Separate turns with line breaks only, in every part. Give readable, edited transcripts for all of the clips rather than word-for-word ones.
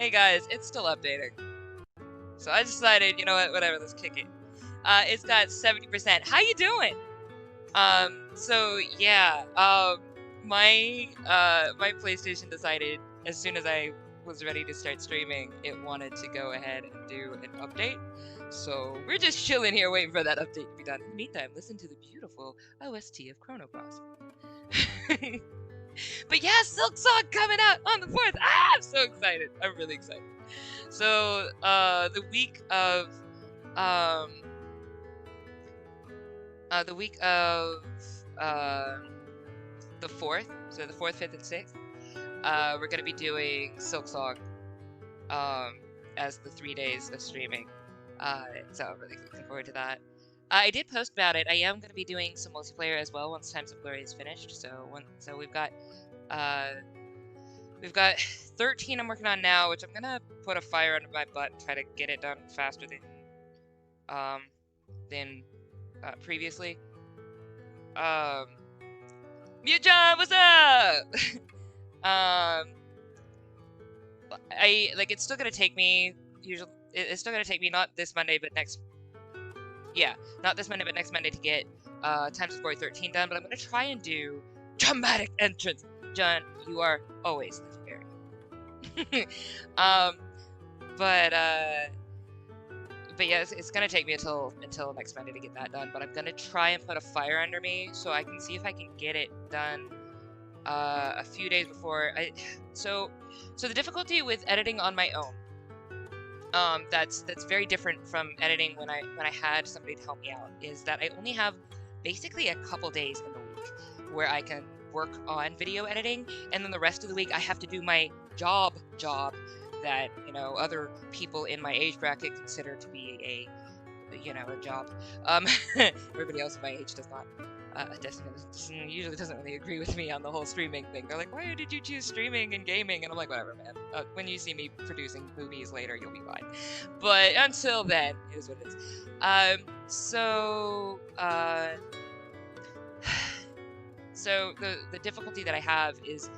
Hey guys, it's still updating. So I decided, you know what, whatever, let's kick it. It's got 70%. How you doing? So yeah, my PlayStation decided as soon as I was ready to start streaming, it wanted to go ahead and do an update. So we're just chilling here waiting for that update to be done. In the meantime, listen to the beautiful OST of Chrono Cross. But yeah, Silk Song coming out on the 4th. Ah, I'm so excited. I'm really excited. So, um, the week of, the 4th, so the 4th, 5th, and 6th, we're gonna be doing Silk Song, as the 3 days of streaming. So I'm really looking forward to that. I did post about it. I am gonna be doing some multiplayer as well once Times of Glory is finished. So we've got 13 I'm working on now, which I'm gonna put a fire under my butt and try to get it done faster than previously. Mute-chan, what's up? It's still gonna take me it's still gonna take me not this Monday but next Monday to get Times of Glory 13 done, but I'm gonna try and do dramatic entrance. John, you are always legendary. But yeah, it's gonna take me until next Monday to get that done. But I'm gonna try and put a fire under me so I can see if I can get it done a few days before. So the difficulty with editing on my own, that's very different from editing when I had somebody to help me out, is that I only have basically a couple days in the week where I can work on video editing, and then the rest of the week I have to do my job that, you know, other people in my age bracket consider to be a job. Everybody else in my age does not. Usually doesn't really agree with me on the whole streaming thing. They're like, why did you choose streaming and gaming? And I'm like, whatever, man. When you see me producing movies later, you'll be fine. But until then, it is what it is. So the difficulty that I have is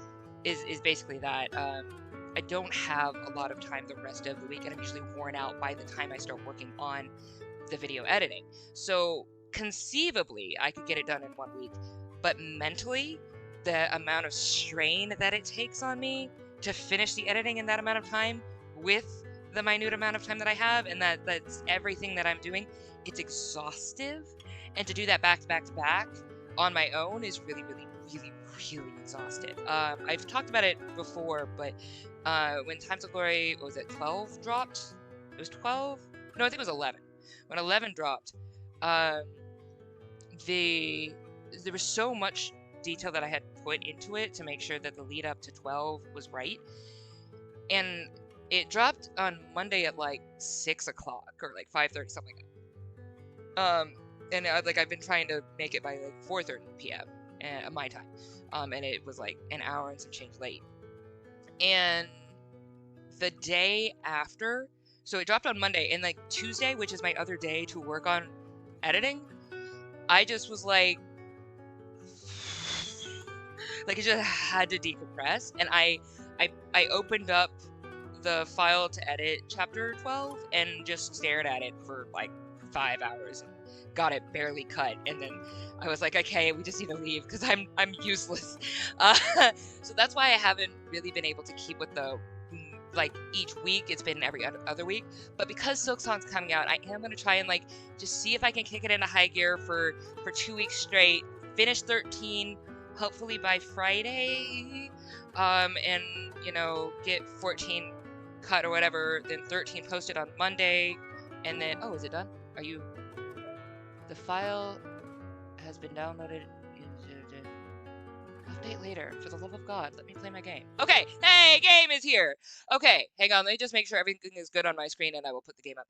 basically that I don't have a lot of time the rest of the week, and I'm usually worn out by the time I start working on the video editing. So conceivably, I could get it done in 1 week, but mentally, the amount of strain that it takes on me to finish the editing in that amount of time with the minute amount of time that I have, and that's everything that I'm doing, it's exhaustive. And to do that back to back to back on my own is really, really, really, really exhausted. I've talked about it before, but when Times of Glory, what was it, 12 dropped? It was 12? No, I think it was 11. When 11 dropped, there was so much detail that I had put into it to make sure that the lead up to 12 was right. And it dropped on Monday at like 6 o'clock or like 5:30, something like that. And I've been trying to make it by like 4:30 p.m. My time. And it was like an hour and some change late. And the day after, so it dropped on Monday, and like Tuesday, which is my other day to work on editing, I just was like it just had to decompress, and I opened up the file to edit chapter 12 and just stared at it for like 5 hours and got it barely cut, and then I was like, okay, we just need to leave because I'm useless. So that's why I haven't really been able to keep with the each week. It's been every other week, but because Silk Song's coming out, I am gonna try and just see if I can kick it into high gear for 2 weeks straight, finish 13 hopefully by Friday, and get 14 cut or whatever, then 13 posted on Monday, and then is it done? The file has been downloaded. Update later. For the love of God, let me play my game. Okay, hey, game is here. Okay, hang on. Let me just make sure everything is good on my screen, and I will put the game up.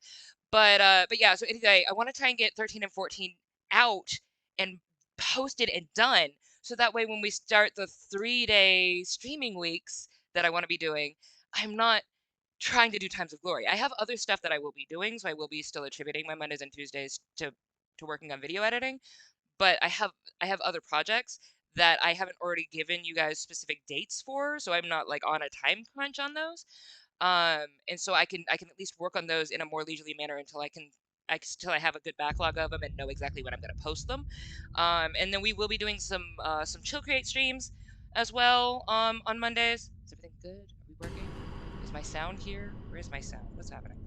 But yeah. So anyway, I want to try and get 13 and 14 out and posted and done, so that way when we start the 3-day streaming weeks that I want to be doing, I'm not trying to do Times of Glory. I have other stuff that I will be doing, so I will be still attributing my Mondays and Tuesdays to working on video editing. But I have other projects that I haven't already given you guys specific dates for, so I'm not on a time crunch on those. And so I can at least work on those in a more leisurely manner until I have a good backlog of them and know exactly when I'm gonna post them. And then we will be doing some chill create streams as well on Mondays. Is everything good? Are we working? Is my sound here? Where is my sound? What's happening?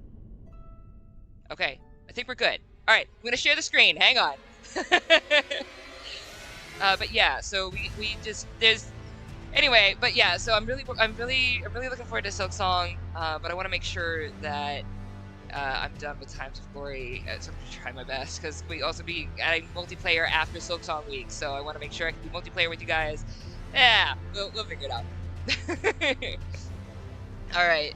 Okay, I think we're good. All right, I'm gonna share the screen. Hang on. But yeah, so we just anyway. But yeah, so I'm really looking forward to Silk Song. But I want to make sure that I'm done with Times of Glory. So I'm gonna try my best because we also be adding multiplayer after Silk Song week. So I want to make sure I can do multiplayer with you guys. Yeah, we'll figure it out. All right.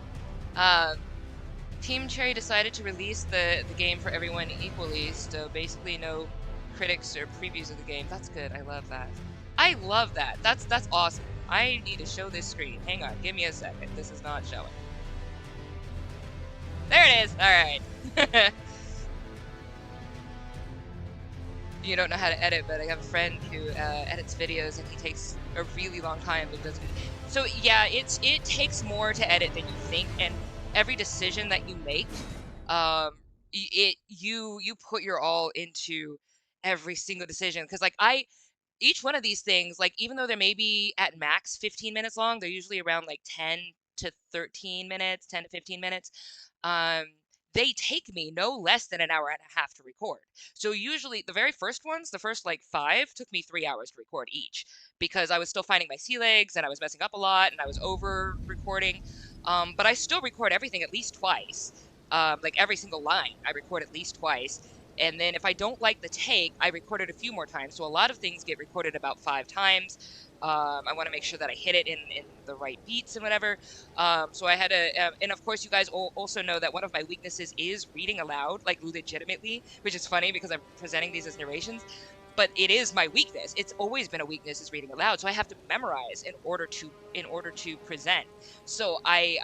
Team Cherry decided to release the game for everyone equally, so basically no critics or previews of the game. That's good. I love that. I love that. That's awesome. I need to show this screen. Hang on. Give me a second. This is not showing. There it is. All right. You don't know how to edit, but I have a friend who edits videos, and he takes a really long time. But doesn't. So yeah, it takes more to edit than you think, and every decision that you make, you put your all into every single decision. Because like each one of these things, like even though they may be at max 15 minutes long, they're usually around like 10 to 13 minutes, 10 to 15 minutes. They take me no less than an hour and a half to record. So usually the very first ones, the first like 5, took me 3 hours to record each because I was still finding my sea legs and I was messing up a lot and I was over recording. But I still record everything at least twice. Like every single line, I record at least twice. And then if I don't like the take, I record it a few more times. So a lot of things get recorded about 5 times. I want to make sure that I hit it in the right beats and whatever. So I had to, and of course you guys also know that one of my weaknesses is reading aloud, like legitimately, which is funny because I'm presenting these as narrations, but it is my weakness. It's always been a weakness is reading aloud. So I have to memorize in order to present. So I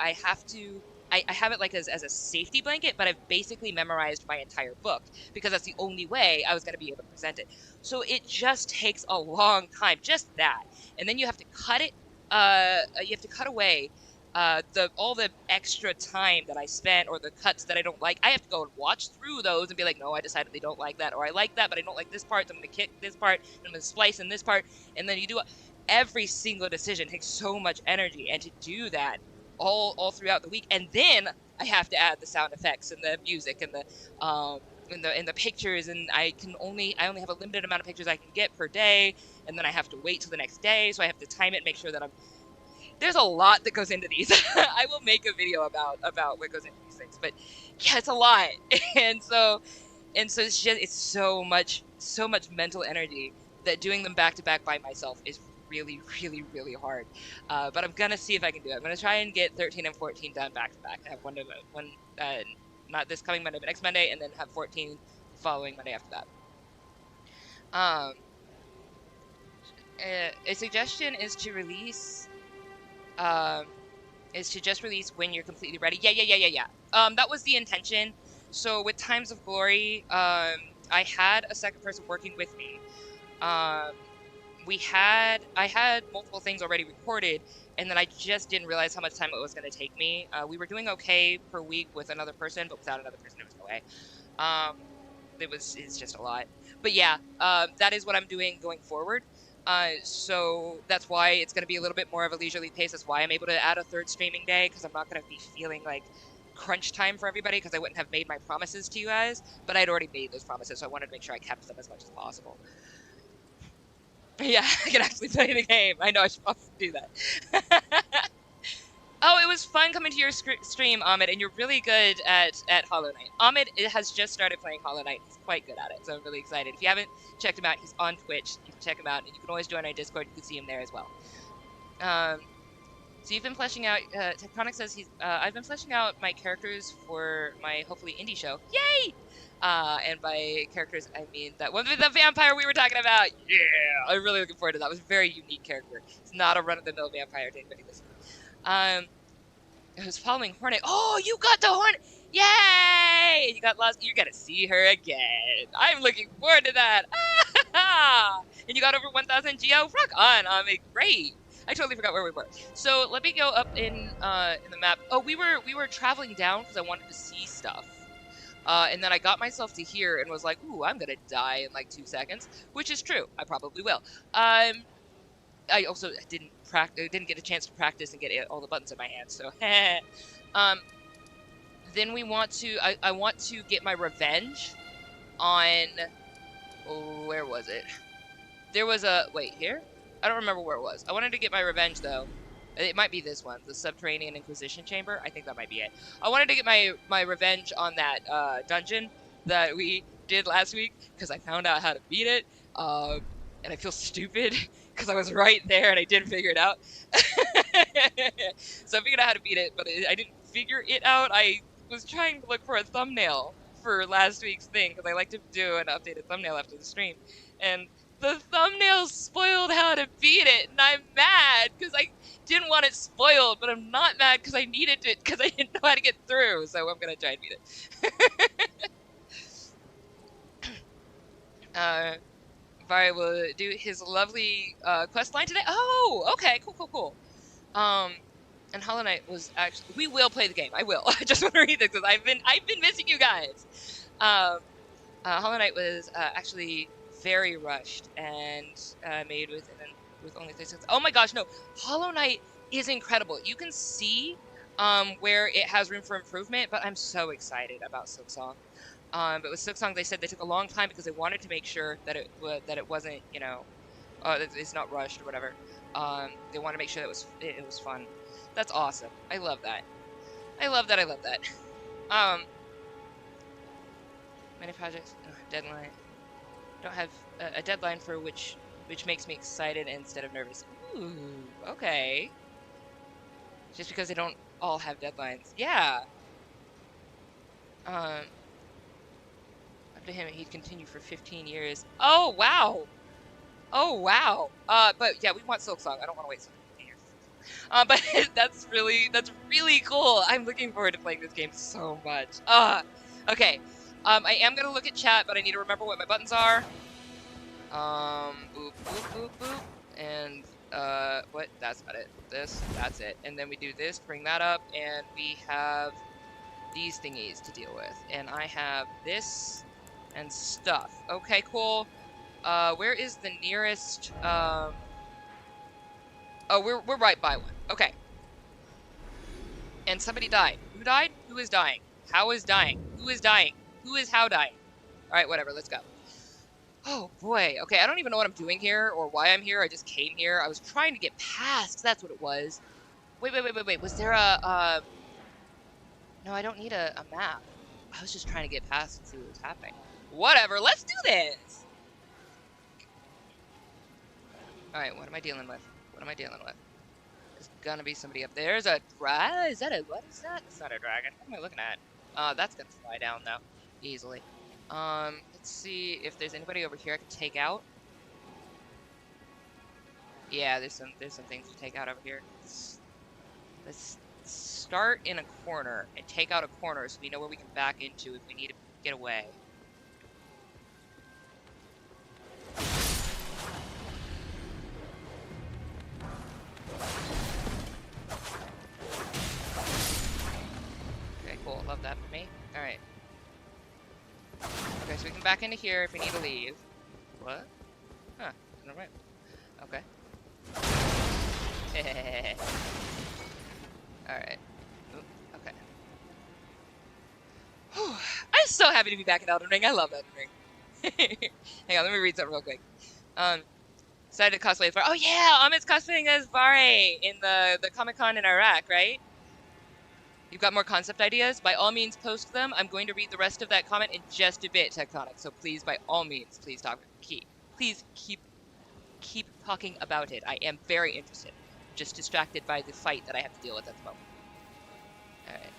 have it like as a safety blanket, but I've basically memorized my entire book because that's the only way I was going to be able to present it. So it just takes a long time, just that. And then you have to cut it, you have to cut away all the extra time that I spent or the cuts that I don't like. I have to go and watch through those and be like, no, I decidedly don't like that, or I like that, but I don't like this part, so I'm going to kick this part, and I'm going to splice in this part. And then you do every single decision takes so much energy, and to do that all throughout the week, and then I have to add the sound effects and the music and the pictures, and I only have a limited amount of pictures I can get per day, and then I have to wait till the next day, so I have to time it, make sure that there's a lot that goes into these. I will make a video about what goes into these things, but yeah, it's a lot. and so it's so much mental energy that doing them back to back by myself is really, really, really hard. But I'm gonna see if I can do it. I'm gonna try and get 13 and 14 done back to back. I have one not this coming Monday, but next Monday, and then have 14 the following Monday after that. A suggestion is to release, just release when you're completely ready. Yeah. That was the intention. So with Times of Glory, I had a second person working with me. I had multiple things already recorded, and then I just didn't realize how much time it was going to take me. We were doing okay per week with another person, but without another person, it was no way. It's just a lot. But yeah, that is what I'm doing going forward. So that's why it's going to be a little bit more of a leisurely pace. That's why I'm able to add a third streaming day, because I'm not going to be feeling like crunch time for everybody, because I wouldn't have made my promises to you guys, but I'd already made those promises, so I wanted to make sure I kept them as much as possible. Yeah, I can actually play the game. I know I should probably do that. Oh, it was fun coming to your stream, Ahmed, and you're really good at Hollow Knight. Ahmed has just started playing Hollow Knight. He's quite good at it, so I'm really excited. If you haven't checked him out, he's on Twitch. You can check him out, and you can always join our Discord. You can see him there as well. So you've been fleshing out, Tectonic says I've been fleshing out my characters for my hopefully indie show. Yay! And by characters, I mean that one with the vampire we were talking about. Yeah, I'm really looking forward to that. It was a very unique character. It's not a run-of-the-mill vampire to anybody listening. It was following Hornet. Oh, you got the Hornet! Yay! You got lost. You're gonna see her again. I'm looking forward to that. And you got over 1,000 Geo. Rock on, Ahmed. Great. I totally forgot where we were. So let me go up in the map. Oh, we were traveling down because I wanted to see stuff. And then I got myself to here and was like, ooh, I'm gonna die in like 2 seconds, which is true. I probably will. I also didn't get a chance to practice and get all the buttons in my hand. So, then we want to. I want to get my revenge on. Oh, where was it? There was a wait here. I don't remember where it was. I wanted to get my revenge though. It might be this one, the Subterranean Inquisition Chamber. I think that might be it. I wanted to get my revenge on that dungeon that we did last week because I found out how to beat it. And I feel stupid because I was right there and I didn't figure it out. So I figured out how to beat it, but I didn't figure it out. I was trying to look for a thumbnail for last week's thing because I like to do an updated thumbnail after the stream, and the thumbnail spoiled how to beat it, and I'm mad because I didn't want it spoiled, but I'm not mad because I needed it because I didn't know how to get through, so I'm gonna try and beat it. Vari will do his lovely quest line today. Oh, okay, cool. And Hollow Knight was actually. We will play the game. I will. I just want to read this because I've been missing you guys. Hollow Knight was actually very rushed and made with only 3 seconds. Oh my gosh, no! Hollow Knight is incredible. You can see where it has room for improvement, but I'm so excited about Silksong. But with Silksong, they said they took a long time because they wanted to make sure that it wasn't, it's not rushed or whatever. They want to make sure that it was fun. That's awesome. I love that. I love that. Many projects, deadline. Don't have a deadline for which makes me excited instead of nervous. Ooh, okay. Just because they don't all have deadlines. Yeah. Up to him, he'd continue for 15 years. Oh, wow. But yeah, we want Silksong. I don't want to wait so many years. But that's really cool. I'm looking forward to playing this game so much. Okay. I am gonna look at chat, but I need to remember what my buttons are. Boop, boop, boop, boop. And, what? That's not it. That's it. And then we do this, bring that up, and we have these thingies to deal with. And I have this and stuff. Okay, cool. Where is the nearest, oh, we're right by one. Okay. And somebody died. Who died? Who is dying? How is dying? Who is dying? Who is how dying? Alright, whatever, let's go. Oh, boy. Okay, I don't even know what I'm doing here or why I'm here. I just came here. I was trying to get past. That's what it was. Wait. Was there a, No, I don't need a map. I was just trying to get past and see what was happening. Whatever, let's do this! Alright, what am I dealing with? There's gonna be somebody up there. There's a what is that? It's not a dragon. What am I looking at? That's gonna fly down though. Easily. Let's see if there's anybody over here I can take out. Yeah, there's some things to take out over here. Let's start in a corner and take out a corner so we know where we can back into if we need to get away. Okay, cool. Love that for me. Alright. Okay, so we can back into here if we need to leave. What? Huh. Alright. Okay. Alright. Okay. Whew. I'm so happy to be back in Elden Ring. I love Elden Ring. Hang on, let me read something real quick. Decided to cosplay as Vare. Oh yeah, Amit's cosplaying as Vare in the Comic-Con in Iraq, right? You've got more concept ideas? By all means, post them. I'm going to read the rest of that comment in just a bit, Tectonic. So please, by all means, please keep talking about it. I am very interested. Just distracted by the fight that I have to deal with at the moment. Alright.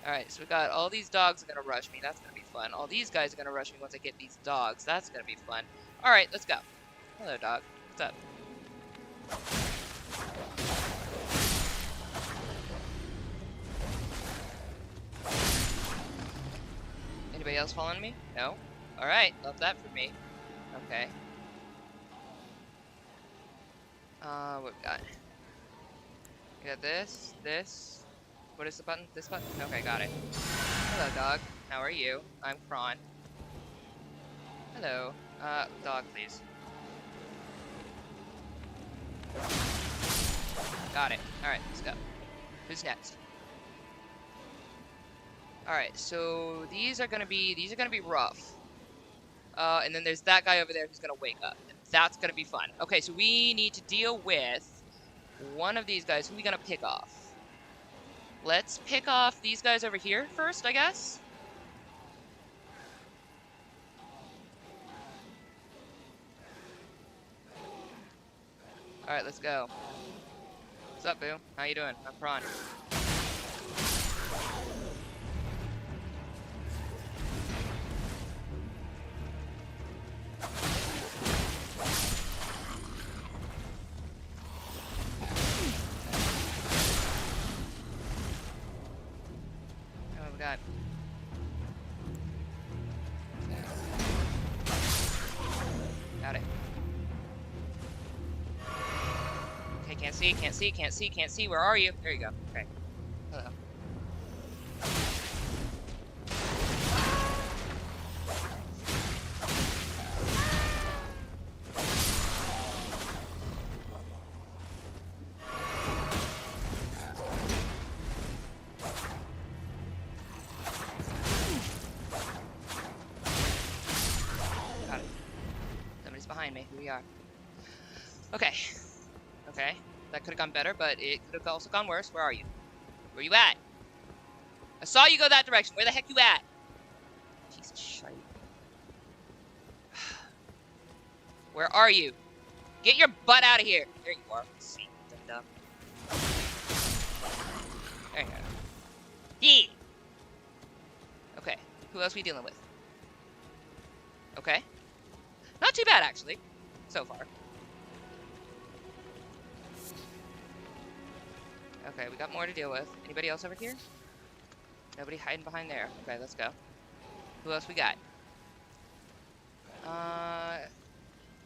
Alright, so we got all these dogs are gonna rush me. That's gonna be fun. All these guys are gonna rush me once I get these dogs. That's gonna be fun. Alright, let's go. Hello, dog. What's up? Anybody else following me? No? Alright, love that for me. Okay. What we got? We got this, this. What is the button? This button? Okay, got it. Hello, dog. How are you? I'm Chron. Hello. Dog, please. Got it. Alright, let's go. Who's next? Alright, so these are gonna be rough. And then there's that guy over there who's gonna wake up. And that's gonna be fun. Okay, so we need to deal with one of these guys. Who are we gonna pick off? Let's pick off these guys over here first, I guess. Alright, let's go. What's up, boo? How you doing? I'm Chron. Oh my god. Got it. Okay, can't see, can't see, can't see, can't see. Where are you? There you go. Okay. Hello. Got it. Somebody's behind me. Here we are. Okay. Okay. That could have gone better, but it could have also gone worse. Where are you? Where you at? I saw you go that direction. Where the heck you at? Piece of shite. Where are you? Get your butt out of here. There you are. See, dumb. There you go. Yeah. Okay. Who else are we dealing with? Okay. Not too bad, actually. So far. Okay, we got more to deal with. Anybody else over here? Nobody hiding behind there. Okay, let's go. Who else we got?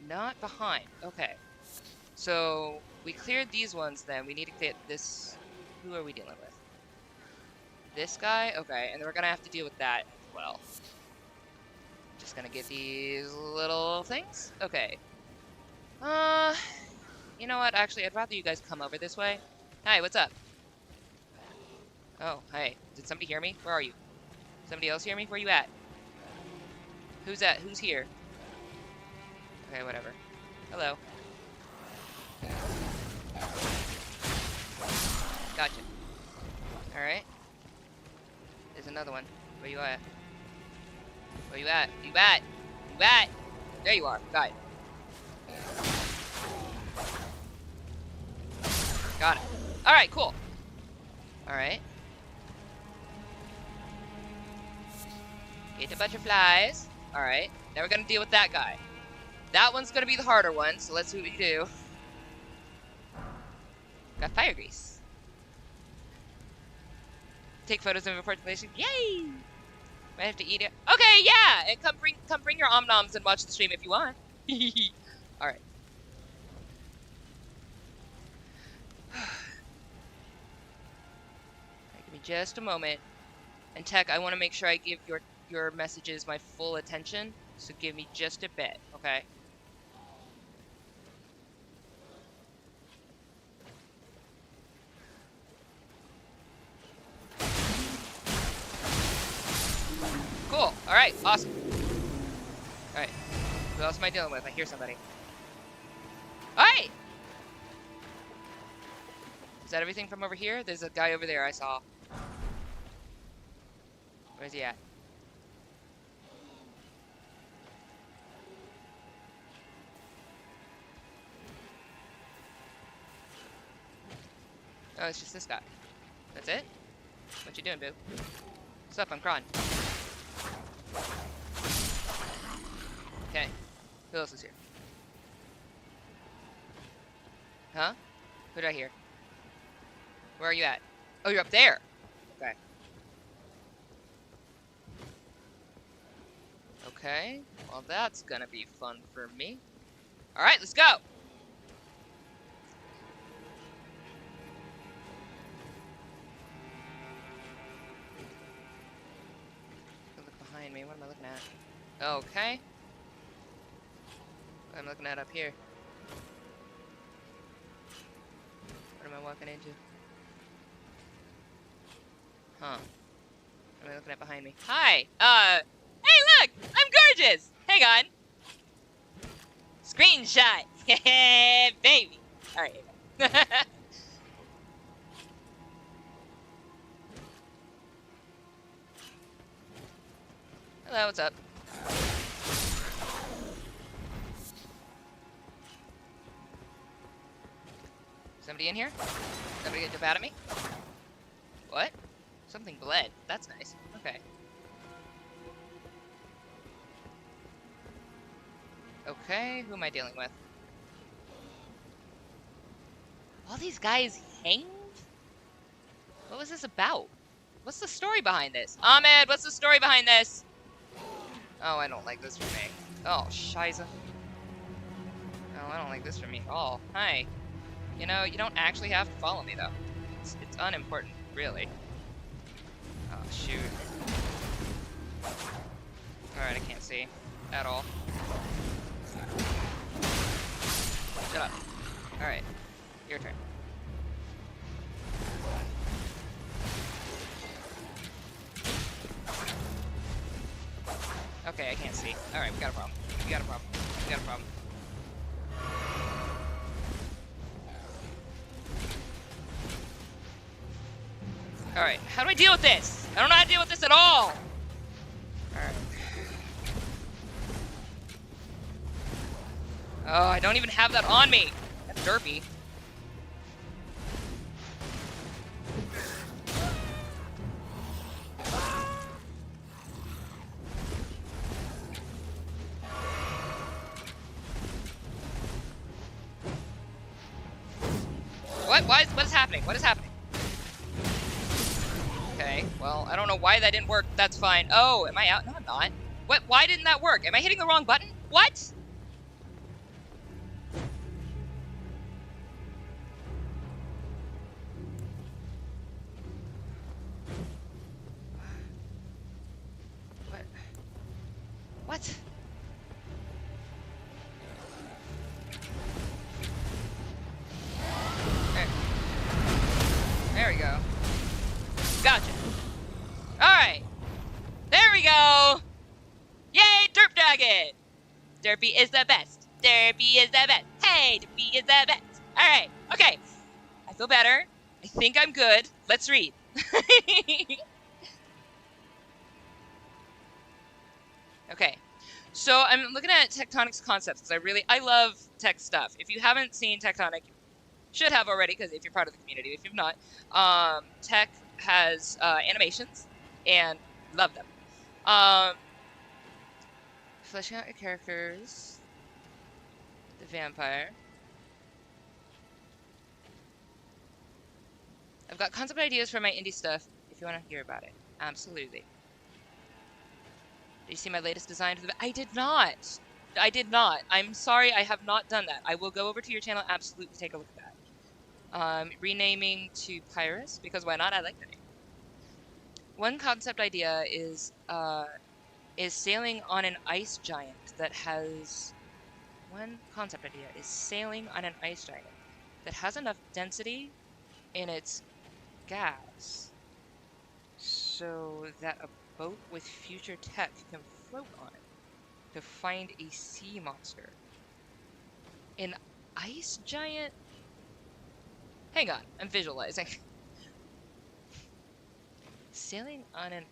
Not behind. Okay. So, we cleared these ones then. We need to get this... Who are we dealing with? This guy? Okay, and then we're gonna have to deal with that as well. Just gonna get these little things? Okay. You know what? Actually, I'd rather you guys come over this way. Hi, what's up? Oh, hey. Did somebody hear me? Where are you? Somebody else hear me? Where you at? Who's that? Who's here? Okay, whatever. Hello. Gotcha. Alright. There's another one. Where you at? Where you at? You at? You at? There you are. Got it. Got it. Alright, cool. Alright. Get the butterflies. Alright. Now we're gonna deal with that guy. That one's gonna be the harder one, so let's see what we do. Got fire grease. Take photos of important places. Yay! Might have to eat it. Okay, yeah! And come bring your omnoms and watch the stream if you want. Alright. Give me just a moment. And Tech, I want to make sure I give your messages my full attention. So give me just a bit, okay? Cool. Alright, awesome. Alright. Who else am I dealing with? I hear somebody. Alright! Is that everything from over here? There's a guy over there I saw. Where's he at? Oh, it's just this guy. That's it? What you doing, boo? What's up? I'm Chron. Okay. Who else is here? Huh? Who did I hear? Where are you at? Oh, you're up there. Okay. Okay, well that's gonna be fun for me. Alright, let's go! Look behind me, what am I looking at? Okay. What am I looking at up here? What am I walking into? Huh. What am I looking at behind me? Hi! Hey look! I'm gorgeous! Hang on! Screenshot! Baby! Alright. Hello, what's up? Somebody in here? Somebody gonna jump out at me? What? Something bled. That's nice. Okay. Okay, who am I dealing with? All these guys hanged? What was this about? What's the story behind this? Ahmed, what's the story behind this? Oh, I don't like this for me. Oh, shiza. Oh, I don't like this for me at all. Hi. You know, you don't actually have to follow me, though. It's unimportant, really. Oh, shoot. Alright, I can't see. At all. Shut up. Alright. Your turn. Okay, I can't see. Alright, we got a problem. We got a problem. We got a problem. Alright, how do I deal with this? I don't know how to deal with this at all! Alright. Oh, I don't even have that on me! That's derpy. What is happening? What is happening? Okay, well, I don't know why that didn't work. That's fine. Oh, am I out? No, I'm not. What? Why didn't that work? Am I hitting the wrong button? What? What? What? There we go. Gotcha. Alright. There we go. Yay, Derp Dragon. Derpy is the best. Derpy is the best. Hey, Derpy is the best. Alright, okay. I feel better. I think I'm good. Let's read. Okay. So I'm looking at Tectonic's concepts because I love tech stuff. If you haven't seen Tectonic, you should have already because if you're part of the community. If you've not, Tech has animations and love them. Fleshing out your characters. The vampire. I've got concept ideas for my indie stuff if you want to hear about it. Absolutely. Did you see my latest design for the... I did not. I did not. I'm sorry, I have not done that. I will go over to your channel, absolutely take a look at that. Renaming to Pyrus, because why not? I like the name. One concept idea is sailing on an ice giant that has... One concept idea is sailing on an ice giant that has enough density in its gas so that a boat with future tech can float on it to find a sea monster. An ice giant? Hang on, I'm visualizing. Sailing on an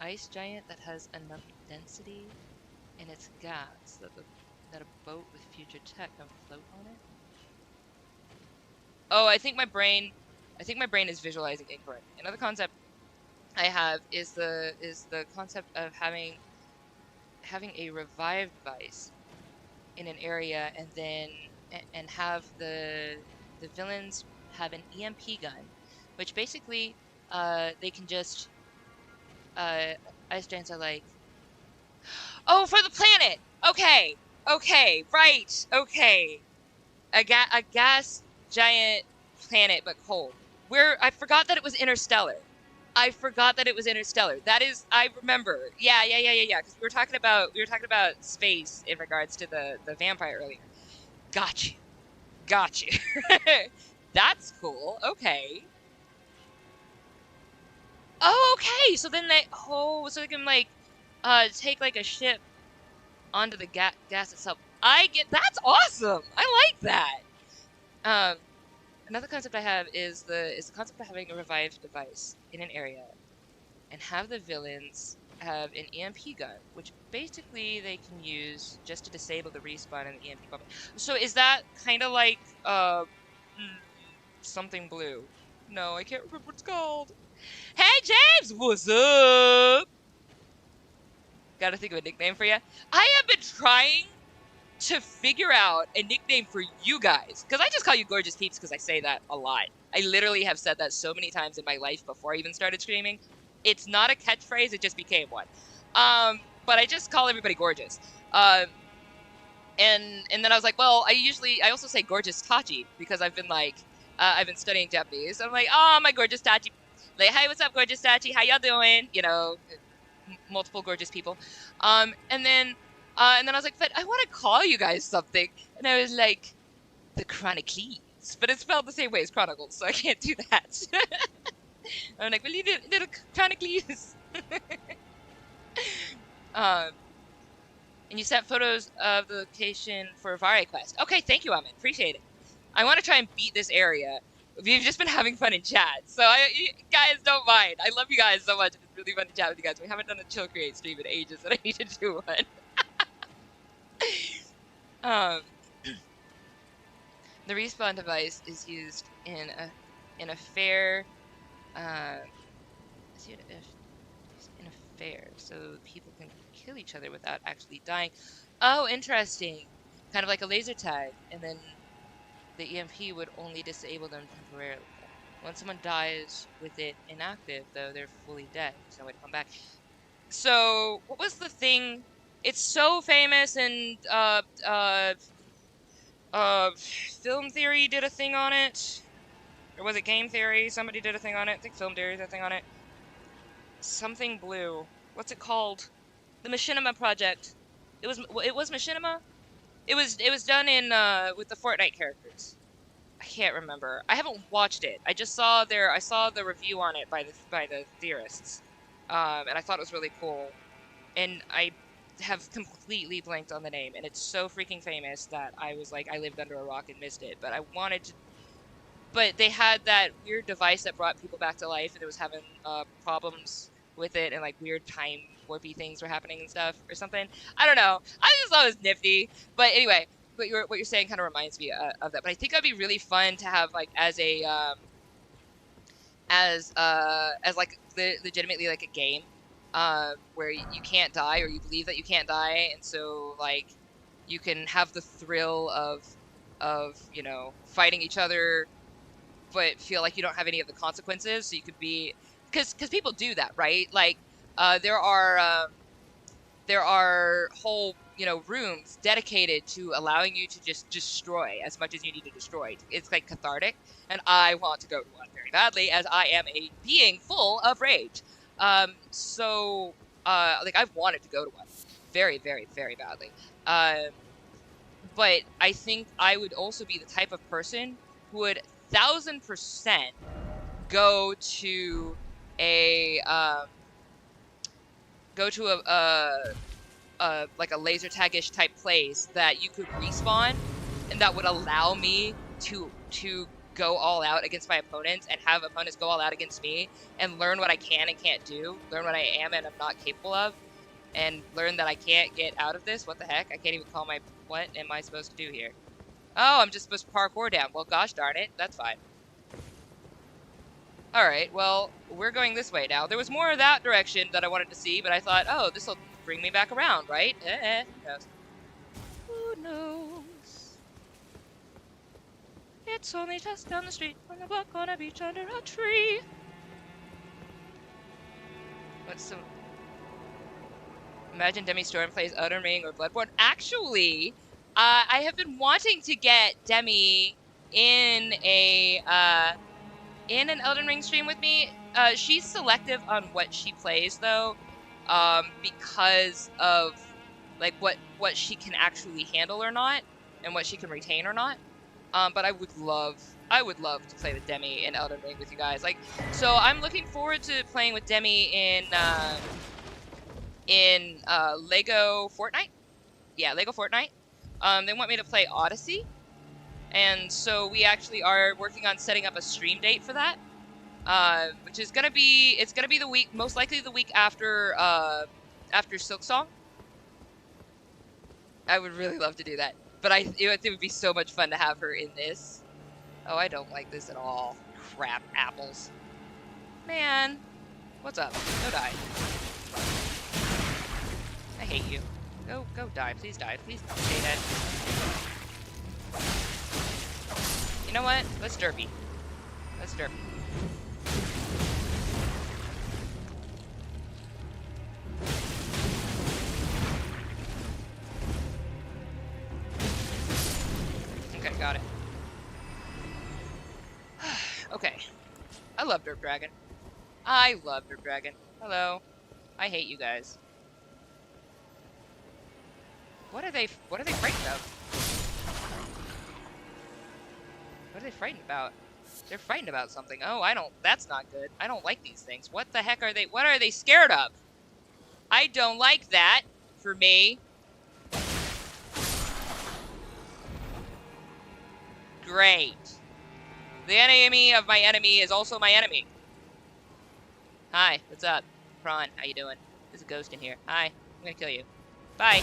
ice giant that has enough density in its gas that a boat with future tech can float on it? Oh, I think my brain is visualizing incorrectly. Another concept I have is the concept of having a revive device in an area, and then have the villains have an EMP gun, which basically ice giants are like, Oh, for the planet! Okay. Okay. Right. Okay. A gas giant planet, but cold. I forgot that it was interstellar. I forgot that it was interstellar. That is, I remember. Yeah. Because we were talking about space in regards to the vampire earlier. Got you. Got you. That's cool. Okay. Oh, okay. So then so they can like, take like a ship onto the gas itself. That's awesome. I like that. Um, Another concept I have is the concept of having a revived device in an area and have the villains have an EMP gun, which basically they can use just to disable the respawn and the EMP bomb. So is that kind of like mm, something blue? No, I can't remember what it's called. Hey James, what's up? Gotta think of a nickname for you. I have been trying to figure out a nickname for you guys, because I just call you Gorgeous Peeps because I say that a lot. I literally have said that so many times in my life before I even started streaming. It's not a catchphrase, it just became one. But I just call everybody gorgeous. And then I was like, well, I also say Gorgeous-tachi because I've been studying Japanese. So I'm like, oh, my Gorgeous-tachi. Like, hey, what's up, Gorgeous-tachi? How y'all doing? You know, multiple gorgeous people. And then I was like, but I want to call you guys something. And I was like, the Chronicles. But it's spelled the same way as Chronicles, so I can't do that. I'm like, well, you did little Chronicles. um, and you sent photos of the location for Vare Quest. Okay, thank you, Amin. Appreciate it. I want to try and beat this area. We've just been having fun in chat, so you guys don't mind. I love you guys so much. It's really fun to chat with you guys. We haven't done a Chill Create stream in ages, and I need to do one. The respawn device is used in a fair, so people can kill each other without actually dying. Oh, interesting. Kind of like a laser tag, and then the EMP would only disable them temporarily. Once someone dies with it inactive, though, they're fully dead. There's no way to come back. So, what was the thing? It's so famous, and Film Theory did a thing on it. Or was it Game Theory? Somebody did a thing on it. I think Film Theory did a thing on it. Something blue. What's it called? The Machinima Project. It was Machinima? It was done in with the Fortnite characters. I can't remember. I haven't watched it. I saw the review on it by the theorists. And I thought it was really cool. And I have completely blanked on the name, and it's so freaking famous that I was like, I lived under a rock and missed it. But I wanted to. But they had that weird device that brought people back to life, and it was having problems with it, and like weird time warpy things were happening and stuff or something. I don't know. I just thought it was nifty. But anyway, what you're saying kind of reminds me of that. But I think that'd be really fun to have like as like legitimately like a game where you can't die, or you believe that you can't die, and so like you can have the thrill of you know, fighting each other but feel like you don't have any of the consequences. So you could be, because people do that, right? Like there are whole, you know, rooms dedicated to allowing you to just destroy as much as you need to destroy. It's like cathartic, and I want to go to one very badly, as I am a being full of rage. So like I've wanted to go to one very, very, very badly. But I think I would also be the type of person who would 1000% go to a like a laser tag-ish type place that you could respawn, and that would allow me to go all out against my opponents and have opponents go all out against me, and learn what I can and can't do, learn what I am and I'm not capable of, and learn that I can't get out of this. What the heck? I can't even call my... What am I supposed to do here? Oh, I'm just supposed to parkour down. Well, gosh darn it. That's fine. Alright, well, we're going this way now. There was more of that direction that I wanted to see, but I thought, oh, this'll bring me back around, right? Who knows? Who knows? It's only just down the street when I walk on a beach under a tree. What's some... Imagine Demi Storm plays Elden Ring or Bloodborne. Actually, I have been wanting to get Demi in an Elden Ring stream with me. She's selective on what she plays though, because of like what she can actually handle or not, and what she can retain or not. But I would love to play with Demi in Elden Ring with you guys. Like, so I'm looking forward to playing with Demi in Lego Fortnite. Yeah, Lego Fortnite. They want me to play Odyssey, and so we actually are working on setting up a stream date for that. Which is gonna be, it's gonna be the week, most likely the week after Silksong. I would really love to do that, but it would be so much fun to have her in this. Oh, I don't like this at all. Crap, apples. Man, what's up? Go die. I hate you. Go die. Please die. Please stay dead. You know what? Let's derpy. Let's derpy. Okay, got it. Okay. I love Derp Dragon. I love Derp Dragon. Hello. I hate you guys. What are they frightened of? What are they frightened about? They're frightened about something. Oh, that's not good. I don't like these things. What the heck what are they scared of? I don't like that for me. Great. The enemy of my enemy is also my enemy. Hi, what's up? Chron, how you doing? There's a ghost in here. Hi, I'm gonna kill you. Bye.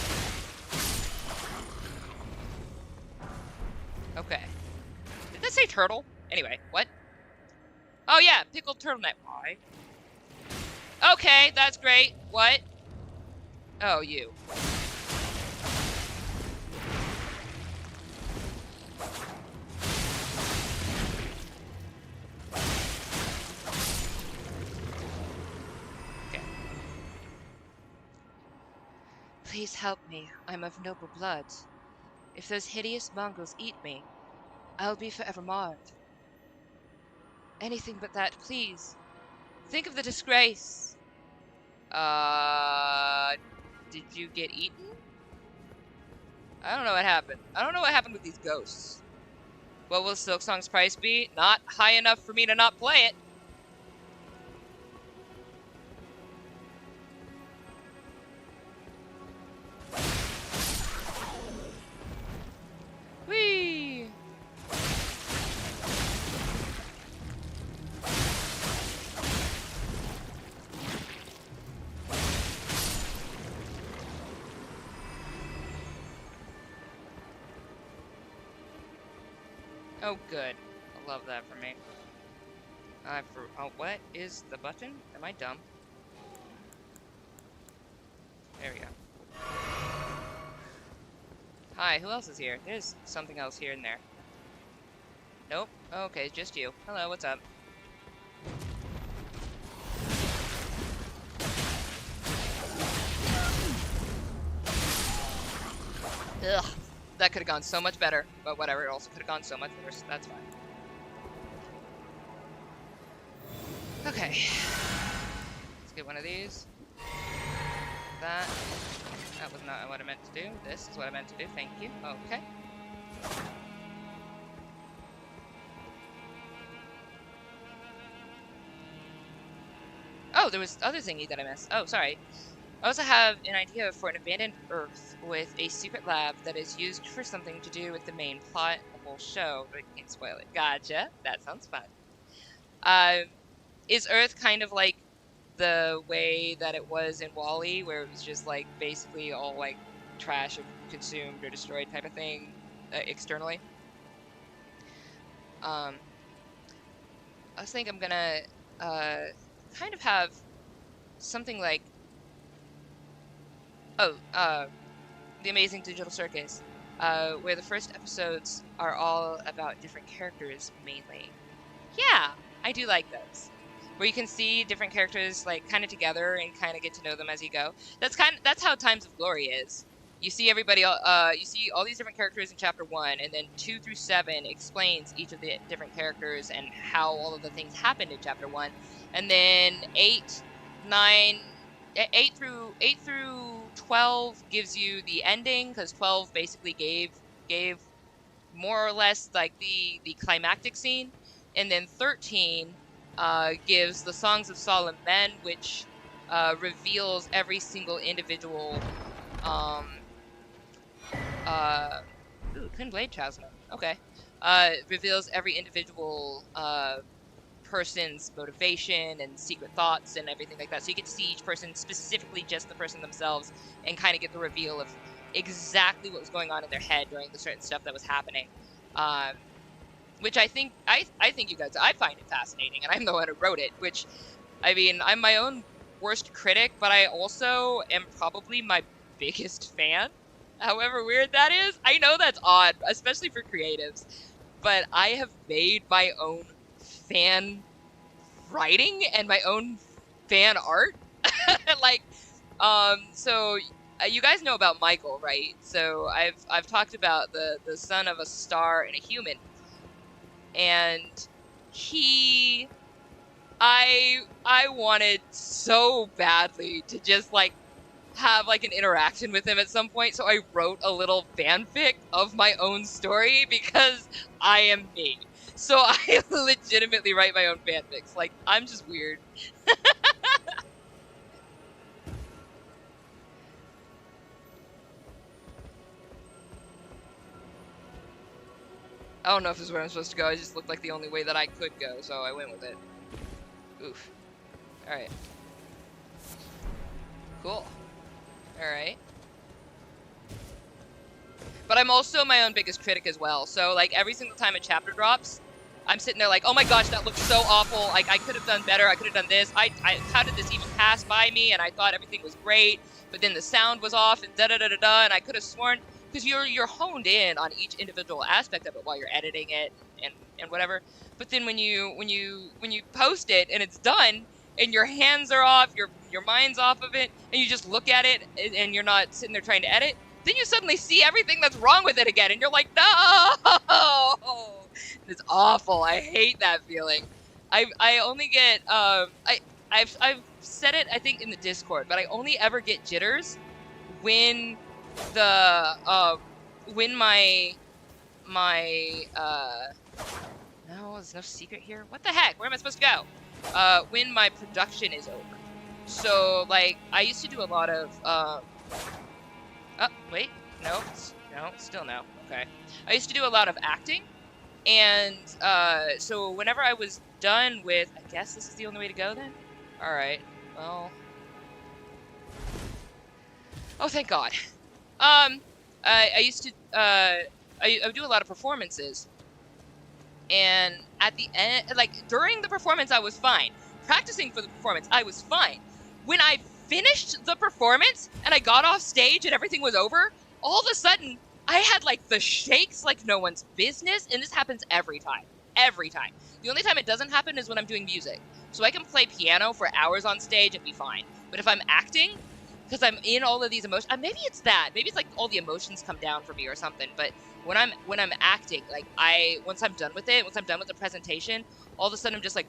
Okay. Did that say turtle? Anyway, what? Oh yeah, pickled turtleneck. Why? Okay, that's great. What? Oh, you. Okay. Please help me. I'm of noble blood. If those hideous mongrels eat me, I'll be forever marred. Anything but that, please. Think of the disgrace. Did you get eaten? I don't know what happened. I don't know what happened with these ghosts. What will Silksong's price be? Not high enough for me to not play it. Whee! Oh, good. I love that for me. Oh, what is the button? Am I dumb? There we go. Hi, who else is here? There's something else here and there. Nope. Okay, just you. Hello, what's up? Ugh. That could have gone so much better, but whatever, it also could have gone so much worse. That's fine. Okay. Let's get one of these. That was not what I meant to do. This is what I meant to do. Thank you. Okay. Oh, there was other thingy that I missed. Oh, sorry. I also have an idea for an abandoned Earth with a secret lab that is used for something to do with the main plot of the whole show, but I can't spoil it. Gotcha. That sounds fun. Is Earth kind of like the way that it was in WALL-E, where it was just like basically all like trash and consumed or destroyed type of thing externally? I was thinking I'm gonna kind of have something like The Amazing Digital Circus, where the first episodes are all about different characters mainly. Yeah, I do like those. where you can see different characters like kind of together and kind of get to know them as you go. That's how Times of Glory is. You see everybody, you see all these different characters in chapter 1, and then 2 through 7 explains each of the different characters and how all of the things happened in chapter 1, and then 8 through 12 gives you the ending, because 12 basically gave more or less like the climactic scene, and then 13 gives the Songs of Solomon, which reveals every single individual Twin Blade Chasma. Okay. Reveals every individual person's motivation and secret thoughts and everything like that. So you get to see each person, specifically just the person themselves, and kind of get the reveal of exactly what was going on in their head during the certain stuff that was happening. Which I think you guys, I find it fascinating, and I'm the one who wrote it, which, I mean, I'm my own worst critic, but I also am probably my biggest fan. However weird that is. I know that's odd, especially for creatives, but I have made my own fan writing and my own fan art. Like, so you guys know about Michael, right? So I've talked about the son of a star and a human, and I wanted so badly to just like have like an interaction with him at some point, so I wrote a little fanfic of my own story because I am me. So I legitimately write my own fanfics. Like, I'm just weird. I don't know if this is where I'm supposed to go. It just looked like the only way that I could go, so I went with it. Oof. Alright. Cool. Alright. But I'm also my own biggest critic as well. So, like, every single time a chapter drops, I'm sitting there like, oh my gosh, that looks so awful. Like, I could have done better. I could have done this. How did this even pass by me? And I thought everything was great, but then the sound was off and da-da-da-da-da, and I could have sworn, because you're honed in on each individual aspect of it while you're editing it and whatever. But then when you post it and it's done, and your hands are off, your mind's off of it, and you just look at it, and you're not sitting there trying to edit, then you suddenly see everything that's wrong with it again, and you're like, no! It's awful. I hate that feeling. I only get I've said it, I think, in the Discord, but I only ever get jitters when no, there's no secret here. What the heck? Where am I supposed to go? When my production is over. So, like, I used to do a lot of, oh, wait, no, still no, okay. I used to do a lot of acting, and, so whenever I was done with, I guess this is the only way to go then? Alright, well, oh, thank God. I used to, I would do a lot of performances, and at the end, like, during the performance, I was fine. Practicing for the performance, I was fine. When I finished the performance, and I got off stage and everything was over, all of a sudden, I had, like, the shakes like no one's business, and this happens every time. Every time. The only time it doesn't happen is when I'm doing music. So I can play piano for hours on stage and be fine. But if I'm acting, because I'm in all of these emotions, maybe it's that. Maybe it's like all the emotions come down for me or something. But when I'm acting, like, once I'm done with it, once I'm done with the presentation, all of a sudden I'm just like,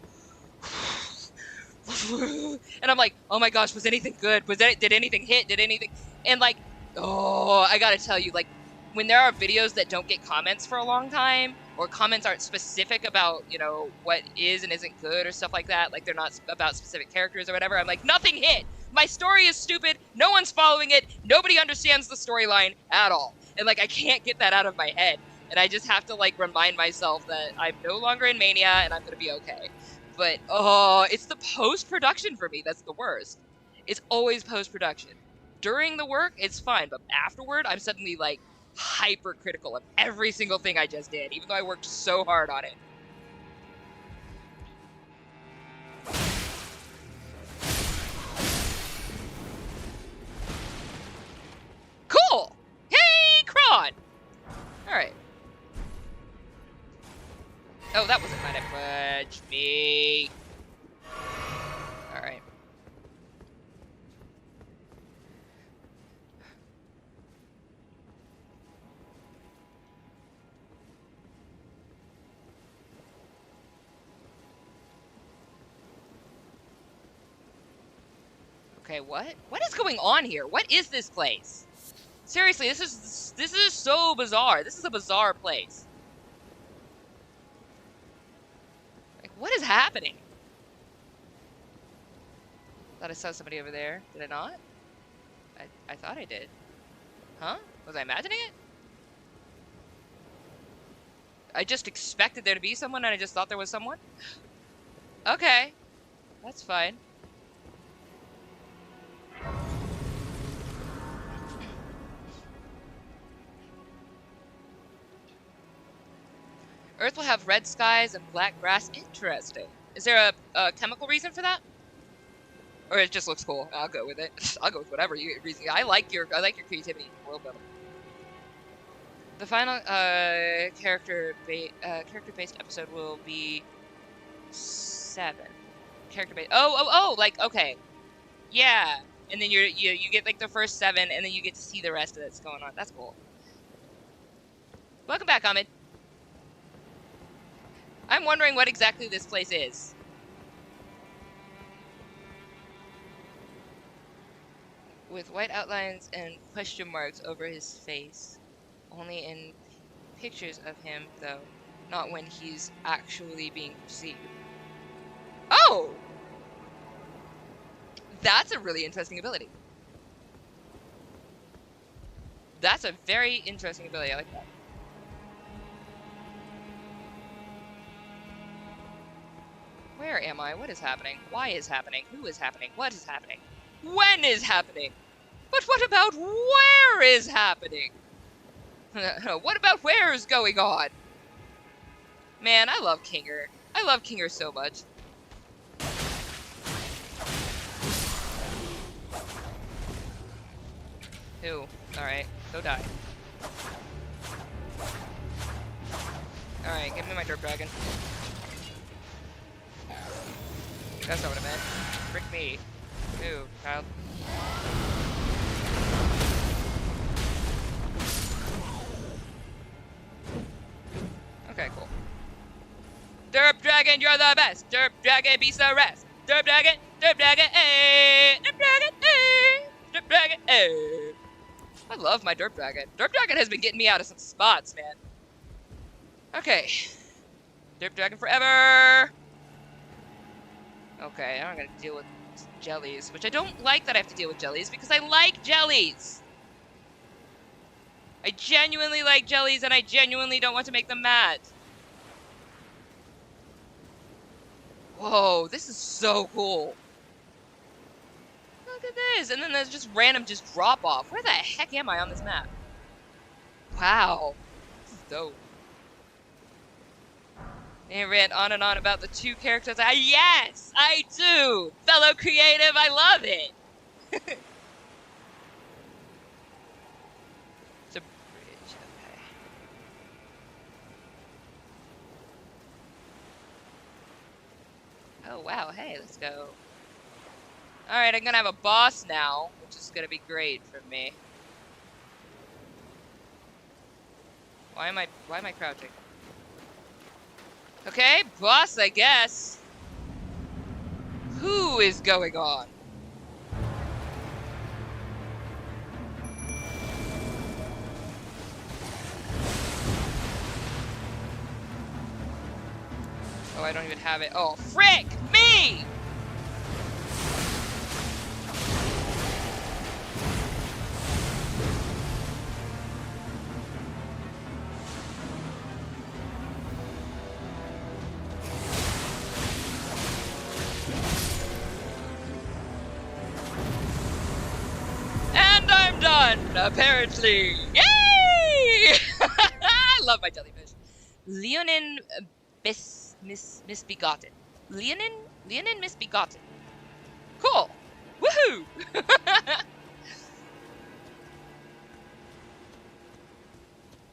and I'm like, oh my gosh, was anything good? Did anything hit? Did anything? And like, oh, I gotta tell you, like, when there are videos that don't get comments for a long time, or comments aren't specific about, you know, what is and isn't good or stuff like that, like they're not about specific characters or whatever, I'm like, nothing hit. My story is stupid. No one's following it. Nobody understands the storyline at all. And like, I can't get that out of my head. And I just have to like remind myself that I'm no longer in Mania and I'm gonna be okay. But, oh, it's the post-production for me that's the worst. It's always post-production. During the work, it's fine, but afterward, I'm suddenly like hyper-critical of every single thing I just did, even though I worked so hard on it. Cool! Hey, Chron! Alright. Oh, that wasn't mine. Fudge me. Okay, what? What is going on here? What is this place? Seriously, this is so bizarre. This is a bizarre place. Like, what is happening? Thought I saw somebody over there. Did I not? I thought I did. Huh? Was I imagining it? I just expected there to be someone and I just thought there was someone? Okay. That's fine. Earth will have red skies and black grass. Interesting. Is there a chemical reason for that? Or it just looks cool? I'll go with it. I'll go with whatever reason. I like your creativity in the world building. The final character-based episode will be 7. Character-based. Oh, like okay, yeah. And then you get like the first 7, and then you get to see the rest of that's going on. That's cool. Welcome back, Ahmed. I'm wondering what exactly this place is. With white outlines and question marks over his face. Only in pictures of him, though. Not when he's actually being perceived. Oh! That's a really interesting ability. That's a very interesting ability. I like that. Where am I? What is happening? Why is happening? Who is happening? What is happening? When is happening? But what about where is happening? What about where is going on? Man, I love Kinger. I love Kinger so much. Who? Alright, go die. Alright, give me my Derp Dragon. That's not what I meant. Frick me. Move, child. Okay, cool. Derp Dragon, you're the best! Derp Dragon beats the rest! Derp Dragon, eh! Derp Dragon, eh! Derp Dragon, eh! I love my Derp Dragon. Derp Dragon has been getting me out of some spots, man. Okay. Derp Dragon forever! Okay, now I'm gonna deal with jellies, which I don't like that I have to deal with jellies, because I like jellies! I genuinely like jellies, and I genuinely don't want to make them mad. Whoa, this is so cool. Look at this, and then there's just random drop off. Where the heck am I on this map? Wow, this is dope. And ran on and on about the 2 characters. Yes, I do! Fellow creative, I love it! It's a bridge, okay. Oh, wow, hey, let's go. Alright, I'm gonna have a boss now, which is gonna be great for me. Why am I crouching? Okay, boss, I guess. Who is going on? Oh, I don't even have it. Oh, frick me! Apparently. Yay! I love my jellyfish. Leonin misbegotten. Leonin misbegotten. Cool. Woohoo!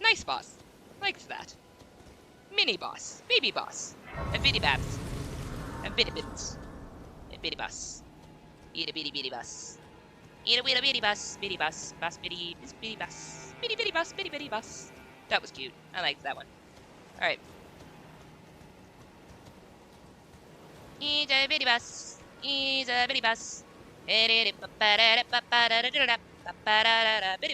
Nice boss. Liked that. Mini boss. Baby boss. A bitty babs. A bitty bits. A bitty boss. Eat a bitty boss. Eat a bitty bus, bitty bus, bus bitty, bitty bus, bitty bus, bitty bus. That was cute. I liked that one. Alright. Eat a bitty bus, eat a bitty bus, Bitty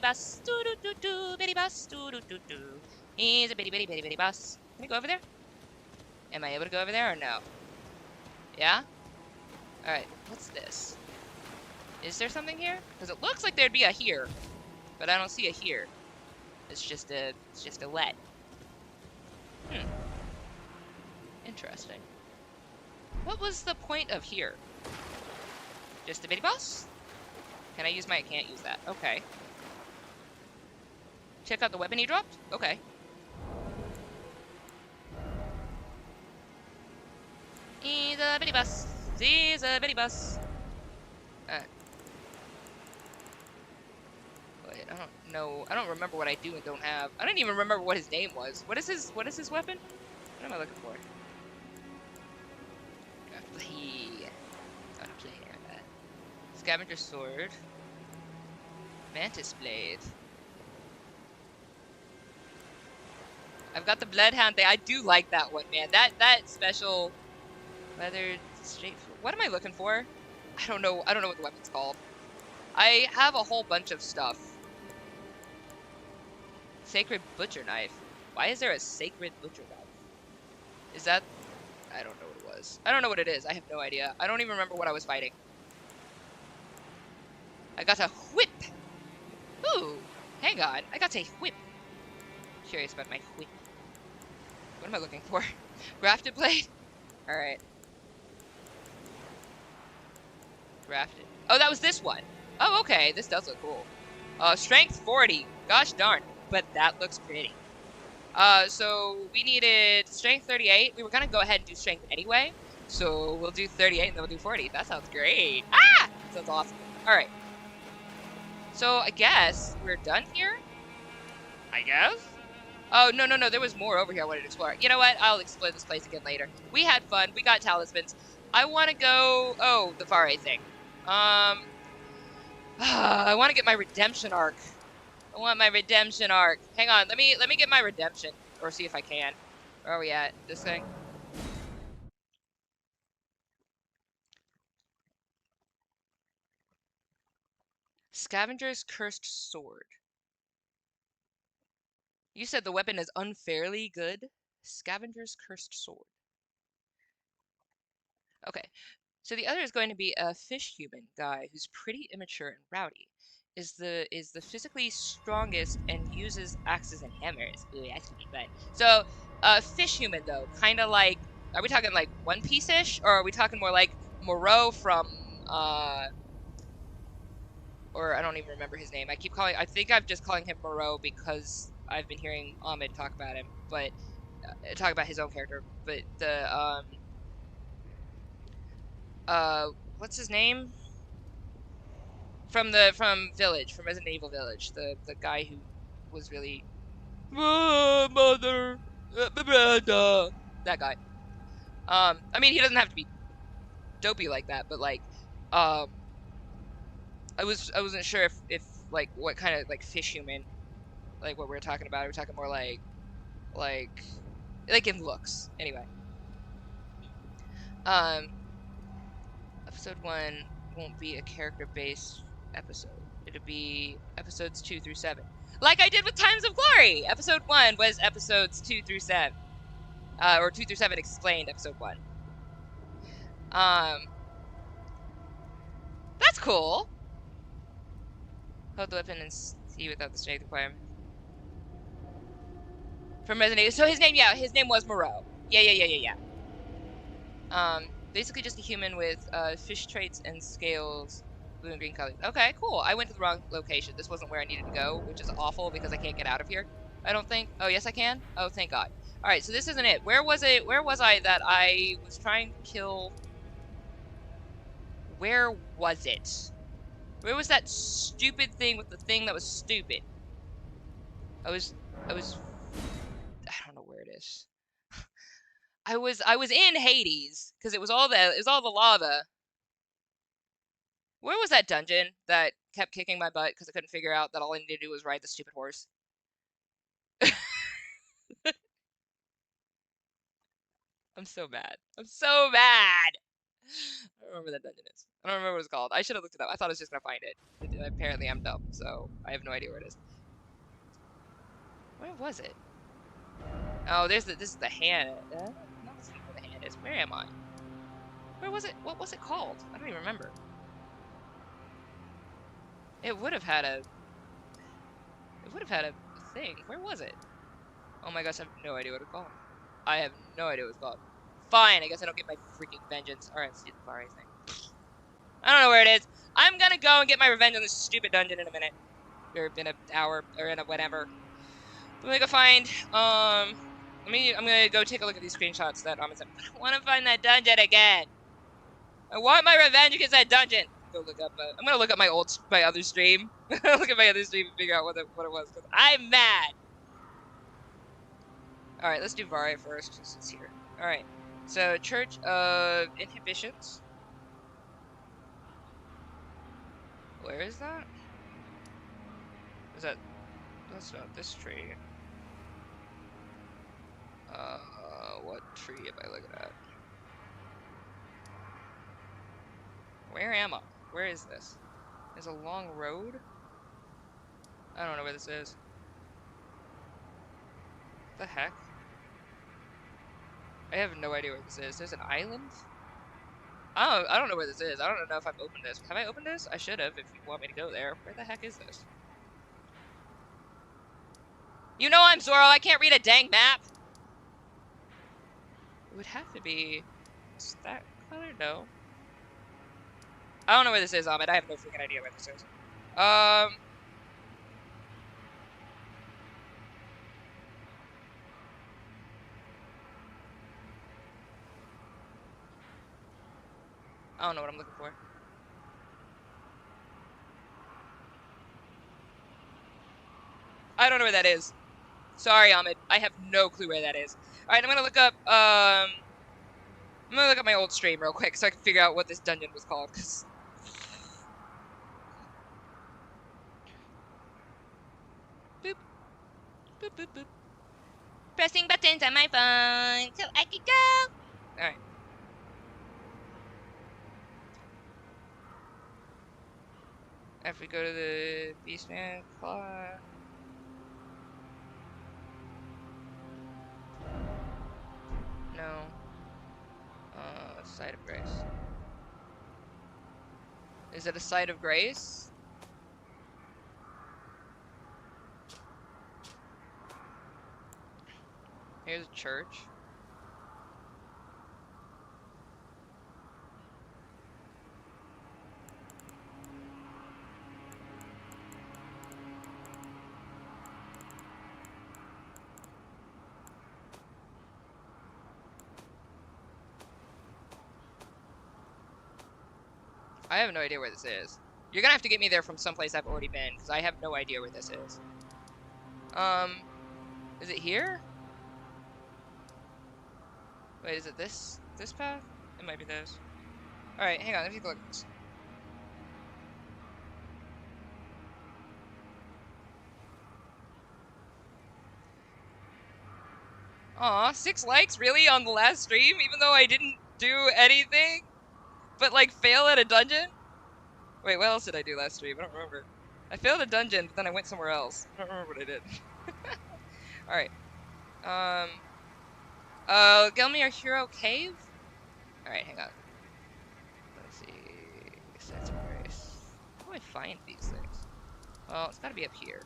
bus, doo doo doo doo, bitty bus, doo doo doo doo. He's a bitty bitty bitty bitty bus. Can I go over there? Am I able to go over there or no? Yeah? Alright, what's this? Is there something here? Because it looks like there'd be a here, but I don't see a here. It's just a let. Interesting. What was the point of here? Just a bitty boss? Can I use my... I can't use that. Okay. Check out the weapon he dropped? Okay. He's a bitty boss. He's a bitty boss. Wait, I don't know. I don't remember what I do and don't have. I don't even remember what his name was. What is his weapon? What am I looking for? Scavenger sword. Mantis blade. I've got the bloodhound thing. I do like that one, man. That special leather straight. What am I looking for? I don't know. I don't know what the weapon's called. I have a whole bunch of stuff. Sacred butcher knife. Why is there a sacred butcher knife? Is that... I don't know what it was. I don't know what it is. I have no idea. I don't even remember what I was fighting. I got a whip. Ooh, hang on. I got a whip. Curious about my whip. What am I looking for? Grafted blade? Alright. Grafted. Oh, that was this one. Oh, okay. This does look cool. Strength 40. Gosh darn. But that looks pretty. So we needed strength 38. We were gonna go ahead and do strength anyway. So we'll do 38 and then we'll do 40. That sounds great. Ah! Sounds awesome. Alright. So I guess we're done here? I guess? Oh, no, no, no. There was more over here I wanted to explore. You know what? I'll explore this place again later. We had fun. We got talismans. I want to go... Oh, the Fare thing. I want to get my redemption arc. I want my redemption arc. Hang on. Let me get my redemption. Or see if I can. Where are we at? This thing? Scavenger's Cursed Sword. You said the weapon is unfairly good? Scavenger's Cursed Sword. Okay. So the other is going to be a fish human guy who's pretty immature and rowdy. Is the physically strongest and uses axes and hammers. Ooh, that's gonna be fun. So, fish human though, kind of like, are we talking like One Piece-ish, or are we talking more like Moreau from, or I don't even remember his name. I think I'm just calling him Moreau because I've been hearing Ahmed talk about him, but talk about his own character. But what's his name? From Village, from Resident Evil Village, the guy who was really mother, that guy. I mean, he doesn't have to be dopey like that, but like, I wasn't sure if like what kind of like fish human, like what we're talking about. We're talking more like in looks. Anyway, um, episode 1 won't be a character-based episode. It'll be episodes 2 through 7. Like I did with Times of Glory! Episode 1 was episodes 2 through 7. Or 2 through 7 explained episode 1. That's cool. Hold the weapon and see without the strength requirement. From Resident Evil. So his name was Moreau. Yeah. Basically just a human with, fish traits and scales. Blue and green colors. Okay, cool. I went to the wrong location. This wasn't where I needed to go, which is awful because I can't get out of here. I don't think. Oh, yes, I can? Oh, thank God. Alright, so this isn't it. Where was I that I was trying to kill... Where was it? Where was that stupid thing with the thing that was stupid? I don't know where it is. I was in Hades, because it was all the lava. Where was that dungeon that kept kicking my butt because I couldn't figure out that all I needed to do was ride the stupid horse? I'm so mad. I'm so mad. I don't remember what that dungeon is. I don't remember what it's called. I should have looked it up. I thought I was just gonna find it. Apparently I'm dumb, so I have no idea where it is. Where was it? Oh, this is the hand. No, this is where the hand is. Where am I? Where was it? What was it called? I don't even remember. It would have had a thing. Where was it? Oh my gosh, I have no idea what it's called. I have no idea what it's called. Fine, I guess I don't get my freaking vengeance. Alright, let's do the Vari thing. I don't know where it is. I'm gonna go and get my revenge on this stupid dungeon in a minute. Or in an hour, or in a whatever. Let me go find, I'm gonna go take a look at these screenshots that sent. I want to find that dungeon again. I want my revenge against that dungeon. Go look up, I'm gonna look up my other stream. Look at my other stream and figure out what it was, because I'm mad. Alright, let's do Vari first, since it's here. Alright, so Church of Inhibitions. Where is that? Is that... That's not this tree. What tree am I looking at? Where am I? Where is this? There's a long road? I don't know where this is. What the heck? I have no idea where this is. There's an island? I don't know where this is. I don't know if I've opened this. Have I opened this? I should have if you want me to go there. Where the heck is this? You know I'm Zoro, I can't read a dang map! It would have to be... Is that color? No. I don't know where this is, Ahmed. I have no freaking idea where this is. I don't know what I'm looking for. I don't know where that is. Sorry, Ahmed. I have no clue where that is. Alright, I'm gonna look up, I'm gonna look up my old stream real quick so I can figure out what this dungeon was called, cause... Boop. Boop, boop, boop. Pressing buttons on my phone so I can go! Alright. If we go to the Beastman Claw... No. Site of Grace. Is it a Site of Grace? Here's a church. I have no idea where this is. You're gonna have to get me there from someplace I've already been, because I have no idea where this is. Is it here? Wait, is it this path? It might be this. Alright, hang on, let me take a look at this. Aw, 6 likes? Really? On the last stream? Even though I didn't do anything? But, like, fail at a dungeon? Wait, what else did I do last stream? I don't remember. I failed a dungeon, but then I went somewhere else. I don't remember what I did. Alright. Gelmir Hero Cave? Alright, hang on. Let's see. Sites of Grace. How do I find these things? Well, it's gotta be up here.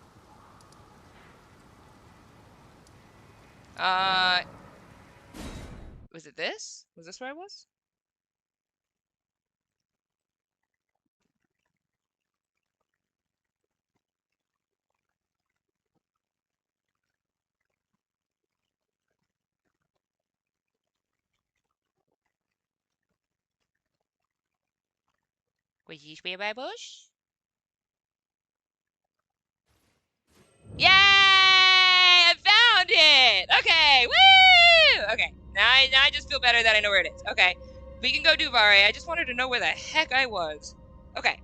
Was it this? Was this where I was? Was this where I was? Yay! I found it! Okay, woo! Okay, now I just feel better that I know where it is. Okay, we can go do Vari. I just wanted to know where the heck I was. Okay.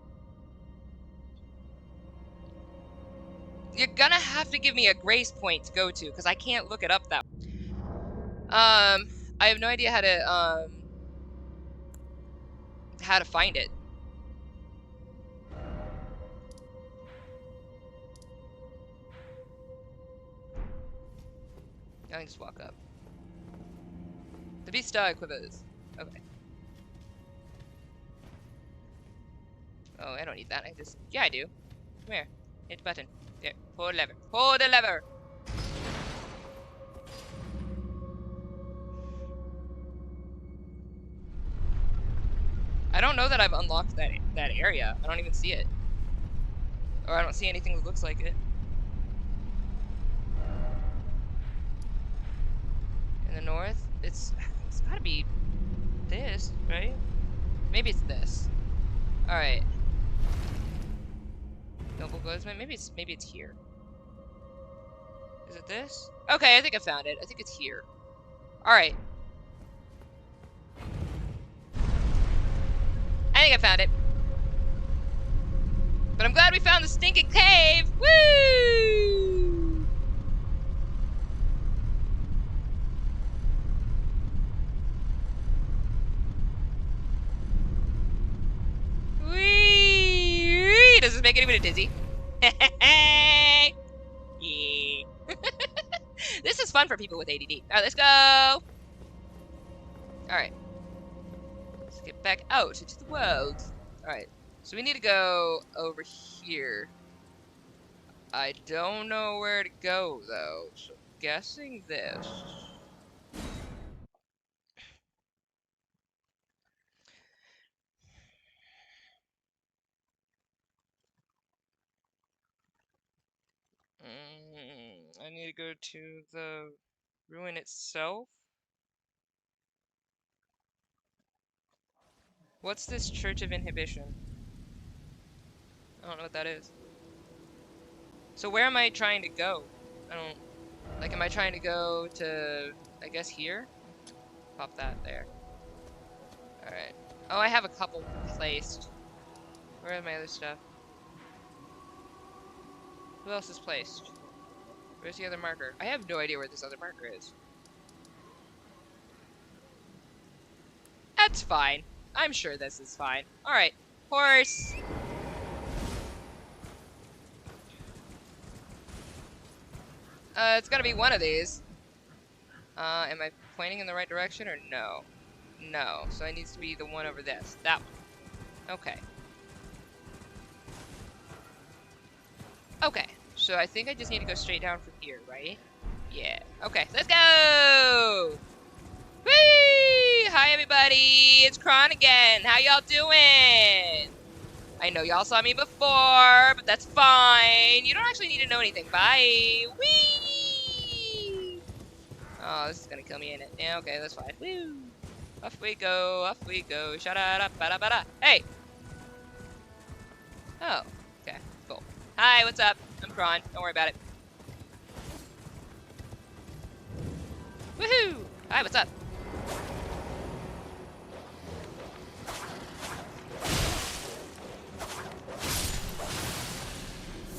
You're gonna have to give me a grace point to go to, because I can't look it up that way. I have no idea how to, how to find it. I can just walk up. The beast star quivers. Okay. Oh, I don't need that. I just... Yeah, I do. Come here. Hit the button. There. Pull the lever. Pull the lever! I don't know that I've unlocked that area. I don't even see it. Or I don't see anything that looks like it. In the north, it's gotta be this, right? Maybe it's this. Alright. Noble Goldsmith, maybe it's here. Is it this? Okay, I think I found it. I think it's here. Alright. I think I found it. But I'm glad we found the stinking cave! Woo! Whee! Does this make anybody dizzy? Yeah. This is fun for people with ADD. Alright, let's go! Alright. Let's get back out into the world. Alright. So we need to go over here. I don't know where to go, though. So guessing this. I need to go to the ruin itself. What's this Church of Inhibition? I don't know what that is. So where am I trying to go? I don't... Like, am I trying to go to... I guess here? Pop that there. Alright. Oh, I have a couple placed. Where is my other stuff? Who else is placed? Where's the other marker? I have no idea where this other marker is. That's fine. I'm sure this is fine. Alright. Horse! It's gotta be one of these. Am I pointing in the right direction or no? No. So it needs to be the one over this. That one. Okay. Okay. So I think I just need to go straight down from here, right? Yeah. Okay. Let's go! Whee! Hi, everybody. It's Chron again. How y'all doing? I know y'all saw me before, but that's fine. You don't actually need to know anything. Bye. Whee! Oh, this is gonna kill me, ain't it? Yeah, okay, that's fine. Woo! Off we go, off we go. Shada-da-ba-da-ba-da. Hey! Oh, okay, cool. Hi, what's up? I'm Chron. Don't worry about it. Woohoo! Hi, what's up?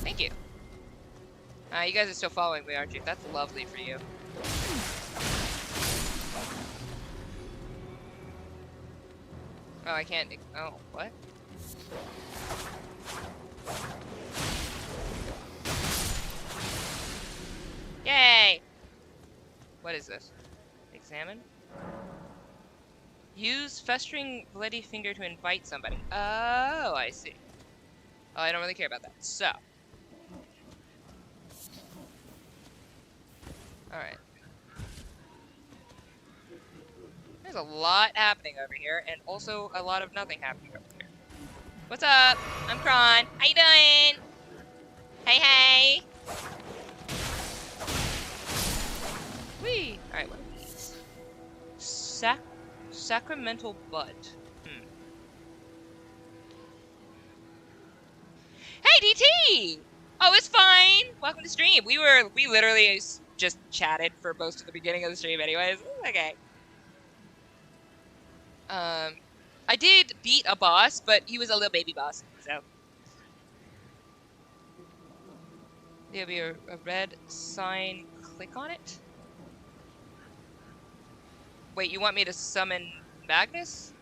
Thank you. You guys are still following me, aren't you? That's lovely for you. Oh, I can't. Oh, what? Yay! What is this? Examine? Use festering bloody finger to invite somebody. Oh, I see. Oh, I don't really care about that. So. Alright. There's a lot happening over here, and also a lot of nothing happening over here. What's up? I'm Chron. How you doing? Hey, hey! Whee! Alright, what are these? Sacramental Bud. Hey, DT! Oh, it's fine! Welcome to stream. We literally just chatted for most of the beginning of the stream anyways. Okay. I did beat a boss, but he was a little baby boss, so. There'll be a red sign. Click on it? Wait, you want me to summon Magnus?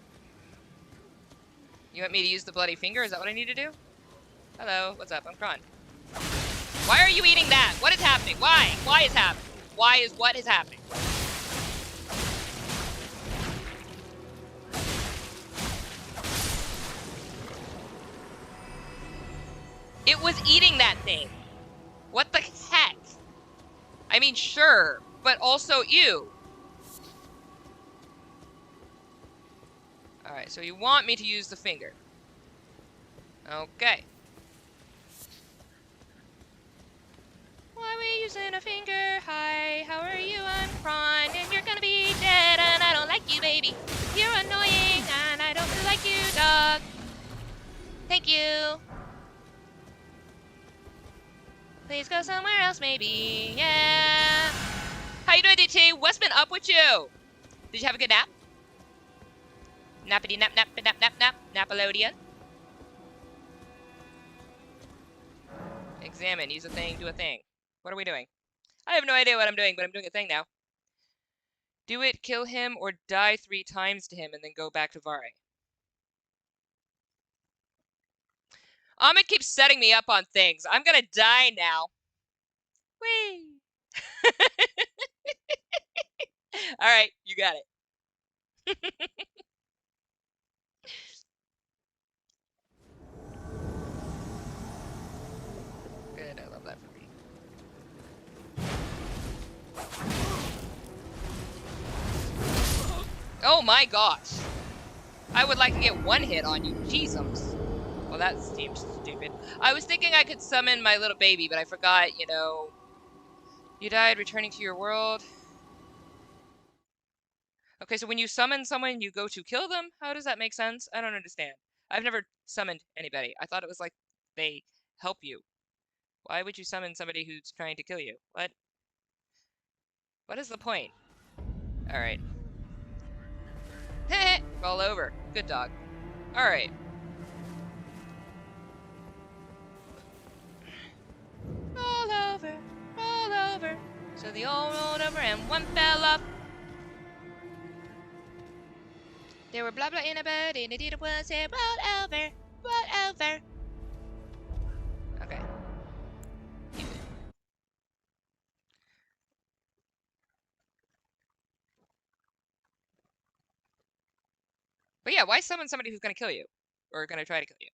You want me to use the bloody finger? Is that what I need to do? Hello, what's up? I'm Chron. Why are you eating that? What is happening? Why? Why is happening? Why is what is happening? It was eating that thing. What the heck? I mean, sure, but also ew. Alright, so you want me to use the finger. Okay. Why are we using a finger? Hi, how are you? I'm Chron, and you're gonna be dead, and I don't like you, baby. You're annoying, and I don't really like you, dog. Thank you. Please go somewhere else, maybe. Yeah. How you doing, DT? What's been up with you? Did you have a good nap? Nappity nap nap nap nap nap. Napolodian. Examine. Use a thing. Do a thing. What are we doing? I have no idea what I'm doing, but I'm doing a thing now. Do it, kill him, or die 3 times to him, and then go back to Vare. Amit keeps setting me up on things. I'm gonna die now. Whee! Alright, you got it. Good, I love that for me. Oh my gosh. I would like to get 1 hit on you. Jesus. Well, that seems stupid. I was thinking I could summon my little baby, but I forgot, you know. You died returning to your world. Okay, so when you summon someone, you go to kill them? How does that make sense? I don't understand. I've never summoned anybody. I thought it was like they help you. Why would you summon somebody who's trying to kill you? What? What is the point? Alright. Roll over. Good dog. Alright. Roll over, roll over. So they all rolled over and 1 fell off. There were blah blah in a bed, and it was it rolled over, rolled over. Okay. But yeah, why summon somebody who's gonna kill you? Or gonna try to kill you?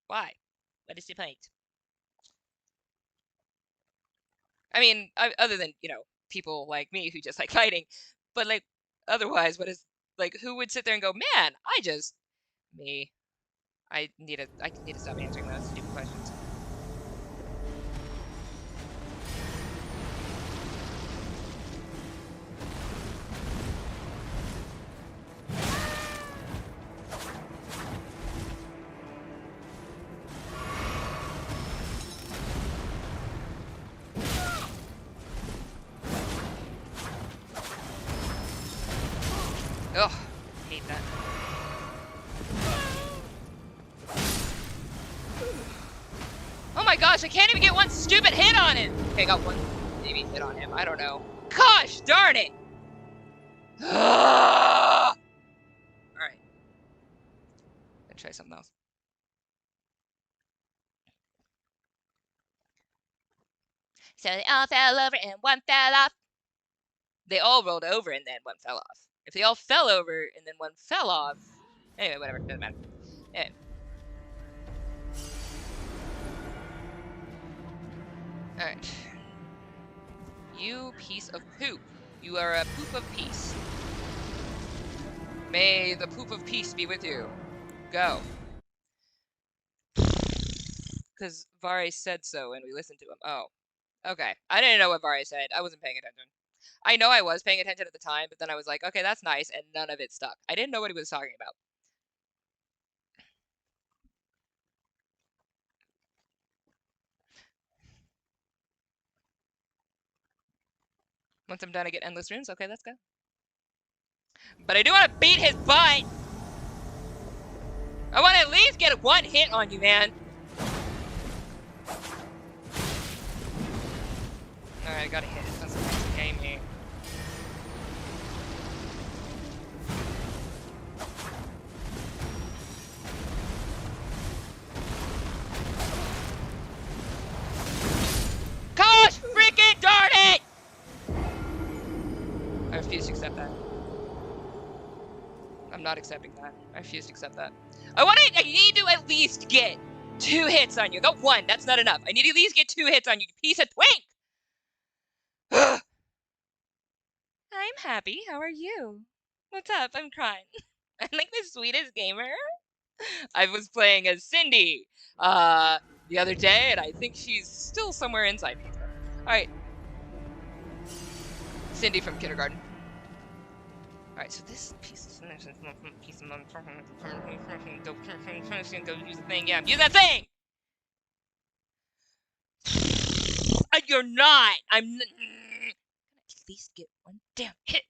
Why? What is the point? I mean, other than, you know, people like me who just like fighting, but like, otherwise, what is, like, who would sit there and go, man, me. I need to stop answering those stupid questions. Ugh, hate that. Oh my gosh, I can't even get 1 stupid hit on him! Okay, I got 1 maybe hit on him, I don't know. Gosh darn it! Alright. Let's try something else. So they all fell over and 1 fell off. They all rolled over and then 1 fell off. If they all fell over and then 1 fell off... Anyway, whatever, doesn't matter. Anyway. Alright. You piece of poop. You are a poop of peace. May the poop of peace be with you. Go. Because Vare said so and we listened to him. Oh. Okay. I didn't know what Vare said. I wasn't paying attention. I know I was paying attention at the time, but then I was like, okay, that's nice, and none of it stuck. I didn't know what he was talking about. Once I'm done, I get endless runes. Okay, let's go. But I do want to beat his butt! I want to at least get 1 hit on you, man! Alright, I got a hit. That's okay, me. I'm not accepting that. I refuse to accept that. I need to at least get 2 hits on you. Got 1. That's not enough. I need to at least get 2 hits on you, you piece of twink! I'm happy. How are you? What's up? I'm crying. I'm like the sweetest gamer. I was playing as Cindy the other day, and I think she's still somewhere inside me. Alright. Cindy from kindergarten. Alright, so this piece of go use the thing. Yeah, use that thing! You're not! I'm gonna at least get 1 damn hit.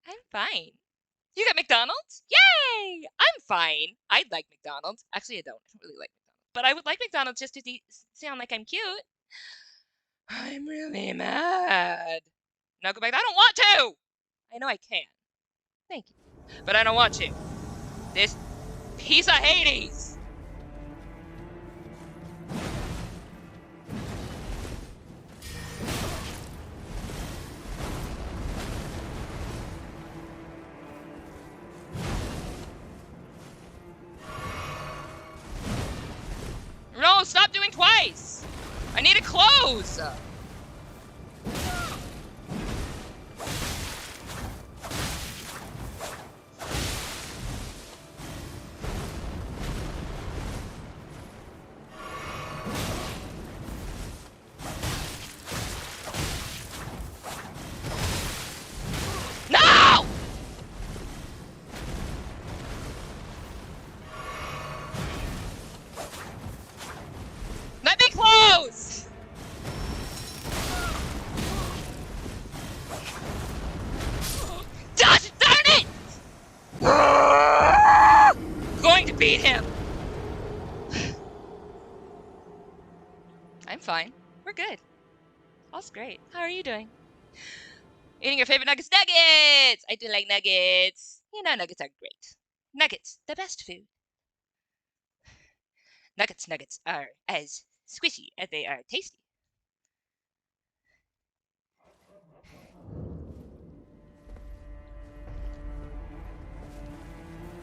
I'm fine. You got McDonald's? Yay! I'm fine. I'd like McDonald's. Actually, I don't. I don't really like McDonald's. But I would like McDonald's just to sound like I'm cute. I'm really mad. Now go back. I don't want to! I know I can. Thank you. But I don't want to. This piece of Hades! No, stop doing twice! I need to close! No! Let me close! Gosh darn it! Going to beat him! I'm fine. We're good. All's great. How are you doing? Eating your favorite nuggets? Nuggets! I do like nuggets. You know nuggets are great. Nuggets, the best food. Nuggets are as squishy as they are tasty.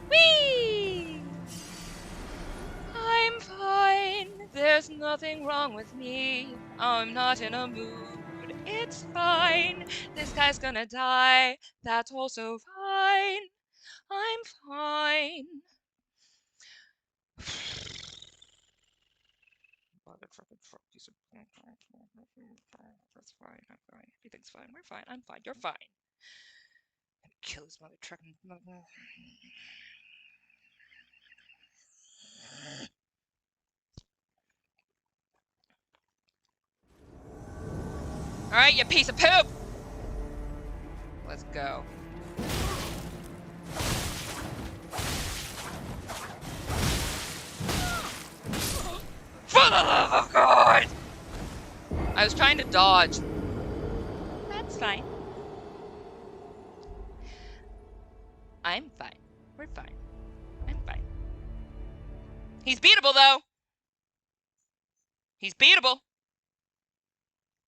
Whee! I'm fine. There's nothing wrong with me. I'm not in a mood. It's fine. This guy's gonna die. That's also fine. I'm fine. That's fine. I'm fine. Everything's fine. We're fine. I'm fine. You're fine. I'm gonna kill this mother trucker. Alright, you piece of poop! Let's go. For the love of God! I was trying to dodge. That's fine. I'm fine. We're fine. I'm fine. He's beatable, though! He's beatable.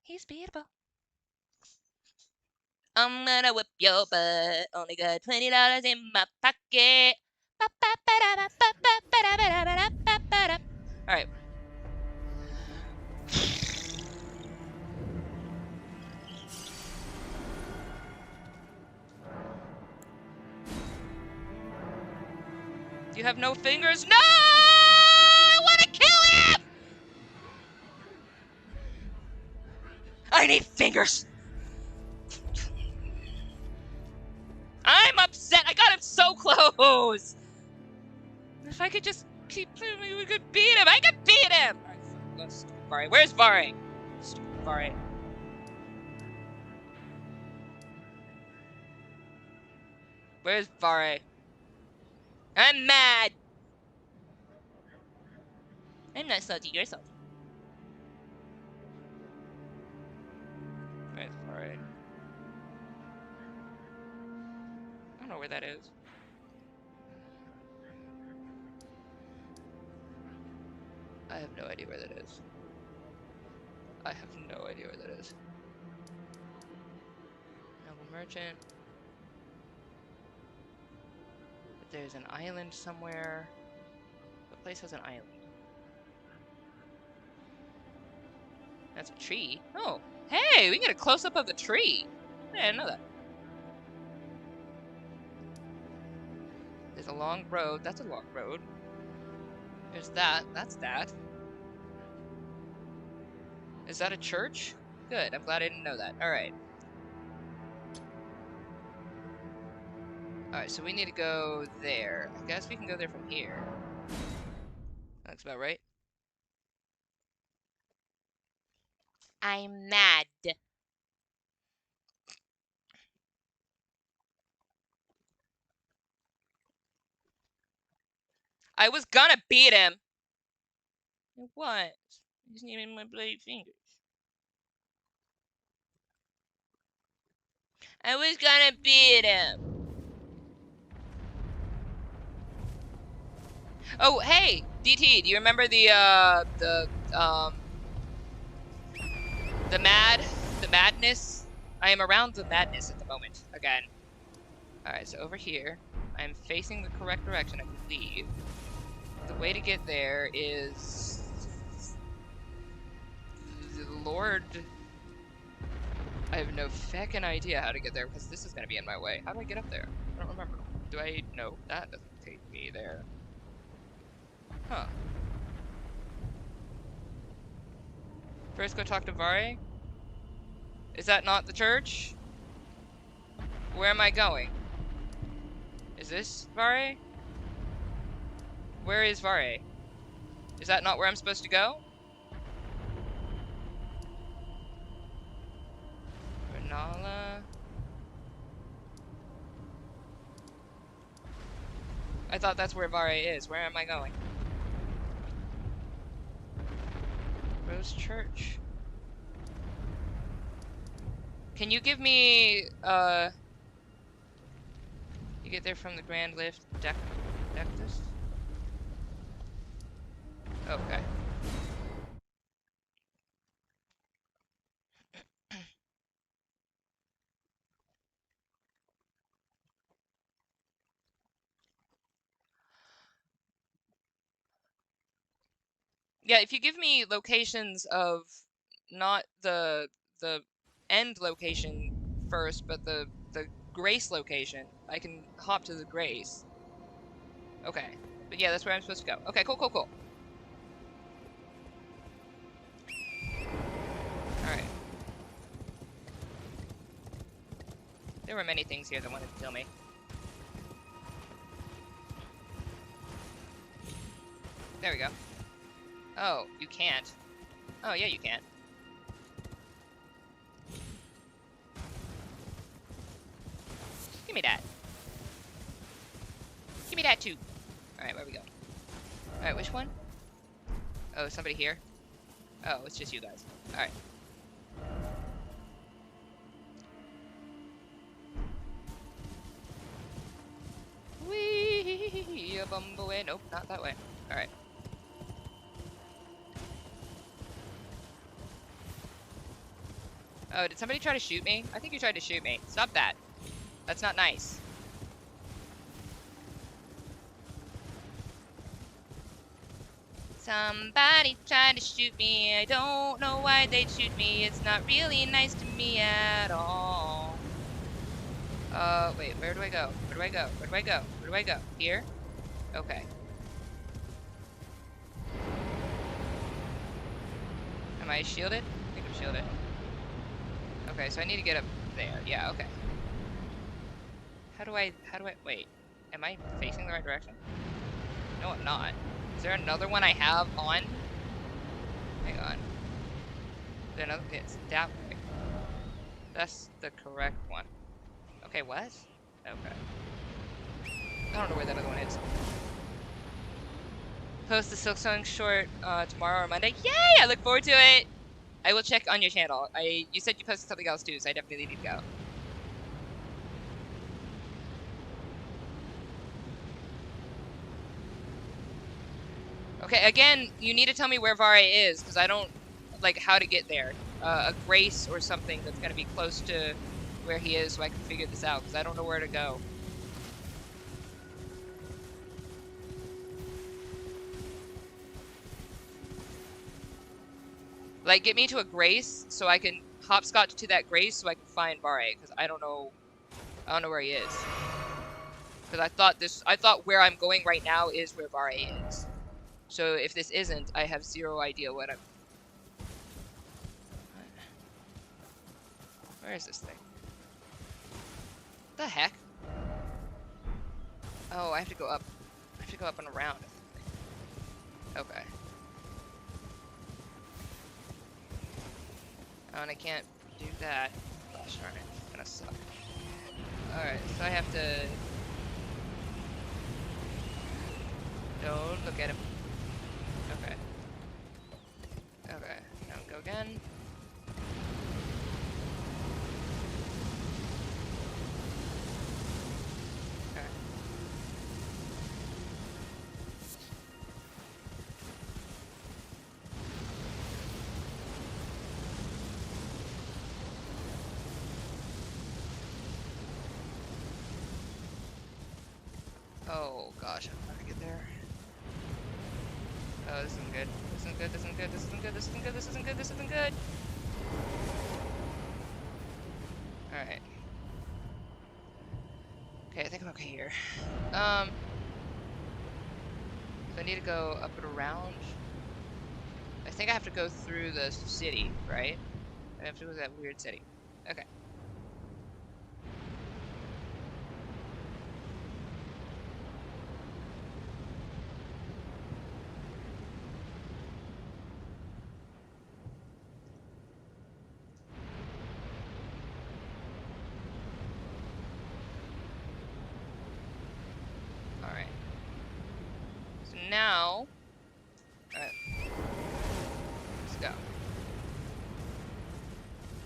He's beatable. I'm gonna whip your butt. Only got $20 in my pocket. Alright. You have no fingers? No! I wanna kill him! I need fingers! I'm upset! I got him so close! If I could just keep playing, we could beat him! I could beat him! Alright, stupid Vare. Where's Vare? Stupid Vare. Where's Vare? I'm mad! I'm not salty, you're salty. Where's Vare? I don't know where that is. I have no idea where that is. I have no idea where that is. Noble merchant. There's an island somewhere. What place has an island? That's a tree. Oh, hey, we get a close-up of the tree. I didn't know that. There's a long road. That's a long road. There's that. That's that. Is that a church? Good. I'm glad I didn't know that. Alright. Alright, so we need to go there. I guess we can go there from here. That's about right. I'm mad. I was gonna beat him. What? I just needed my bloody fingers. I was gonna beat him. Oh, hey, DT, do you remember the madness? I am around the madness at the moment, again. Alright, so over here, I'm facing the correct direction, I believe. The way to get there is... the Lord... I have no feckin' idea how to get there, because this is gonna be in my way. How do I get up there? I don't remember. Do I... no, that doesn't take me there. Huh. First go talk to Vare? Is that not the church? Where am I going? Is this Vare? Where is Vare? Is that not where I'm supposed to go? Renala. I thought that's where Vare is. Where am I going? Rose Church. Can you give me, you get there from the Grand Lift, Dectus? Okay. Yeah, if you give me locations of not the end location first, but the Grace location, I can hop to the Grace. Okay. But yeah, that's where I'm supposed to go. Okay, cool, cool, cool. Alright. There were many things here that wanted to kill me. There we go. Oh, you can't. Oh, yeah, you can. Give me that. Give me that too. Alright, where we go? Alright, which one? Oh, somebody here? Oh, it's just you guys. Alright. Wee, a bumbleway. Nope, not that way. Alright. Oh, did somebody try to shoot me? I think you tried to shoot me. Stop that. That's not nice. Somebody tried to shoot me. I don't know why they'd shoot me. It's not really nice to me at all. Wait, where do I go? Where do I go? Where do I go? Where do I go? Here? Okay. Am I shielded? I think I'm shielded. Okay, so I need to get up there. Yeah, okay. How do I, wait. Am I facing the right direction? No, I'm not. Is there another one I have on? Hang on. Is there another? It's that way. That's the correct one. Okay, what? Okay. I don't know where that other one is. Post the Silk Sewing short tomorrow or Monday. Yay! I look forward to it! I will check on your channel. You said you posted something else too, so I definitely need to go. Okay, again, you need to tell me where Vare is, because I don't, like, how to get there. A Grace or something that's going to be close to where he is so I can figure this out, because I don't know where to go. Like, get me to a Grace so I can hopscotch to that Grace so I can find Barre, because I don't know where he is. Because I thought where I'm going right now is where Barre is. So if this isn't, I have zero idea what I'm... Where is this thing? What the heck? Oh, I have to go up. I have to go up and around. Okay. Oh, and I can't do that. Gosh darn it. It's gonna suck. Alright, so I have to... Don't look at him. Okay. Okay. Now go again. Okay. Oh gosh, I'm not gonna get there. Oh, this isn't good. This isn't good, this isn't good, this isn't good, this isn't good, this isn't good, this isn't good. Alright. Okay, I think I'm okay here. So I need to go up and around. I think I have to go through the city, right? I have to go to that weird city. Okay. Alright. So now... Alright. Let's go.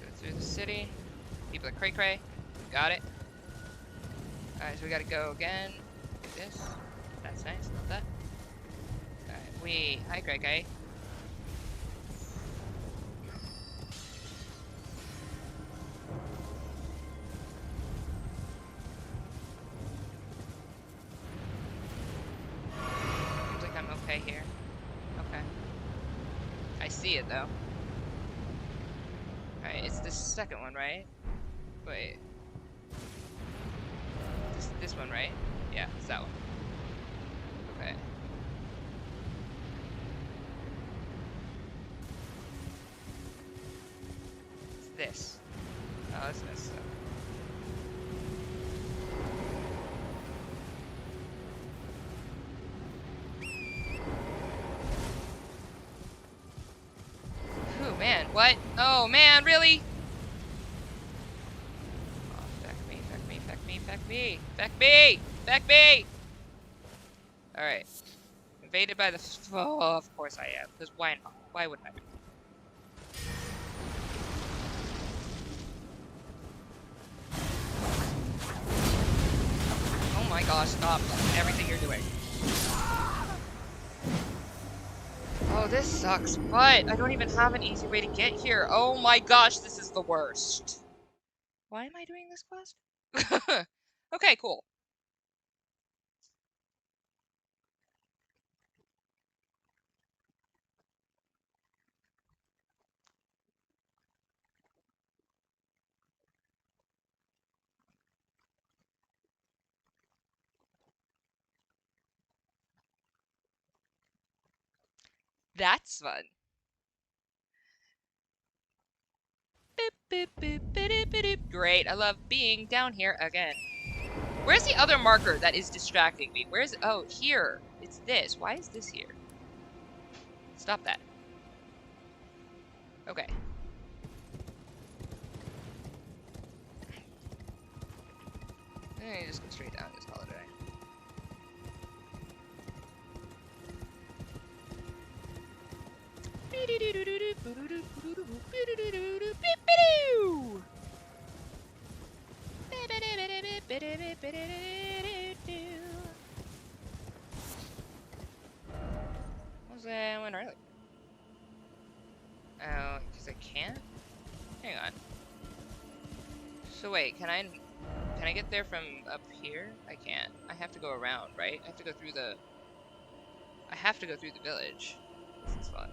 Go through the city. People are cray-cray. Got it. Alright, so we gotta go again. Do this. That's nice. Love that. Alright, hi, cray-cray. Seems like I'm okay here. Okay. I see it, though. Alright, it's this second one, right? Wait. This one, right? Yeah, it's that one. Okay. It's this. Oh, it's this. Oh, man, what? Oh, man, really? Back me! Back me! Alright. Invaded by the... Oh, of course I am. Because why not? Why wouldn't I be? Oh my gosh, stop everything you're doing. Oh, this sucks, but I don't even have an easy way to get here. Oh my gosh, this is the worst. Why am I doing this quest? Okay, cool. That's fun. Great, I love being down here again. Where's the other marker that is distracting me? Where's it? Oh, here. It's this. Why is this here? Stop that. Okay. Just go straight down, just call it a day. I went early. Oh, because I can't? Hang on. So wait, can I get there from up here? I can't. I have to go around, right? I have to go through the... I have to go through the village. This is fun.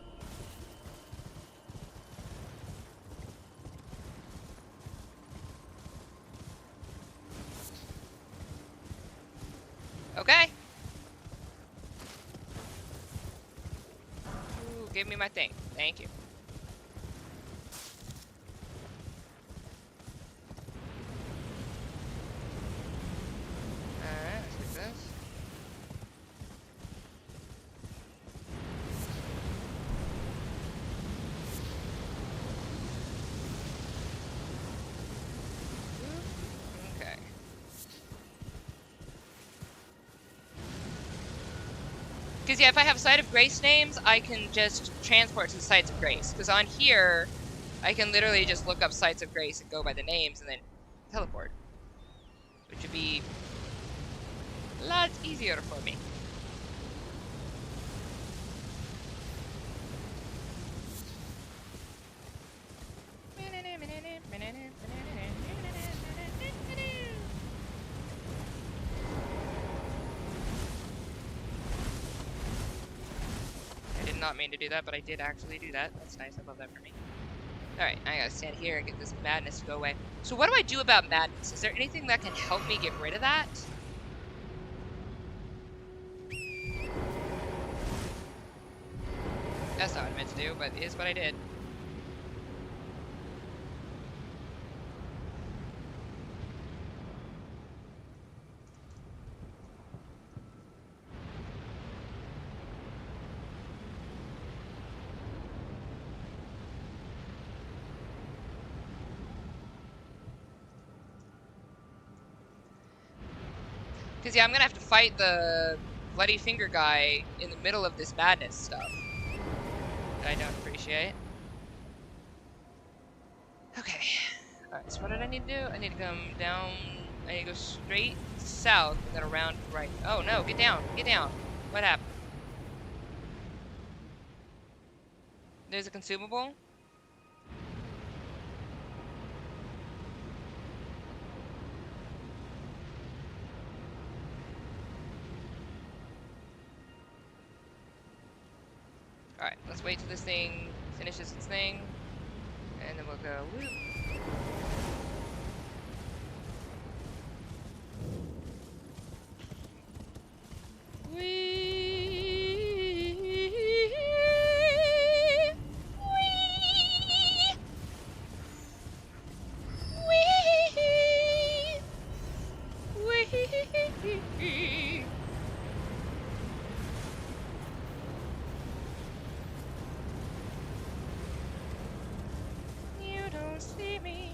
Okay. Ooh, give me my thing. Thank you. Alright, let's get this. Okay. Because, yeah, if I have Site of Grace names, I can just transport to the Sites of Grace. Because on here, I can literally just look up Sites of Grace and go by the names and then teleport. Which would be a lot easier for me. I did not mean to do that, but I did actually do that. That's nice. I love that for me. Alright, I gotta stand here and get this madness to go away. So what do I do about madness? Is there anything that can help me get rid of that? That's not what I meant to do, but it is what I did. Because, yeah, I'm gonna have to fight the bloody finger guy in the middle of this madness stuff. That I don't appreciate. Okay. Alright, so what did I need to do? I need to come down. I need to go straight south and then around right. Oh, no, get down. Get down. What happened? There's a consumable? Alright, let's wait till this thing finishes its thing. And then we'll go, woo. See me.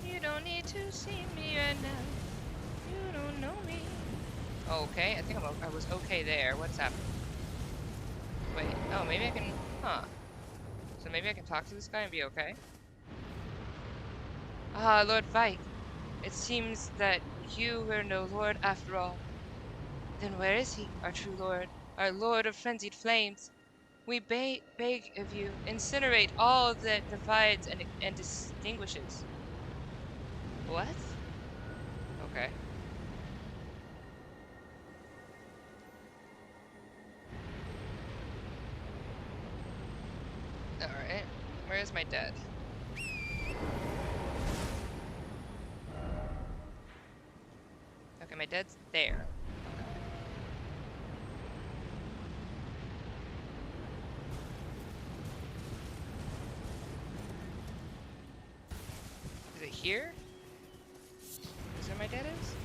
You don't need to see me right now. You don't know me. Okay, I think I was okay there. What's happening? Wait, oh, maybe I can, huh. So maybe I can talk to this guy and be okay? Ah, Lord Vike. It seems that you were no lord after all. Then where is he, our true lord? Our lord of frenzied flames? We beg of you, incinerate all that divides and distinguishes. What? Okay. Alright. Where is my dad? Okay, my dad's there. Is it here? Is where my dad is?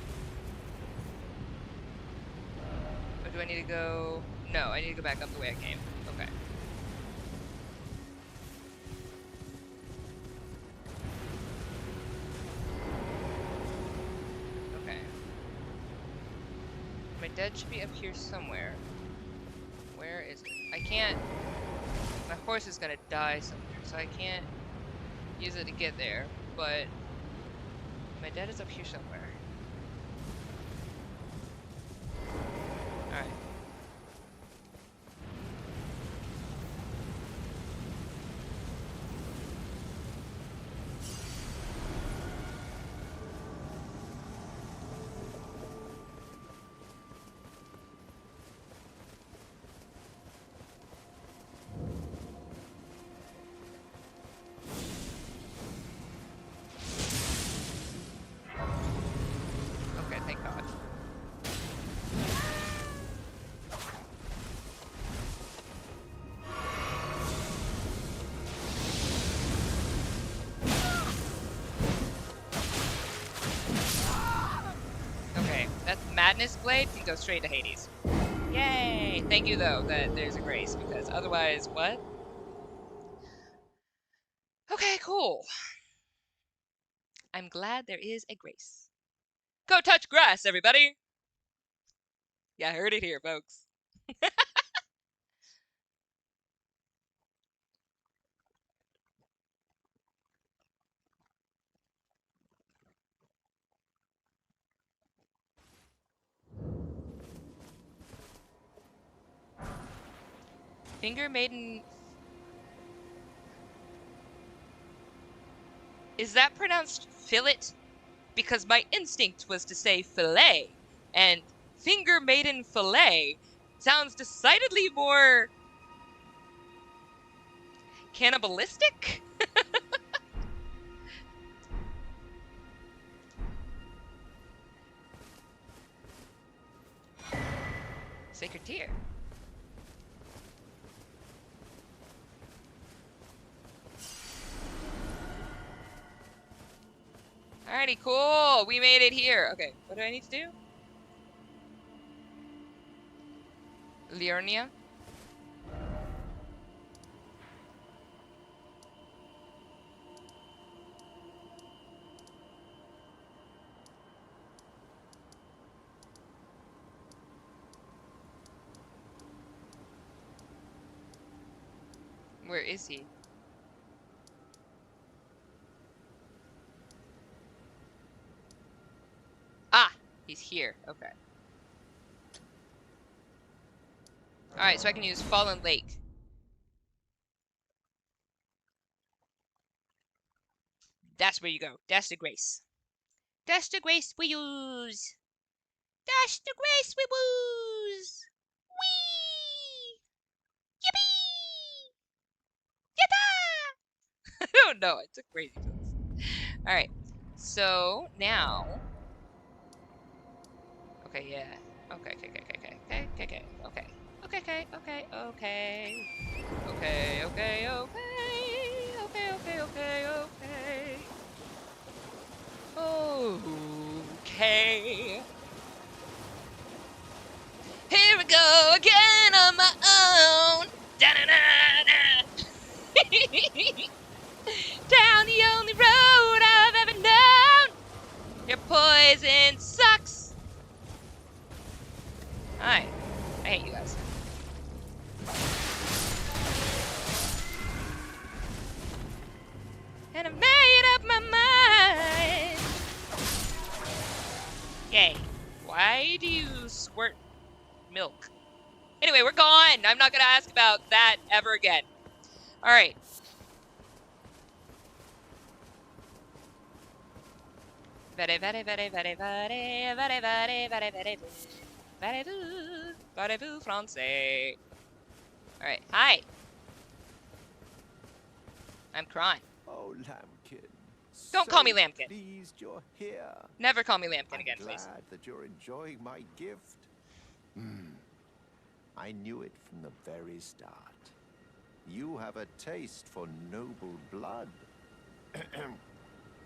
Or do I need to go... No, I need to go back up the way I came. Okay. Okay. My dad should be up here somewhere. Where is it? I can't... My horse is gonna die somewhere, so I can't use it to get there, but... My dad is up here somewhere. Alright. That Madness Blade can go straight to Hades. Yay! Thank you, though, that there's a grace, because otherwise, what? Okay, cool. I'm glad there is a grace. Go touch grass, everybody! Yeah, I heard it here, folks. Finger Maiden... Is that pronounced fillet? Because my instinct was to say fillet, and Finger Maiden fillet sounds decidedly more... cannibalistic? Sacred Tear. Alrighty, cool. We made it here. Okay, what do I need to do? Liurnia. Where is he? Ah, he's here. Okay. Alright, so I can use Fallen Lake. That's where you go. That's the grace. That's the grace we use. That's the grace we use. Whee! Yippee! Yatta! I don't know. It's a crazy place. Alright. So, now... Okay, yeah. Okay. Okay. Okay. Here we go again on my own. Da-da-da-da. Down the only road I've ever known. Your poison sucks. Hi. I hate you guys. And I made up my mind. Yay. Why do you squirt milk? Anyway, we're gone. I'm not gonna ask about that ever again. Alright. Parlez-vous français? Alright, hi. I'm Chron.
Oh, Lambkin.
Don't call me Lambkin.
Pleased you're here.
Never call me Lambkin again, please.
Glad that you're enjoying my gift. I knew it from the very start. You have a taste for noble blood.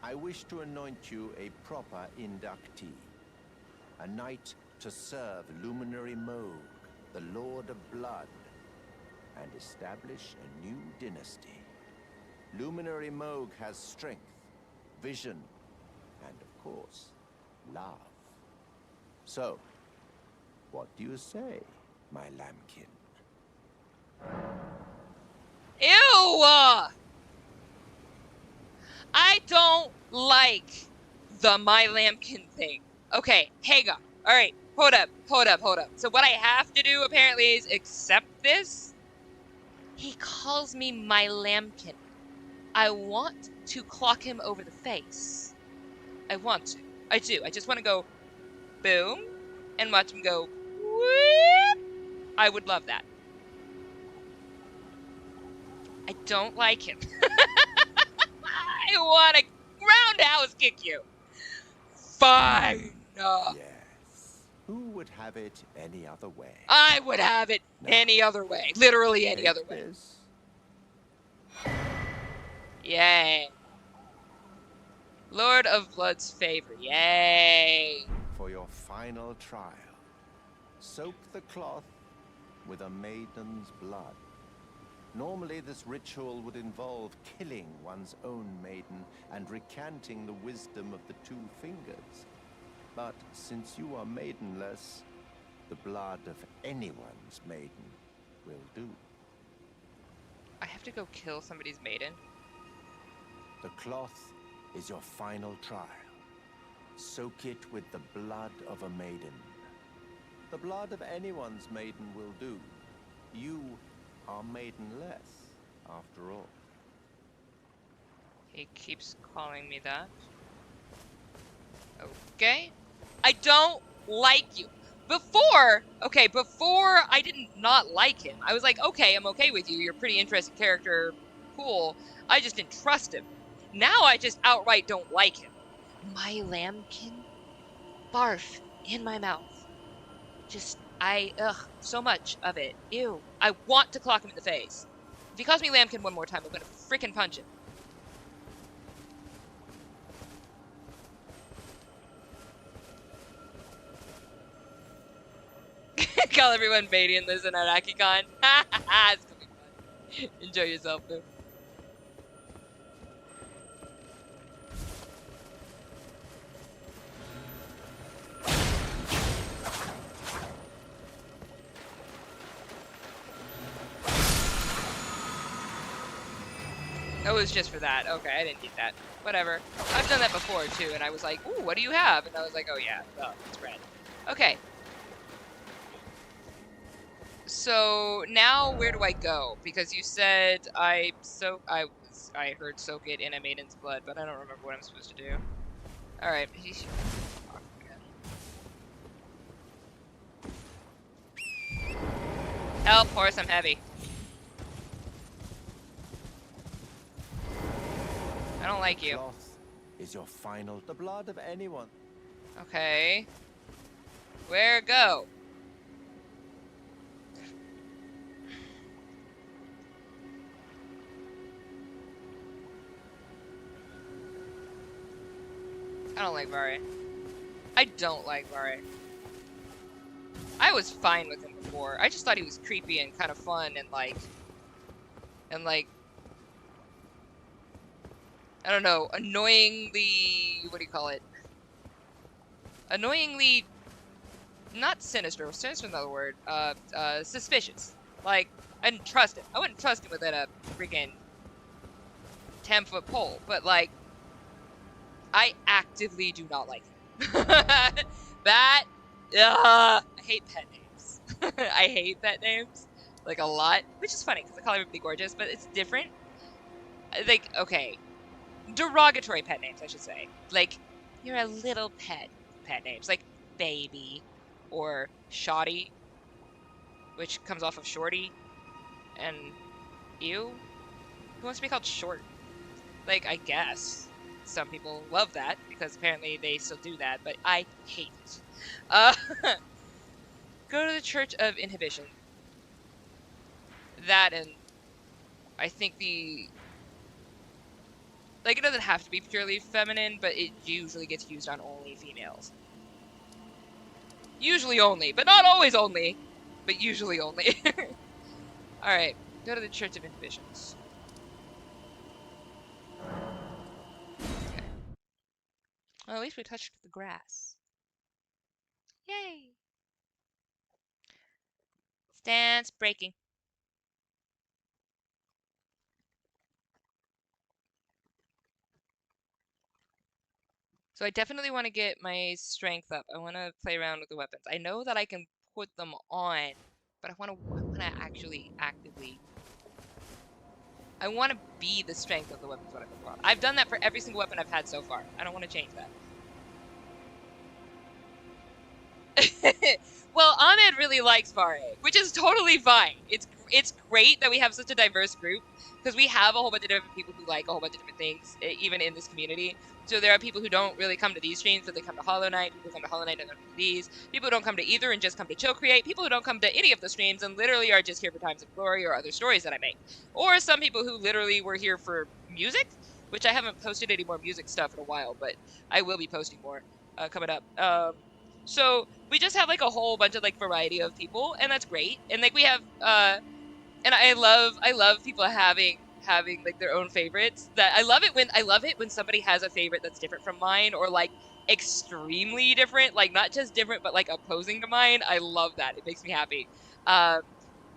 I wish to anoint you a proper inductee. A knight to serve Luminary Moog, the Lord of Blood, and establish a new dynasty. Luminary Moog has strength, vision, and of course, love. So, what do you say, my lambkin?
Ew! I don't like the My Lambkin thing. Okay, hang on. Alright, hold up. So what I have to do, apparently, is accept this. He calls me My Lambkin. I want to clock him over the face. I want to. I do. I just want to go boom and watch him go whoop. I would love that. I don't like him. I want to roundhouse kick you. Fine.
Yes. Who would have it any other way?
I would have it any other way. Literally any other way. Yay. Lord of Blood's favor. Yay.
for your final trial. Soak the cloth with a maiden's blood. Normally, this ritual would involve killing one's own maiden and recanting the wisdom of the two fingers. But since you are maidenless, the blood of anyone's maiden will do.
I have to go kill somebody's maiden?
The cloth is your final trial. Soak it with the blood of a maiden. The blood of anyone's maiden will do. You are maidenless, after all.
He keeps calling me that. Okay. I don't like you. Before I didn't not like him. I was like, okay, I'm okay with you. You're a pretty interesting character. Cool. I just didn't trust him. Now I just outright don't like him. My lambkin? Barf in my mouth. Just, so much of it. Ew. I want to clock him in the face. If he calls me lambkin one more time, I'm gonna freaking punch him. Call everyone Beatty and listen at AkiCon. It's gonna be fun. Enjoy yourself, dude. Oh, it was just for that. Okay, I didn't get that. Whatever. I've done that before, too, and I was like, ooh, what do you have? And I was like, oh, yeah, it's red. Okay. So, now where do I go? Because you said I heard soak it in a maiden's blood, but I don't remember what I'm supposed to do. Alright. Help, horse, I'm heavy. I don't like you.
Cloth is your final. The blood of anyone.
Okay. Where go? I don't like Vari. I don't like Vari. I was fine with him before. I just thought he was creepy and kind of fun and like, I don't know, annoyingly, what do you call it? Annoyingly, not sinister. Sinister's another word. Suspicious. Like, I didn't trust him. I wouldn't trust him within a freaking 10-foot pole. But like, I actively do not like him. I hate pet names. I hate pet names, like, a lot. Which is funny, because I call everybody gorgeous, but it's different. Like, okay. Derogatory pet names, I should say. Like, you're a little pet names. Like, baby. Or shoddy. Which comes off of shorty. And ew. Who wants to be called short? Like, I guess. Some people love that, because apparently they still do that, but I hate it. Go to the Church of Inhibition. That, and I think like, it doesn't have to be purely feminine, but it usually gets used on only females. Usually only, but not always only. But usually only. Alright, go to the Church of Inhibitions. Okay. Well, at least we touched the grass. Yay! Stance breaking. So I definitely want to get my strength up. I want to play around with the weapons. I know that I can put them on, but I want to actually actively. I want to be the strength of the weapons when I put them on. I've done that for every single weapon I've had so far. I don't want to change that. Well, Ahmed really likes Vare, which is totally fine. It's great that we have such a diverse group, because we have a whole bunch of different people who like a whole bunch of different things, even in this community. So there are people who don't really come to these streams, but they come to Hollow Knight. People who come to Hollow Knight and come to these. People who don't come to either and just come to Chill Create. People who don't come to any of the streams and literally are just here for Times of Glory or other stories that I make. Or some people who literally were here for music, which I haven't posted any more music stuff in a while, but I will be posting more coming up. So we just have like a whole bunch of like variety of people, and that's great. And like we have and I love people having like their own favorites. That I love it when somebody has a favorite that's different from mine, or like extremely different, like not just different but like opposing to mine. I love that. It makes me happy. Um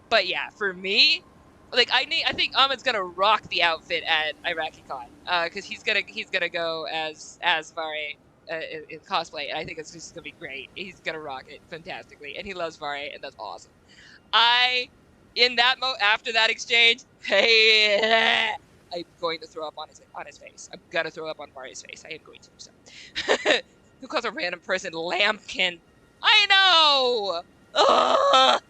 but yeah, for me, like I think Ahmed's gonna rock the outfit at IraqiCon, because he's gonna go as Vare in cosplay, and I think it's just gonna be great. He's gonna rock it fantastically, and he loves Vare, and that's awesome. I in that after that exchange, hey, I'm going to throw up on his face. I'm gonna throw up on Vare's face. I am going to. So, who calls a random person lambkin? I know. Ugh!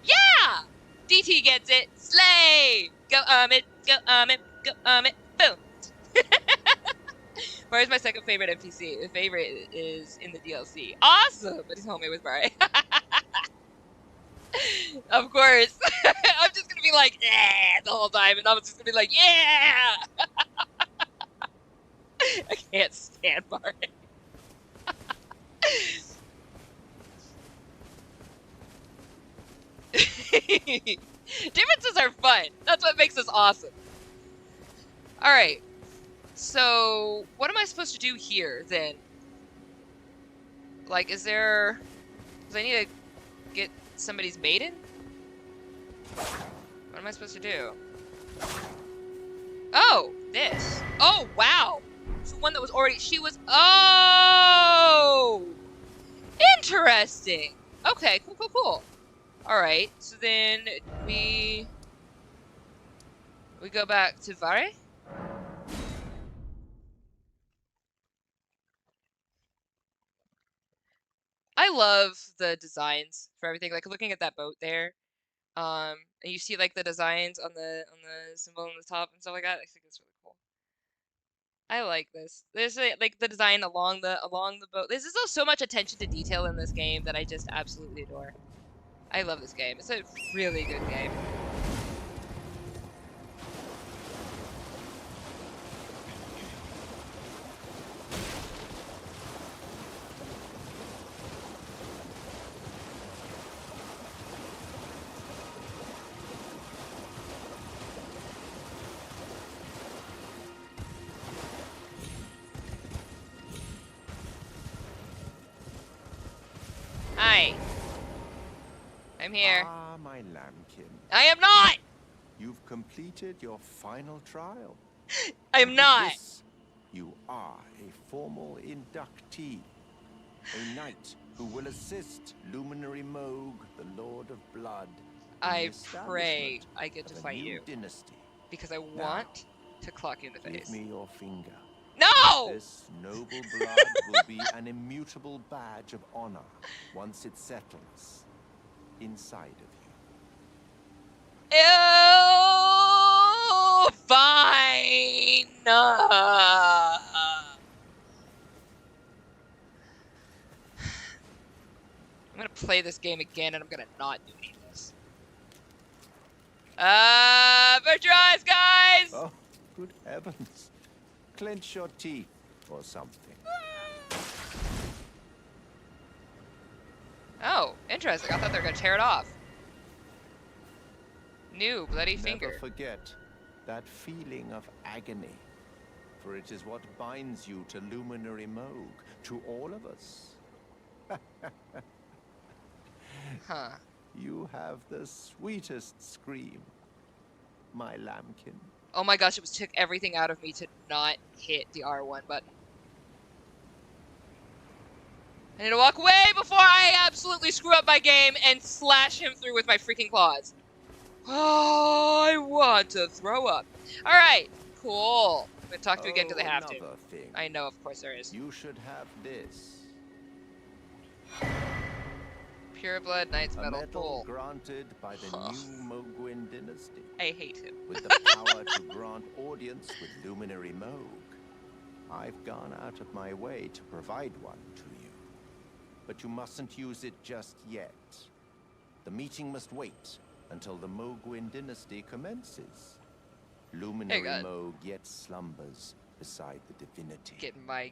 Yeah! DT gets it. Slay! Go go go boom. Vare's my second favorite NPC. The favorite is in the DLC. Awesome! But he's homemade with Vare. Of course. I'm just gonna be like, yeah, the whole time, and I'm just gonna be like, yeah! I can't stand Vare. Differences are fun. That's what makes us awesome. Alright. So, what am I supposed to do here, then? Like, is there... Does I need to get somebody's maiden? What am I supposed to do? Oh! This. Oh, wow! It's the one that was already... She was... Oh! Interesting! Okay, cool. Alright, so then we go back to Vare? I love the designs for everything. Like looking at that boat there, and you see like the designs on the symbol on the top and stuff like that. I think it's really cool. I like this. There's like the design along the boat. There's just so much attention to detail in this game that I just absolutely adore. I love this game. It's a really good game. Hi. I'm here.
Ah, my lambkin.
I am not!
You've completed your final trial.
I'm not!
This, you are a formal inductee. A knight who will assist Luminary Moog, the Lord of Blood.
I pray I get to fight you.
Dynasty.
Because I want to clock you in the face.
Give me your finger.
No!
This noble blood will be an immutable badge of honor once it settles inside of you.
Ew! Fine! I'm gonna play this game again and I'm gonna not do any of this. Put your eyes, guys!
Oh, good heavens. Clench your teeth or something.
Oh, interesting. I thought they were gonna tear it off. New bloody finger.
Never forget that feeling of agony, for it is what binds you to Luminary Moog, to all of us.
Huh.
You have the sweetest scream, my lambkin.
Oh my gosh, it took everything out of me to not hit the R1 button. I need to walk away before I absolutely screw up my game and slash him through with my freaking claws. Oh, I want to throw up. Alright, cool. I'm gonna talk to you again because I have to.
Thing.
I know, of course there is.
You should have this.
Pure Blood Knight's
A
Medal.
medal
Cool.
granted by the new Mogwin dynasty.
I hate him.
With the power to grant audience with Luminary Moog. I've gone out of my way to provide one to you. But you mustn't use it just yet. The meeting must wait until the Mogwin dynasty commences. Luminary Moog yet slumbers beside the divinity.
Getting my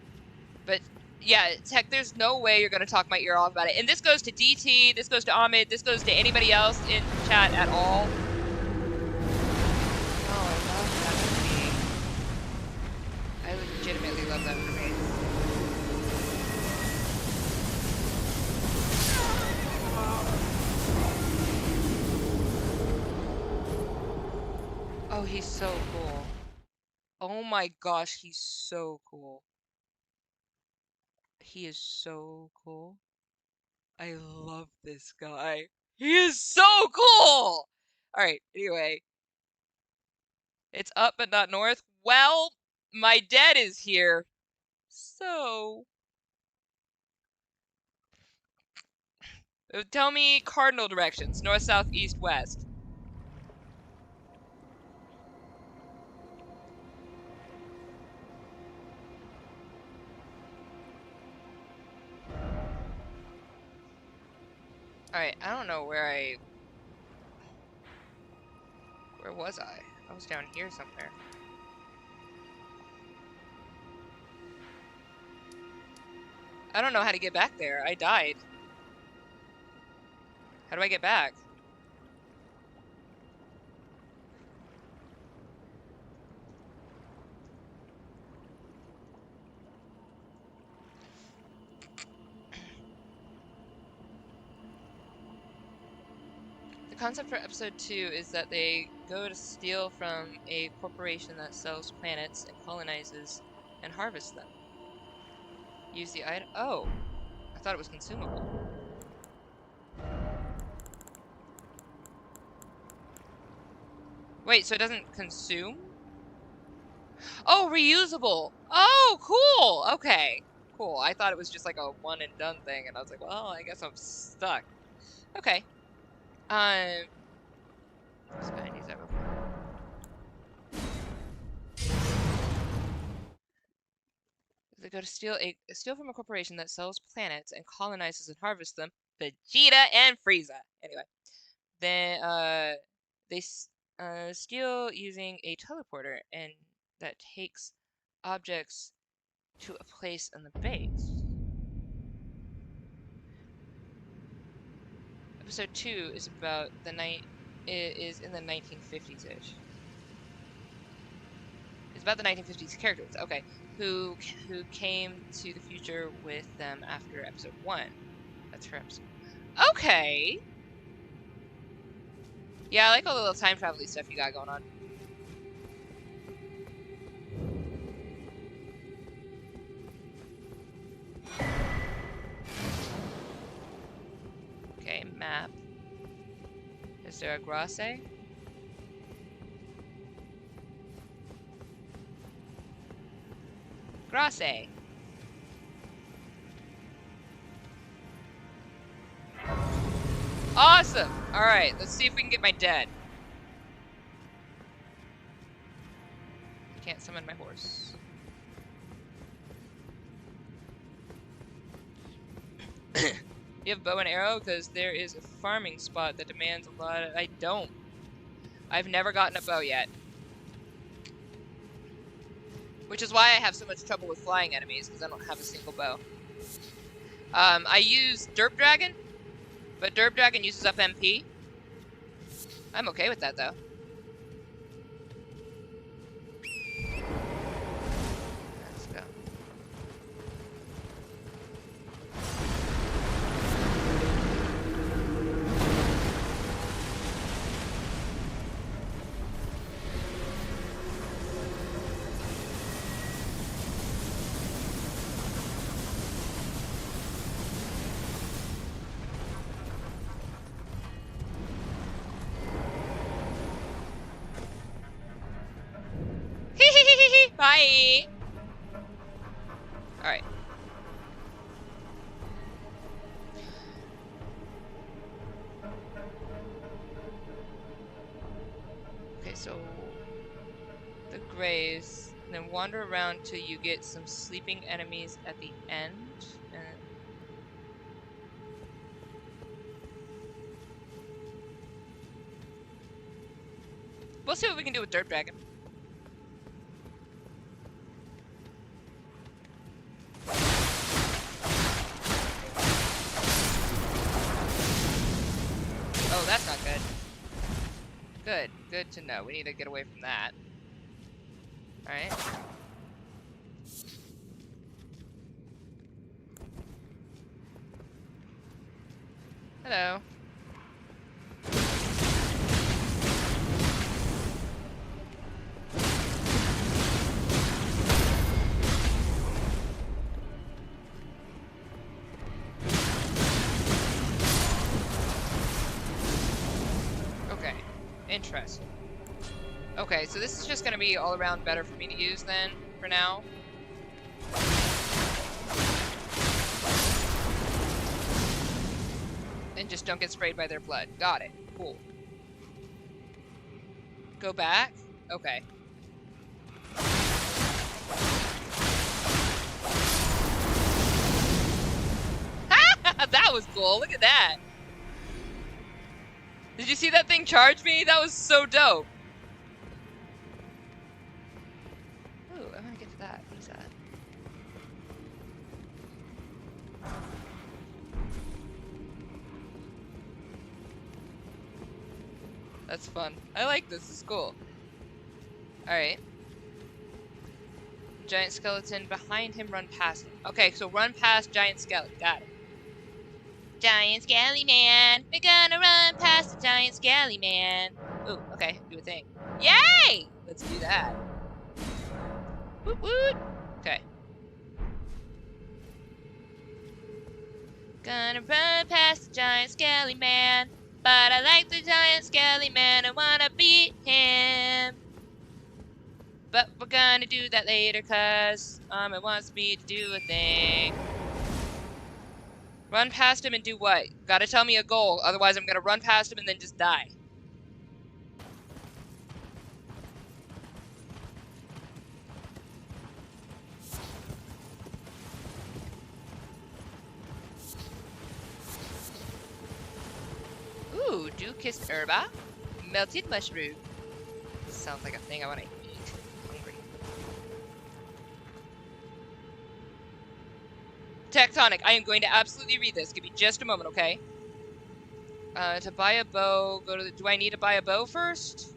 Yeah, Tech, there's no way you're gonna talk my ear off about it. And this goes to DT, this goes to Ahmed, this goes to anybody else in chat at all. Oh, I love that movie. I legitimately love that movie. Oh, he's so cool. Oh my gosh, he's so cool. He is so cool. I love this guy. He is so cool! Alright, anyway. It's up but not north. Well, my dad is here. So... tell me cardinal directions. North, south, east, west. Alright, I don't know where Where was I? I was down here somewhere. I don't know how to get back there. I died. How do I get back? The concept for episode 2 is that they go to steal from a corporation that sells planets and colonizes and harvests them. Use the item. Oh, I thought it was consumable. Wait, so it doesn't consume? Oh, reusable. Oh, cool. Okay, cool. I thought it was just like a one and done thing, and I was like, well, I guess I'm stuck. Okay. Just gonna use that real quick. They go to steal from a corporation that sells planets and colonizes and harvests them. Vegeta and Frieza. Anyway, then they steal using a teleporter and that takes objects to a place in the base. Episode 2 is about the night. It is in the 1950s-ish. It's about the 1950s characters. Okay, who came to the future with them after episode 1. That's her episode. Okay. Yeah, I like all the little time travel-y stuff you got going on. Okay, map. Is there a Grasse? Grasse. Awesome! Alright, let's see if we can get my dad. Can't summon my horse. You have bow and arrow? Because there is a farming spot that demands a lot of... I don't. I've never gotten a bow yet. Which is why I have so much trouble with flying enemies, because I don't have a single bow. I use Derp Dragon, but Derp Dragon uses up MP. I'm okay with that, though. Let's go. Bye! Alright. Okay, so... the graves. Then wander around till you get some sleeping enemies at the end. And... we'll see what we can do with Dirt Dragon. Good. Good to know. We need to get away from that. Alright. Hello. Okay. Interesting. Okay, so this is just gonna be all around better for me to use then, for now. And just don't get sprayed by their blood. Got it. Cool. Go back? Okay. That was cool. Look at that. Did you see that thing charge me? That was so dope. Ooh, I want to get to that. What is that? That's fun. I like this. It's cool. Alright. Giant skeleton behind him, run past him. Okay, so run past giant skeleton. Got it. Giant skelly man. We're gonna run past the giant skelly man. Ooh, okay. Do a thing. Yay! Let's do that. Woot woot. Okay. Gonna run past the giant skelly man. But I like the giant skelly man. I wanna beat him. But we're gonna do that later, cause it wants me to do a thing. Run past him and do what? Gotta tell me a goal, otherwise I'm gonna run past him and then just die. Ooh, dew-kissed herba. Melted mushroom. Sounds like a thing I wanna eat. Hungry. Tectonic, I am going to absolutely read this. Give me just a moment, okay? To buy a bow, go to the... Do I need to buy a bow first?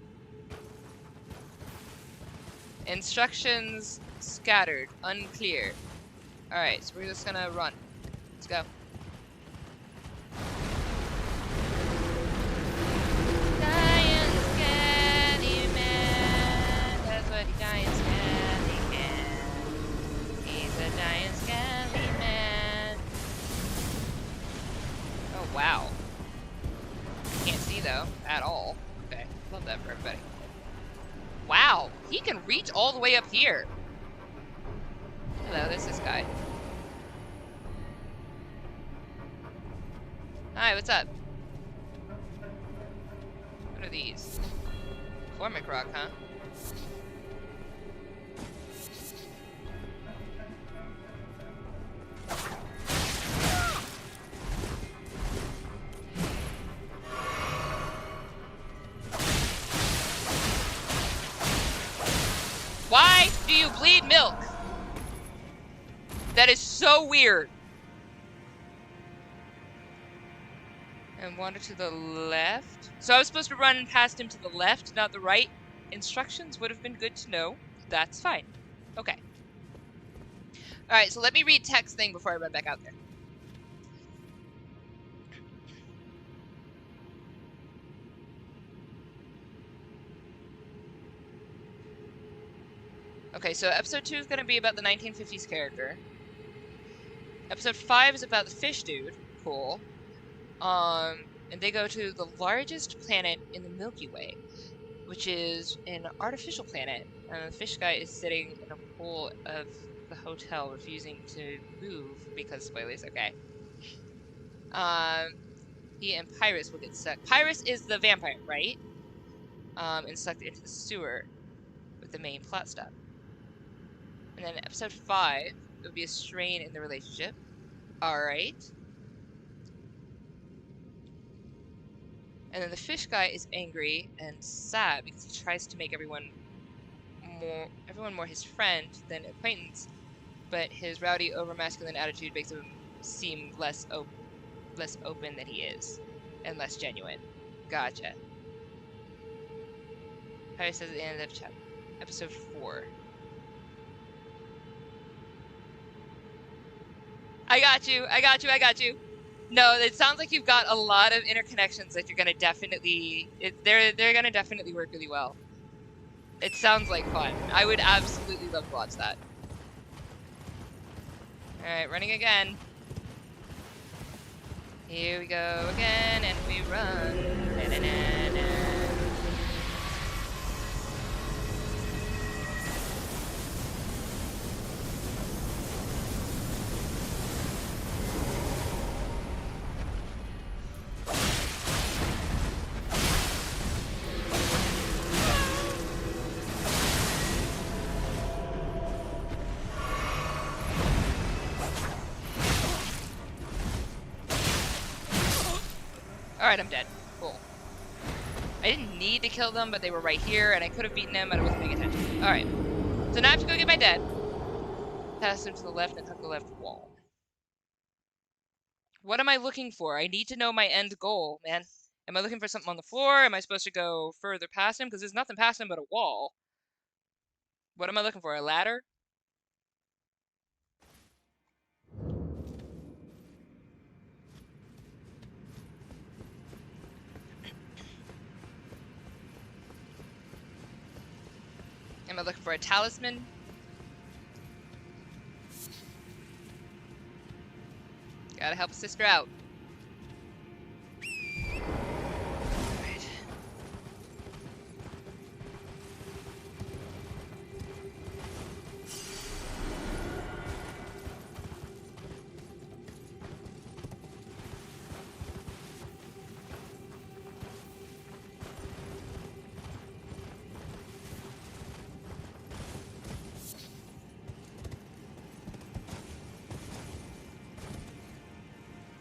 Instructions scattered. Unclear. Alright, so we're just gonna run. Let's go. Giant skelly man. That's what the giant skelly can. He's a giant skelly man. Oh, wow. Can't see, though, at all. Okay, love that for everybody. Wow, he can reach all the way up here. Hello, this is this guy. Hi, what's up? What are these? Formic rock, huh? Why do you bleed milk? That is so weird. And wander to the left. So I was supposed to run past him to the left, not the right. Instructions would have been good to know. That's fine. Okay. Alright, so let me read text thing before I run back out there. Okay, so episode 2 is going to be about the 1950s character. Episode 5 is about the fish dude. Cool. And they go to the largest planet in the Milky Way, which is an artificial planet. And the fish guy is sitting in a pool of the hotel, refusing to move because spoilers. Okay. He and Pyrus will get sucked. Pyrus is the vampire, right? And sucked into the sewer with the main plot stuff. And then episode 5, it would be a strain in the relationship. Alright. And then the fish guy is angry and sad because he tries to make everyone more his friend than acquaintance, but his rowdy, over-masculine attitude makes him seem less open than he is, and less genuine. Gotcha. Harry says at the end of episode 4. I got you. I got you. I got you. No, it sounds like you've got a lot of interconnections that you're gonna definitely. They're gonna definitely work really well. It sounds like fun. I would absolutely love to watch that. All right, running again. Here we go again, and we run. Na, na, na, na. Alright, I'm dead. Cool. I didn't need to kill them, but they were right here, and I could have beaten them, but I wasn't paying attention. Alright. So now I have to go get my dad. Pass him to the left and hug the left wall. What am I looking for? I need to know my end goal, man. Am I looking for something on the floor? Am I supposed to go further past him? Because there's nothing past him but a wall. What am I looking for? A ladder? Am I looking for a talisman? Gotta help a sister out. Alright.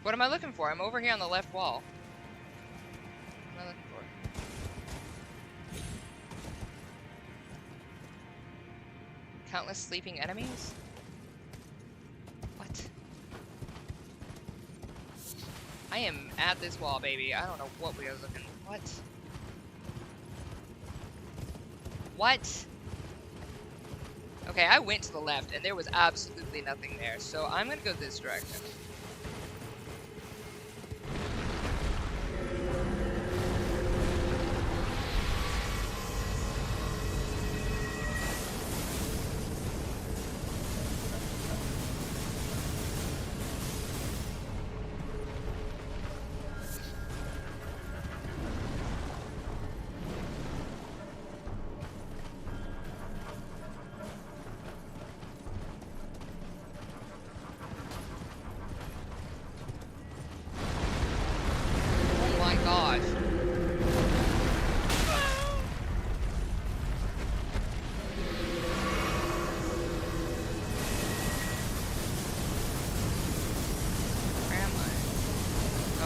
What am I looking for? I'm over here on the left wall. What am I looking for? Countless sleeping enemies? What? I am at this wall, baby. I don't know what we are looking. What? What? Okay, I went to the left and there was absolutely nothing there, so I'm gonna go this direction.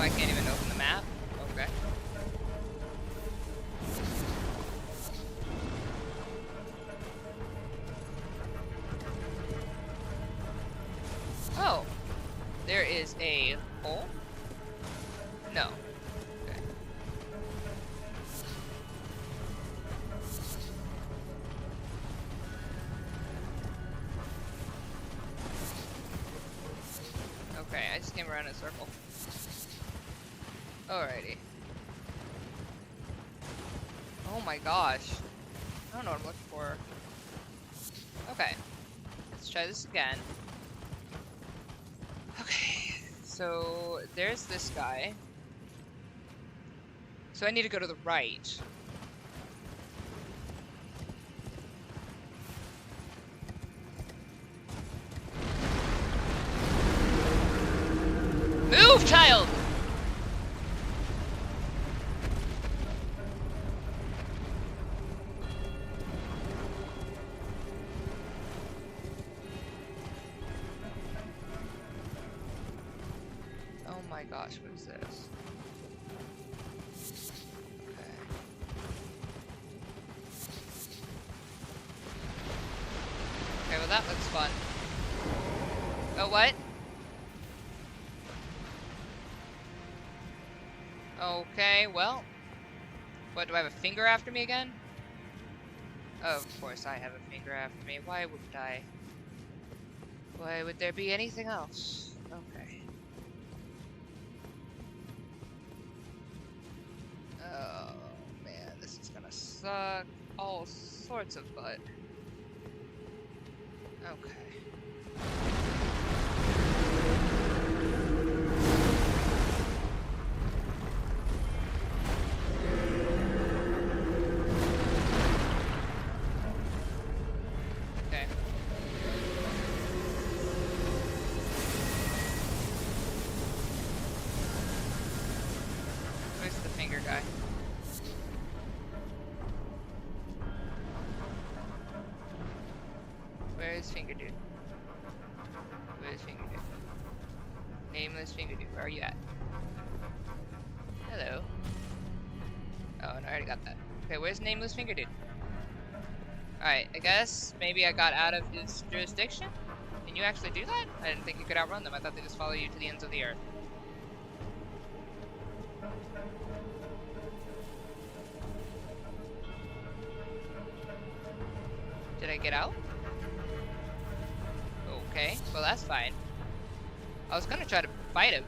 I can't even open the map? Okay. Oh! There is a hole? No. Okay. Okay, I just came around in a circle. Alrighty. Oh my gosh. I don't know what I'm looking for. Okay. Let's try this again. Okay. So, there's this guy. So I need to go to the right. Move, child! Oh my gosh, what is this? Okay. Okay, well that looks fun. Oh, what? Okay, well. What, do I have a finger after me again? Of course I have a finger after me. Why wouldn't I? Why would there be anything else? Okay. Oh man, this is gonna suck all sorts of butt. Okay. Okay. Where's the finger guy? Where's finger dude? Where's finger dude? Nameless finger dude, where are you at? Hello. Oh, and I already got that. Okay, where's nameless finger dude? Alright, I guess maybe I got out of his jurisdiction? Can you actually do that? I didn't think you could outrun them. I thought they just follow you to the ends of the earth. Did I get out? Okay, well that's fine. I was gonna try to fight him.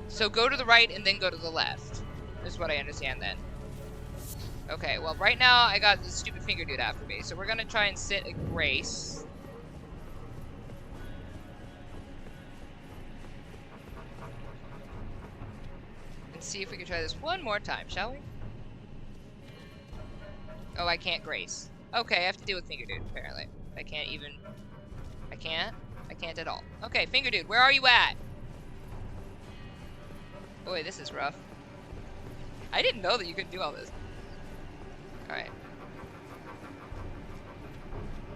So go to the right and then go to the left. Is what I understand then. Okay, well right now I got this stupid finger dude after me, so we're gonna try and sit a grace. And see if we can try this one more time, shall we? Oh, I can't grace. Okay, I have to deal with finger dude, apparently. I can't even... I can't at all. Okay, finger dude, where are you at? Boy, this is rough. I didn't know that you could do all this. Alright.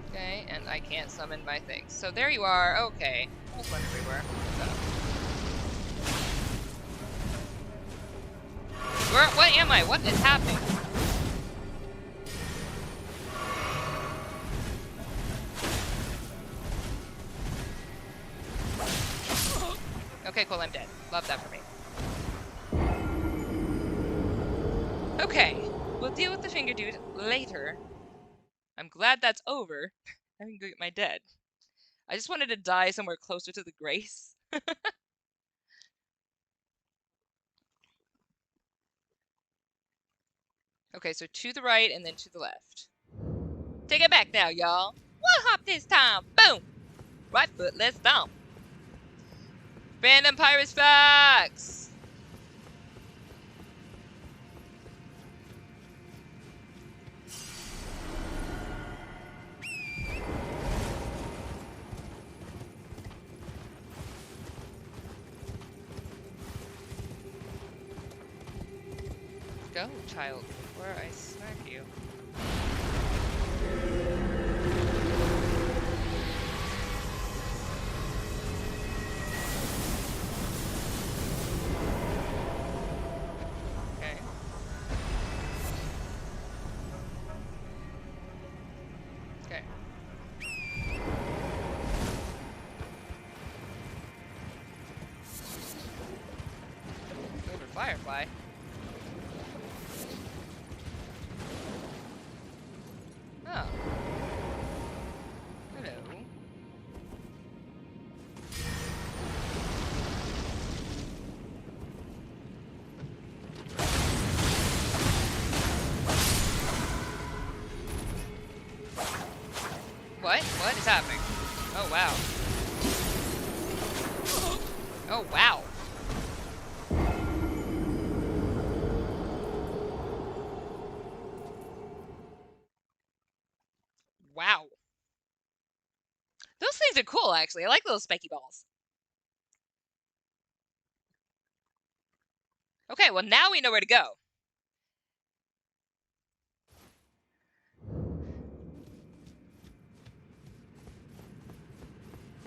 Okay, and I can't summon my things. So there you are. Okay. I was wondering where we were. What am I? What is happening? Okay, cool, I'm dead. Love that for me. Okay, we'll deal with the finger dude later. I'm glad that's over. I can go get my dead. I just wanted to die somewhere closer to the grace. Okay, so to the right and then to the left. Take it back now, y'all. One hop this time. Boom. Right foot, let's stomp. Random Pirates facts. Go, child, before I smack you. Okay. Okay. Silver Firefly. Oh. Hello. What? What is happening? Oh, wow. Oh, wow. Wow. Those things are cool, actually. I like those spiky balls. Okay, well, now we know where to go.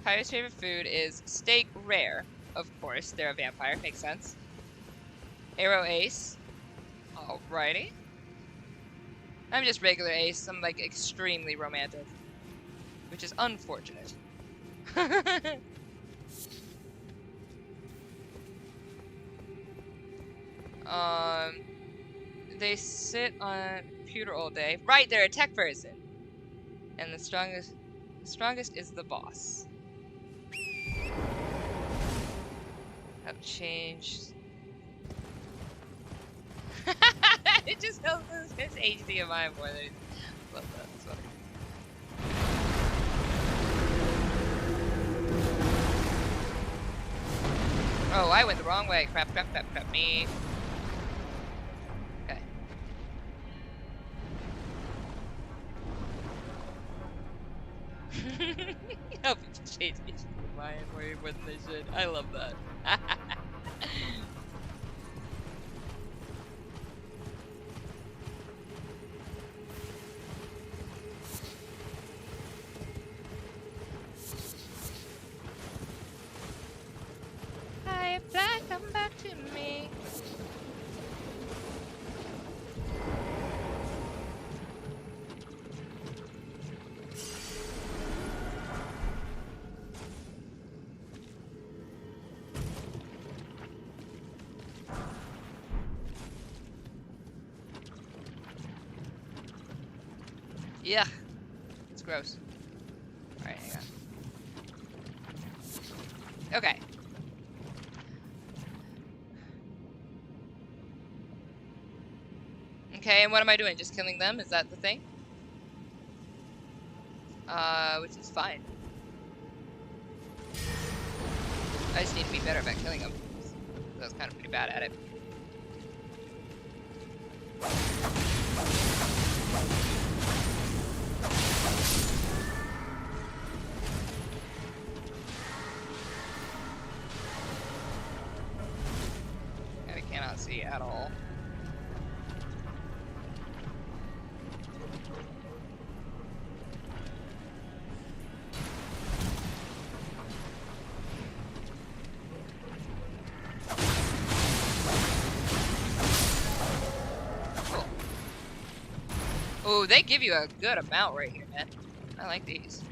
Pirate's favorite food is steak rare. Of course, they're a vampire. Makes sense. Arrow Ace. Alrighty. I'm just regular Ace. I'm, like, extremely romantic. Which is unfortunate. They sit on a computer all day. Right, they're a tech person. And the strongest is the boss. Have changed. It just helps his HDMI more than love that. That's funny. Oh, I went the wrong way. Crap, crap, crap, crap, me. Okay. Help people change HDMI way more than they should. I love that. Hi, fly, come back to me. Yeah, it's gross. Alright, hang on. Okay. Okay, and what am I doing? Just killing them? Is that the thing? Which is fine. I just need to be better about killing them. I was kind of pretty bad at it. And I cannot see at all. Oh, they give you a good amount right here, man. I like these.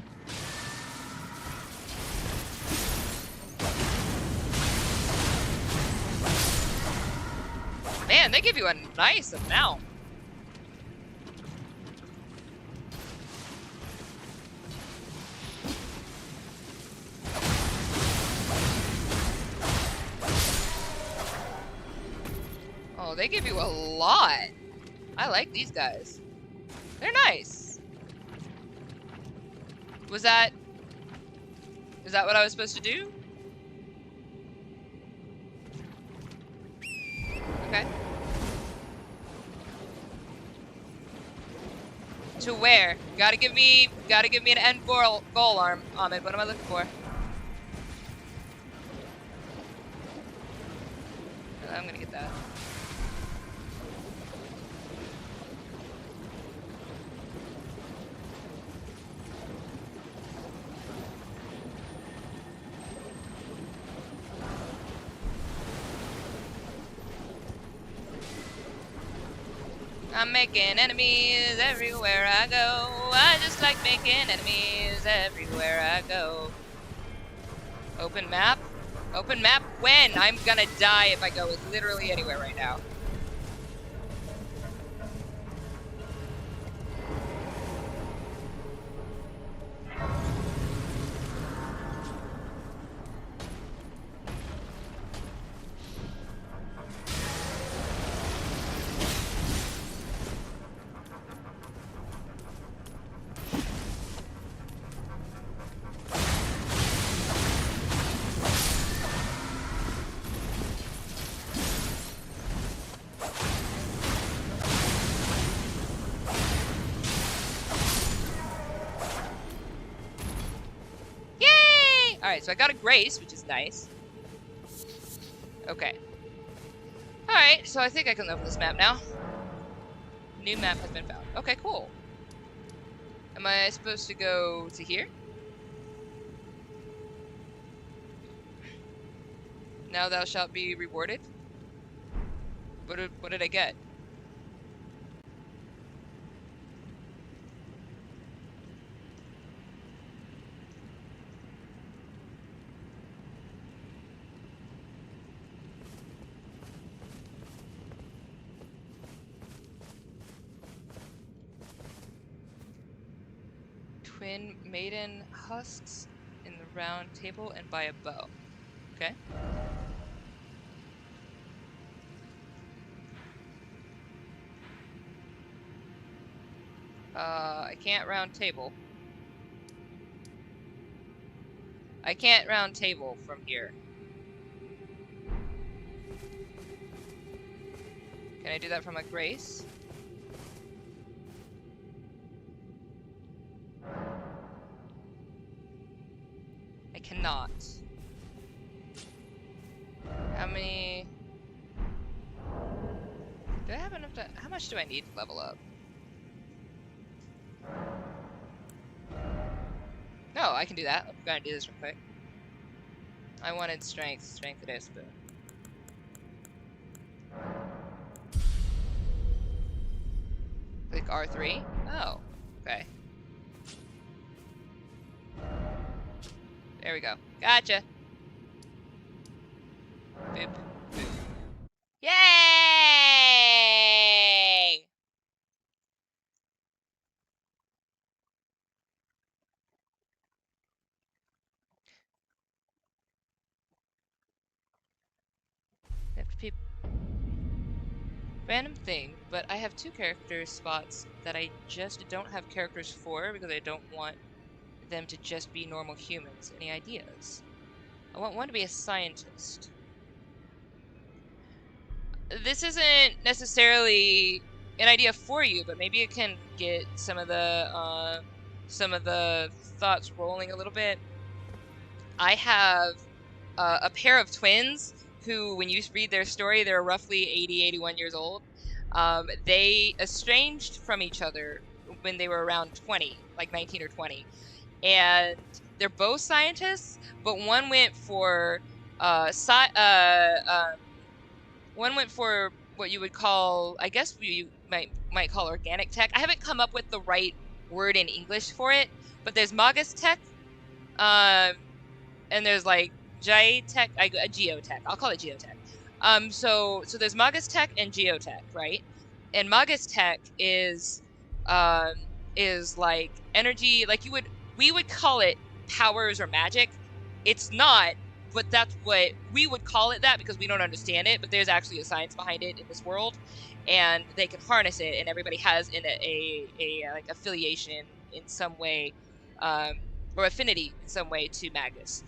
Man, they give you a nice amount. Oh, they give you a lot. I like these guys. They're nice. Is that what I was supposed to do? Okay. To where? Gotta give me an end goal arm, Ahmed. What am I looking for? I'm gonna get that. I'm making enemies everywhere I go. I just like making enemies everywhere I go. Open map? Open map when? I'm gonna die if I go literally anywhere right now. Alright, so I got a grace, which is nice. Okay. Alright, so I think I can level this map now. New map has been found. Okay, cool. Am I supposed to go to here? Now thou shalt be rewarded? What did I get? twin maiden husks in the round table and buy a bow. Okay. I can't round table. I can't round table from here. Can I do that from a grace? I cannot. How many... Do I have enough to... How much do I need to level up? No, I can do that. I'm gonna do this real quick. I wanted strength. Strength it is, but... Click R3? Oh, okay. There we go. Gotcha. Boop. Boop. Yay! Random thing, but I have 2 character spots that I just don't have characters for because I don't want them to just be normal humans. Any ideas? I want one to be a scientist. This isn't necessarily an idea for you, but maybe it can get some of the thoughts rolling a little bit. I have a pair of twins who, when you read their story, they're roughly 80, 81 years old. They estranged from each other when they were around 20, like 19 or 20. And they're both scientists, but one went for one went for what you would call, I guess you might call organic tech. I haven't come up with the right word in English for it, but there's Magus tech, and there's like geotech, geotech. I'll call it geotech. So there's Magus tech and geotech, right? And Magus tech is like energy, like we would call it powers or magic. It's not, but that's what we would call it that because we don't understand it. But there's actually a science behind it in this world, and they can harness it. And everybody has a like affiliation in some way, or affinity in some way to Magus.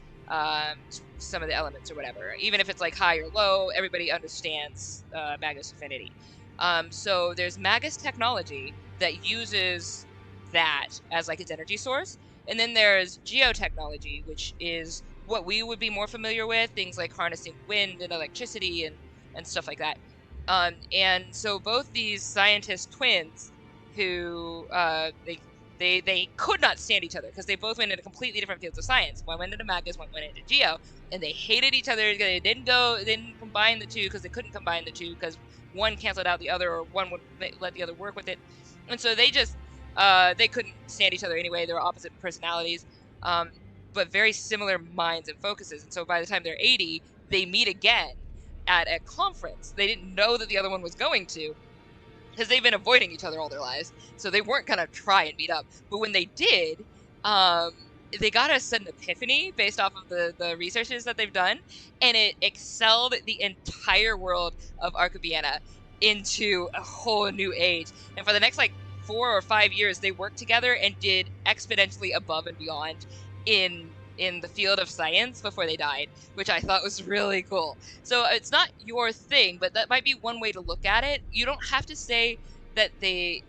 Some of the elements or whatever. Even if it's like high or low, everybody understands Magus affinity. So there's Magus technology that uses that as like its energy source. And then there's geotechnology, which is what we would be more familiar with, things like harnessing wind and electricity and stuff like that. And so both these scientist twins who they could not stand each other because they both went into completely different fields of science. One went into Magus, one went into Geo, and they hated each other. They didn't combine the two because they couldn't combine the two because one canceled out the other, or one would let the other work with it. And so they just they couldn't stand each other anyway. They were opposite personalities, but very similar minds and focuses. And so by the time they're 80, they meet again at a conference. They didn't know that the other one was going to, because they've been avoiding each other all their lives, so they weren't gonna try and meet up. But when they did, they got a sudden epiphany based off of the researches that they've done, and it excelled the entire world of Arcabiana into a whole new age. And for the next like 4 or 5 years, they worked together and did exponentially above and beyond in the field of science before they died, which I thought was really cool. So it's not your thing, but that might be one way to look at it. You don't have to say that they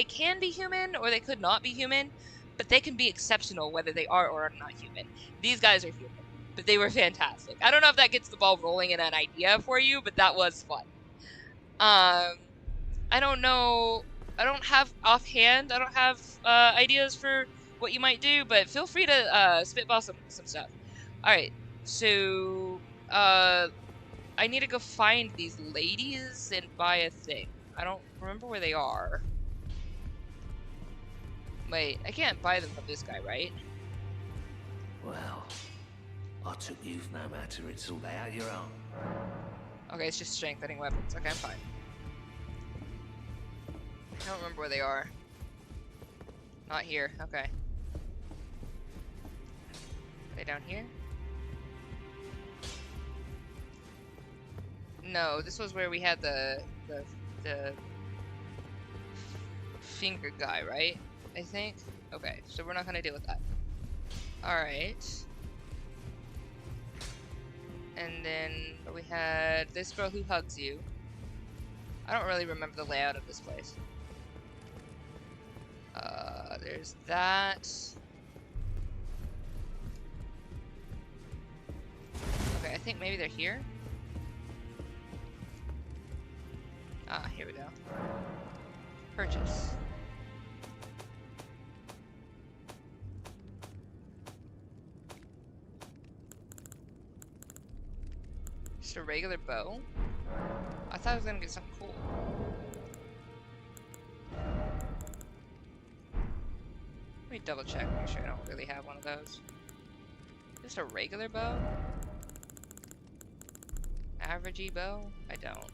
can be human or they could not be human, but they can be exceptional whether they are or are not human. These guys are human, but they were fantastic. I don't know if that gets the ball rolling in an idea for you, but that was fun. I don't know. I don't have offhand. I don't have ideas for what you might do, but feel free to spitball some stuff. All right, so I need to go find these ladies and buy a thing. I don't remember where they are. Wait, I can't buy them from this guy, right?
Well, I took youth no matter, it's all out your own.
Okay, it's just strengthening weapons. Okay, I'm fine. I don't remember where they are. Not here. Okay. they down here? No, this was where we had the finger guy, right? I think. Okay, so we're not gonna deal with that. All right. And then we had this girl who hugs you. I don't really remember the layout of this place. There's that. Okay, I think maybe they're here. Ah, here we go. Purchase. Just a regular bow? I thought I was gonna get something cool. Let me double check, make sure I don't really have one of those. Just a regular bow? Averagey bow? I don't.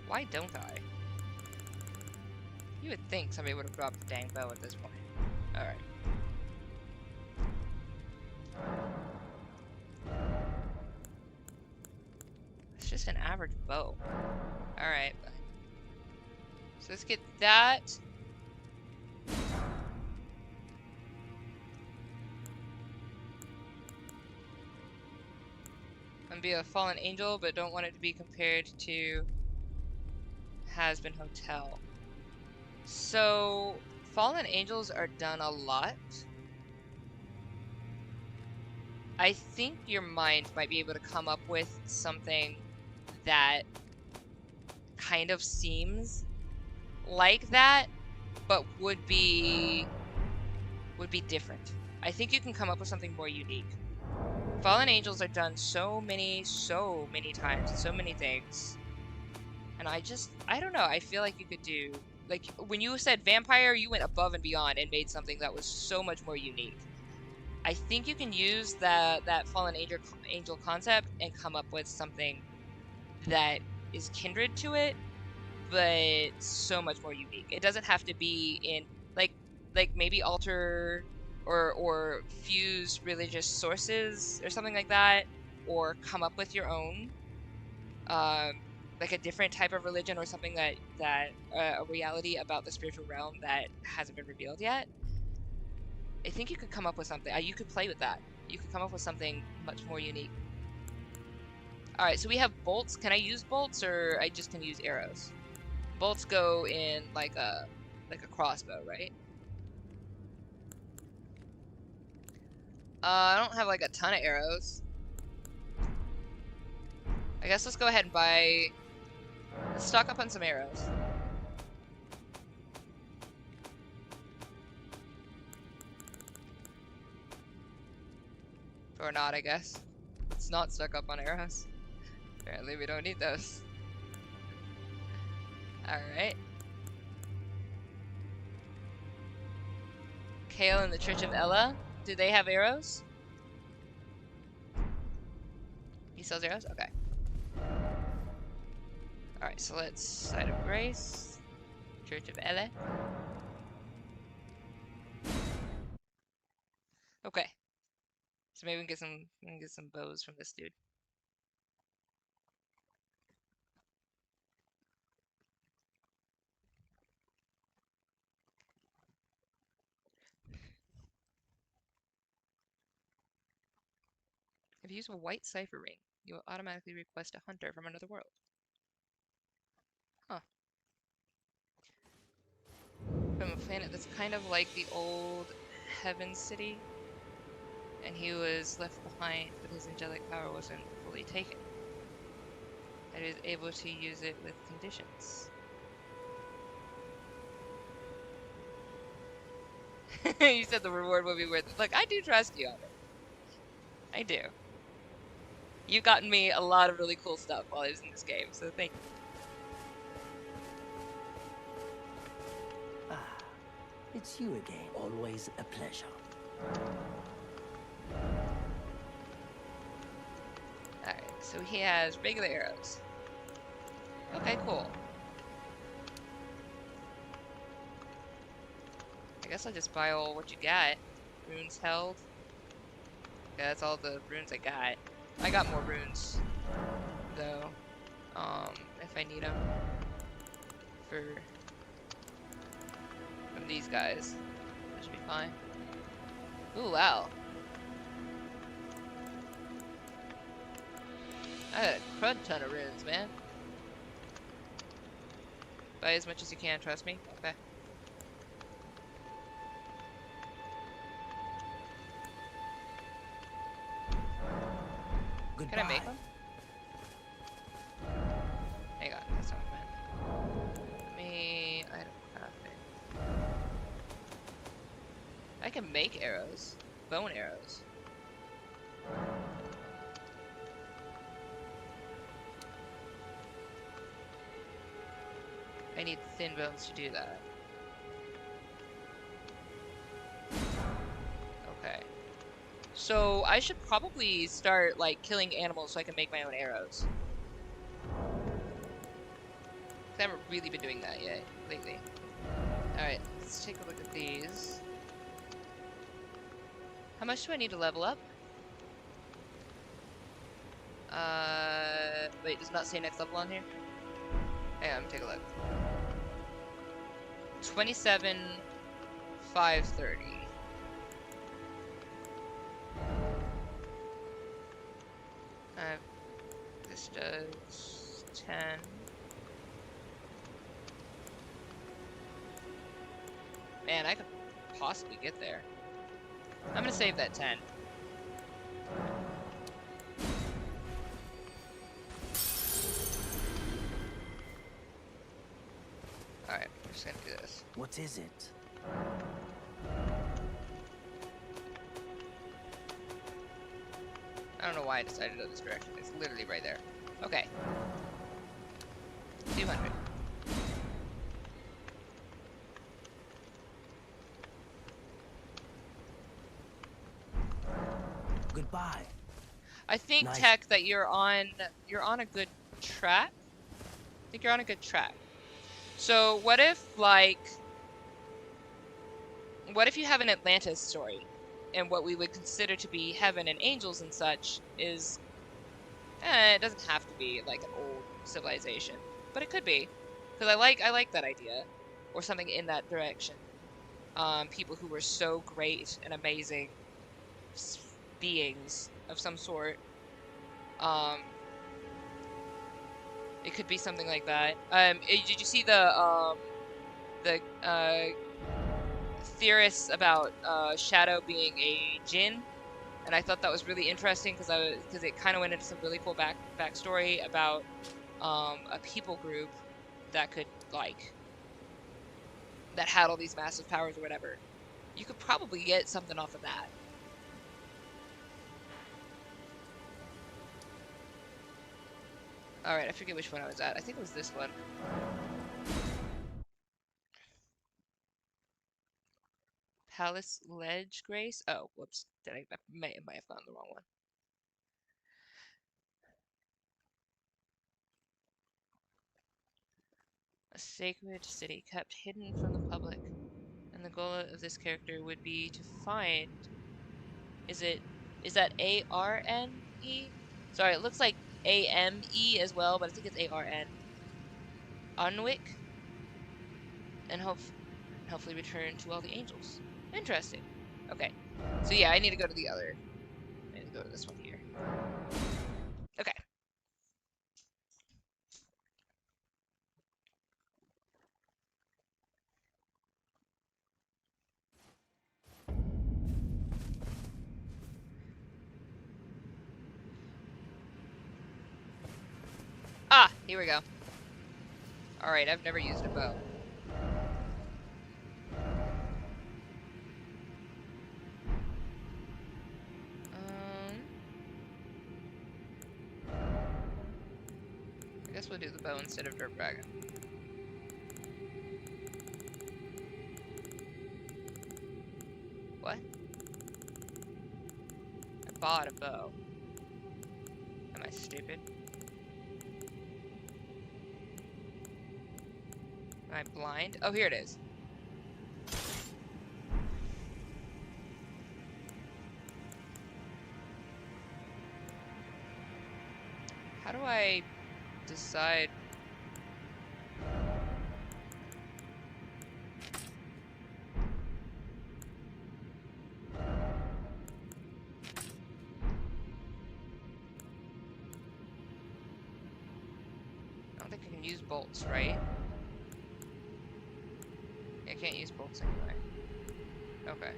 Why don't I? You would think somebody would have dropped a dang bow at this point. Alright. It's just an average bow. Alright. So let's get that. And be a fallen angel, but don't want it to be compared to Has-Been Hotel. So, fallen angels are done a lot. I think your mind might be able to come up with something that kind of seems like that, but would be different. I think you can come up with something more unique. Fallen angels are done so many times, so many things. And I don't know, I feel like you could do, like, when you said vampire, you went above and beyond and made something that was so much more unique. I think you can use that fallen angel concept and come up with something that is kindred to it, but so much more unique. It doesn't have to be in, like maybe alter or fuse religious sources or something like that, or come up with your own, like a different type of religion or something that a reality about the spiritual realm that hasn't been revealed yet. I think you could come up with something. You could play with that. You could come up with something much more unique. All right, so we have bolts. Can I use bolts, or I just can use arrows? Bolts go in like a crossbow, right? I don't have like a ton of arrows. I guess let's go ahead and let's stock up on some arrows. Or not, I guess. Let's not stock up on arrows. Apparently we don't need those. Alright. Kale and the Church of Ella. Do they have arrows? He sells arrows? Okay. Alright, so let's Side of Grace. Church of Ella. Okay. So maybe we can get some bows from this dude. If you use a white cipher ring, you will automatically request a hunter from another world. Huh. From a planet that's kind of like the old Heaven City. And he was left behind, but his angelic power wasn't fully taken. And he was able to use it with conditions. You said the reward will be worth it. Look, I do trust you on it. I do. You've gotten me a lot of really cool stuff while I was in this game, so thank you.
Ah, it's you again. Always a pleasure.
Alright, so he has regular arrows. Okay, cool. I guess I'll just buy all what you got. Runes held. Okay, that's all the runes I got. I got more runes, though. If I need them from these guys, that should be fine. Ooh, wow. I got a crud ton of runes, man. Buy as much as you can, trust me. Okay.
Goodbye.
Can I make them? Hang on, that's not what I meant. Let me... item crafting. I can make arrows. Bone arrows. I need thin bones to do that. Okay. So I should probably start like killing animals so I can make my own arrows. I haven't really been doing that yet lately. Alright, let's take a look at these. How much do I need to level up? Wait, does it not say next level on here? Hang on, let me take a look. 27,530. This does 10. Man, I could possibly get there. I'm gonna save that 10. Alright, we're just gonna do this.
What is it?
I don't know why I decided to go this direction. It's literally right there. Okay. 200.
Goodbye.
I think,
Nice.
Tech, that you're on a good track. I think you're on a good track. So what if you have an Atlantis story, and what we would consider to be heaven and angels and such is, it doesn't have to be like an old civilization, but it could be, because I like that idea, or something in that direction. People who were so great and amazing beings of some sort. It could be something like that. Did you see the theorists about Shadow being a djinn? And I thought that was really interesting because it kind of went into some really cool backstory about a people group that could that had all these massive powers or whatever. You could probably get something off of that. Alright, I forget which one I was at. I think it was this one. Palace Ledge Grace? Oh, whoops. I might have gotten the wrong one. A sacred city kept hidden from the public. And the goal of this character would be to find... Is that A-R-N-E? Sorry, it looks like A-M-E as well, but I think it's A-R-N. Unwick? And hopefully return to all the angels. Interesting. Okay. So yeah, I need to go to the other. I need to go to this one here. Okay. Ah, here we go. Alright, I've never used a bow. I guess we'll do the bow instead of Dirt Dragon. What? I bought a bow. Am I stupid? Am I blind? Oh, here it is. How do I decide? I don't think I can use bolts, right? I can't use bolts anyway. Okay.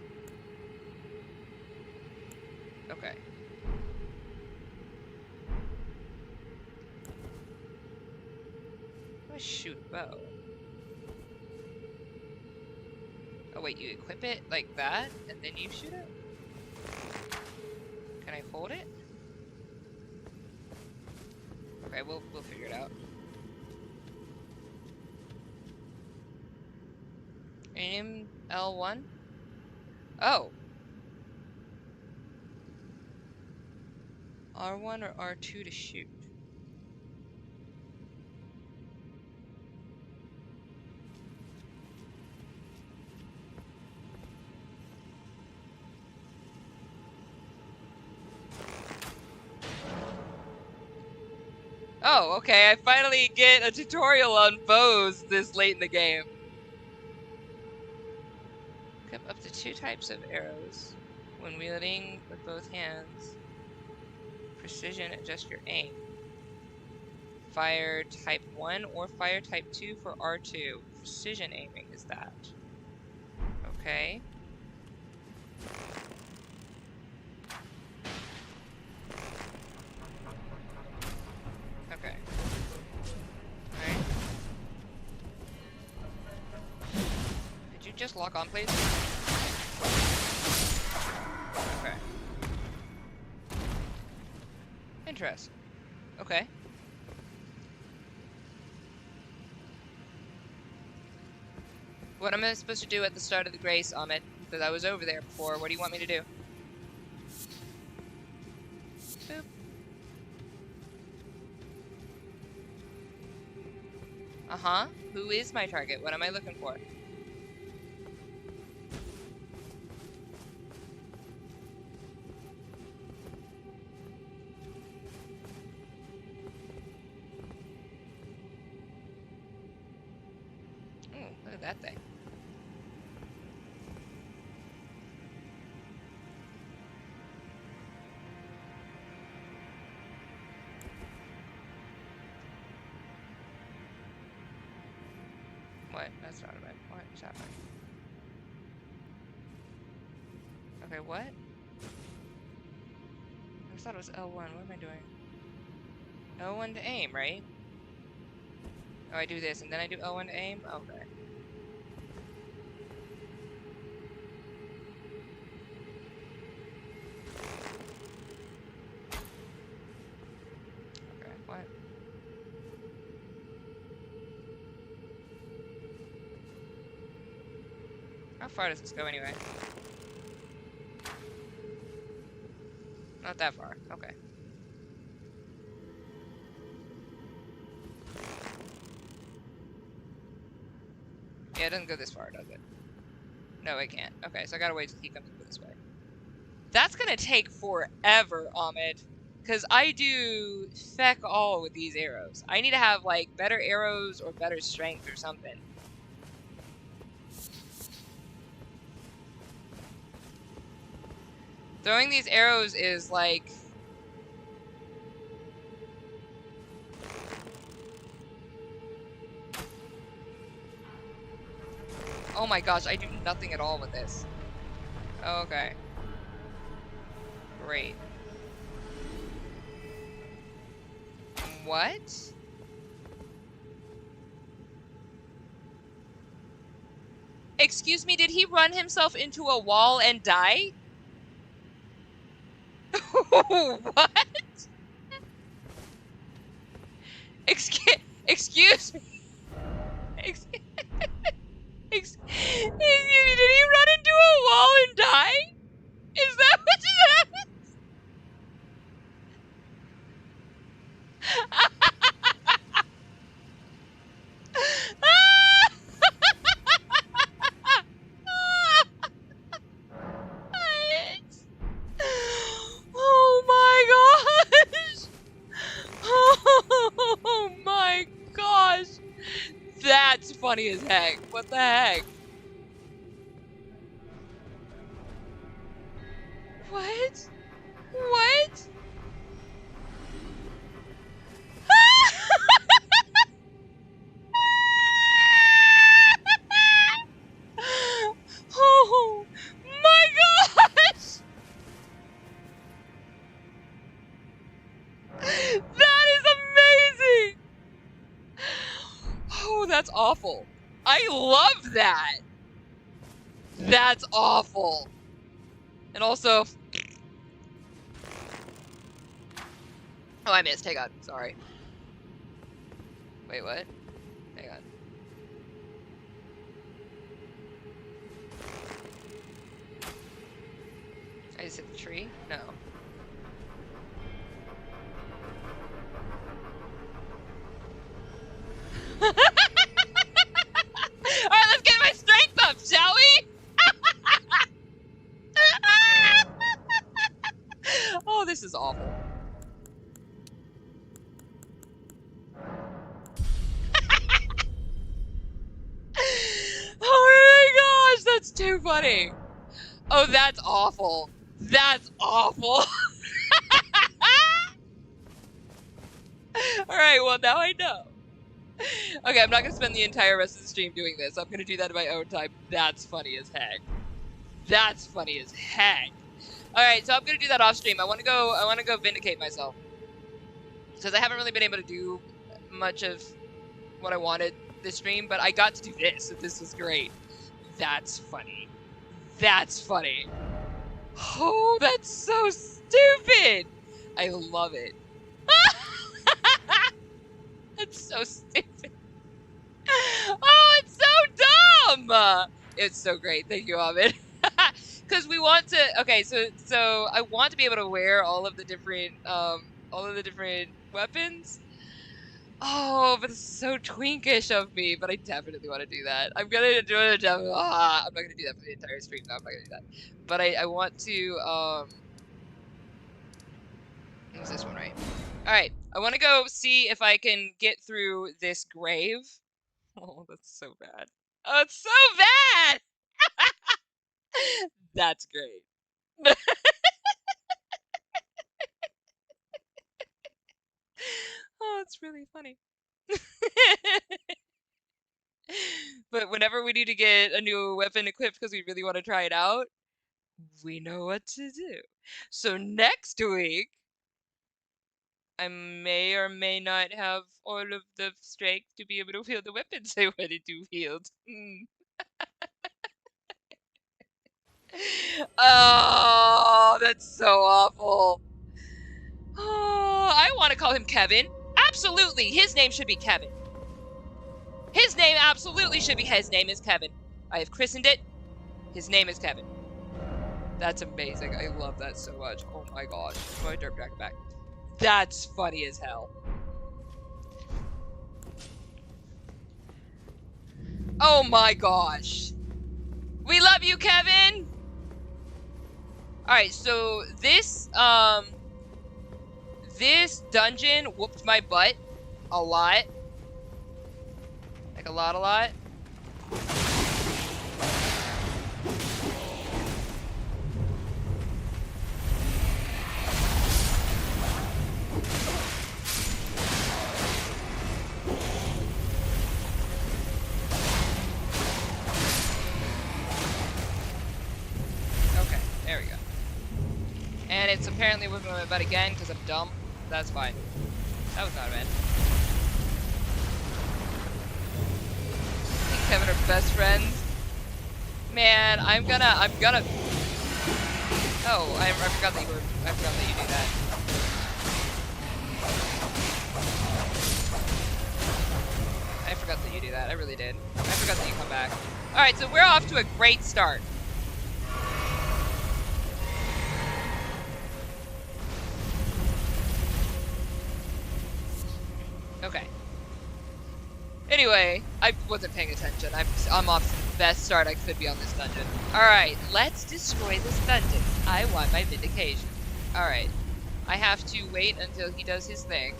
Okay. How do I shoot a bow? Oh wait, you equip it like that, and then you shoot it? Can I hold it? Okay, we'll figure it out. Aim L1? Oh! R1 or R2 to shoot? Oh, okay, I finally get a tutorial on bows this late in the game. Equip up to 2 types of arrows. When wielding with both hands, precision adjust your aim. Fire type 1 or fire type 2 for R2. Precision aiming is that. Okay. Okay. Alright. Could you just lock on, please? Okay. Interesting. Okay. What am I supposed to do at the start of the grace, Amit? Because I was over there before. What do you want me to do? Boop. Uh-huh. Who is my target? What am I looking for? Ooh, look at that thing. What? That's not a bad. What is happening? Okay, what? I just thought it was L1. What am I doing? L1 to aim, right? Oh, I do this and then I do L1 to aim? Okay. Okay, what? How far does this go anyway? Not that far. Okay. Yeah, it doesn't go this far, does it? No, it can't. Okay, so I gotta wait till he comes over this way. That's gonna take forever, Ahmed. Because I do feck all with these arrows. I need to have, like, better arrows or better strength or something. Throwing these arrows is like... Oh my gosh, I do nothing at all with this. Okay. Great. What? Excuse me, did he run himself into a wall and die? What? Excuse me. Excuse me, did he run into a wall and die? Is that what just happened? Oh my gosh! Oh funny as heck. What the heck? What? What? Oh my gosh! That is amazing! Oh, that's awful. I love that. That's awful. And also... Oh, I missed. Hang on. Sorry. Wait, what? Hang on. I just hit the tree? No. Alright, let's get my strength up, shall we? Oh, this is awful. Oh my gosh, that's too funny. Oh, that's awful. That's awful. Alright, well now I know. Okay, I'm not gonna spend the entire rest of the stream doing this. I'm gonna do that in my own time. That's funny as heck. That's funny as heck. Alright, so I'm gonna do that off stream. I wanna go vindicate myself. Because I haven't really been able to do much of what I wanted this stream, but I got to do this, so this was great. That's funny. That's funny. Oh, that's so stupid! I love it. It's so stupid. Oh, it's so dumb! It's so great. Thank you, Ahmed. Because we want to... Okay, so I want to be able to wear all of the different weapons. Oh, but it's so twinkish of me, but I definitely want to do that. I'm gonna do it. I'm not gonna do that for the entire stream. No, I'm not gonna do that. But I want to, what's this one, right? Alright, I want to go see if I can get through this grave. Oh, that's so bad. Oh, it's so bad! That's great. Oh, it's really funny. But whenever we need to get a new weapon equipped because we really want to try it out, we know what to do. So next week, I may or may not have all of the strength to be able to wield the weapons I wanted to wield. Oh, that's so awful. Oh, I want to call him Kevin. Absolutely, his name should be Kevin. His name absolutely should be. His name is Kevin. I have christened it. His name is Kevin. That's amazing. I love that so much. Oh my gosh. My dirt back. That's funny as hell. Oh my gosh. We love you, Kevin. Alright, so this dungeon whooped my butt a lot. Like a lot. Okay, there we go. And it's apparently whipping my butt again because I'm dumb. That's fine. That was not bad. Me and Kevin are best friends. Man, I'm gonna. Oh, I forgot that you do that. I forgot that you do that. I really did. I forgot that you come back. All right, so we're off to a great start. Okay. Anyway, I wasn't paying attention. I'm off to the best start I could be on this dungeon. Alright, let's destroy this dungeon. I want my vindication. Alright. I have to wait until he does his thing.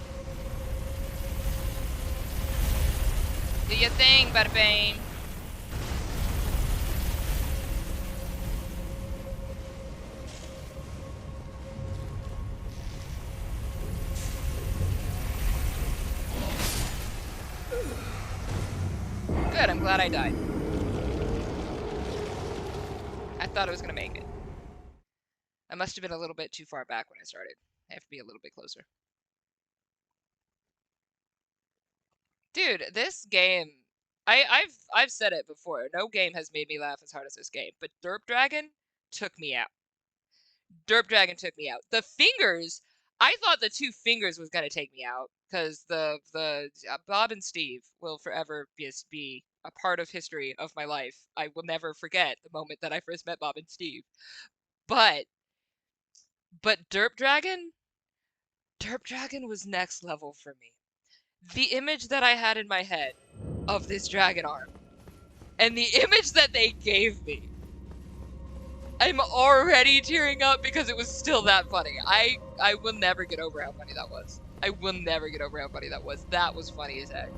Do your thing, bada bang. Good, I'm glad I died. I thought I was gonna make it. I must have been a little bit too far back when I started. I have to be a little bit closer. Dude, this game, I've said it before. No game has made me laugh as hard as this game, but Derp Dragon took me out. Derp Dragon took me out. The fingers, I thought the two fingers was gonna take me out because the Bob and Steve will forever be a part of history of my life. I will never forget the moment that I first met Bob and Steve. But Derp Dragon was next level for me. The image that I had in my head of this dragon arm and the image that they gave me, I'm already tearing up because it was still that funny. I will never get over how funny that was. I will never get over how funny that was. That was funny as heck.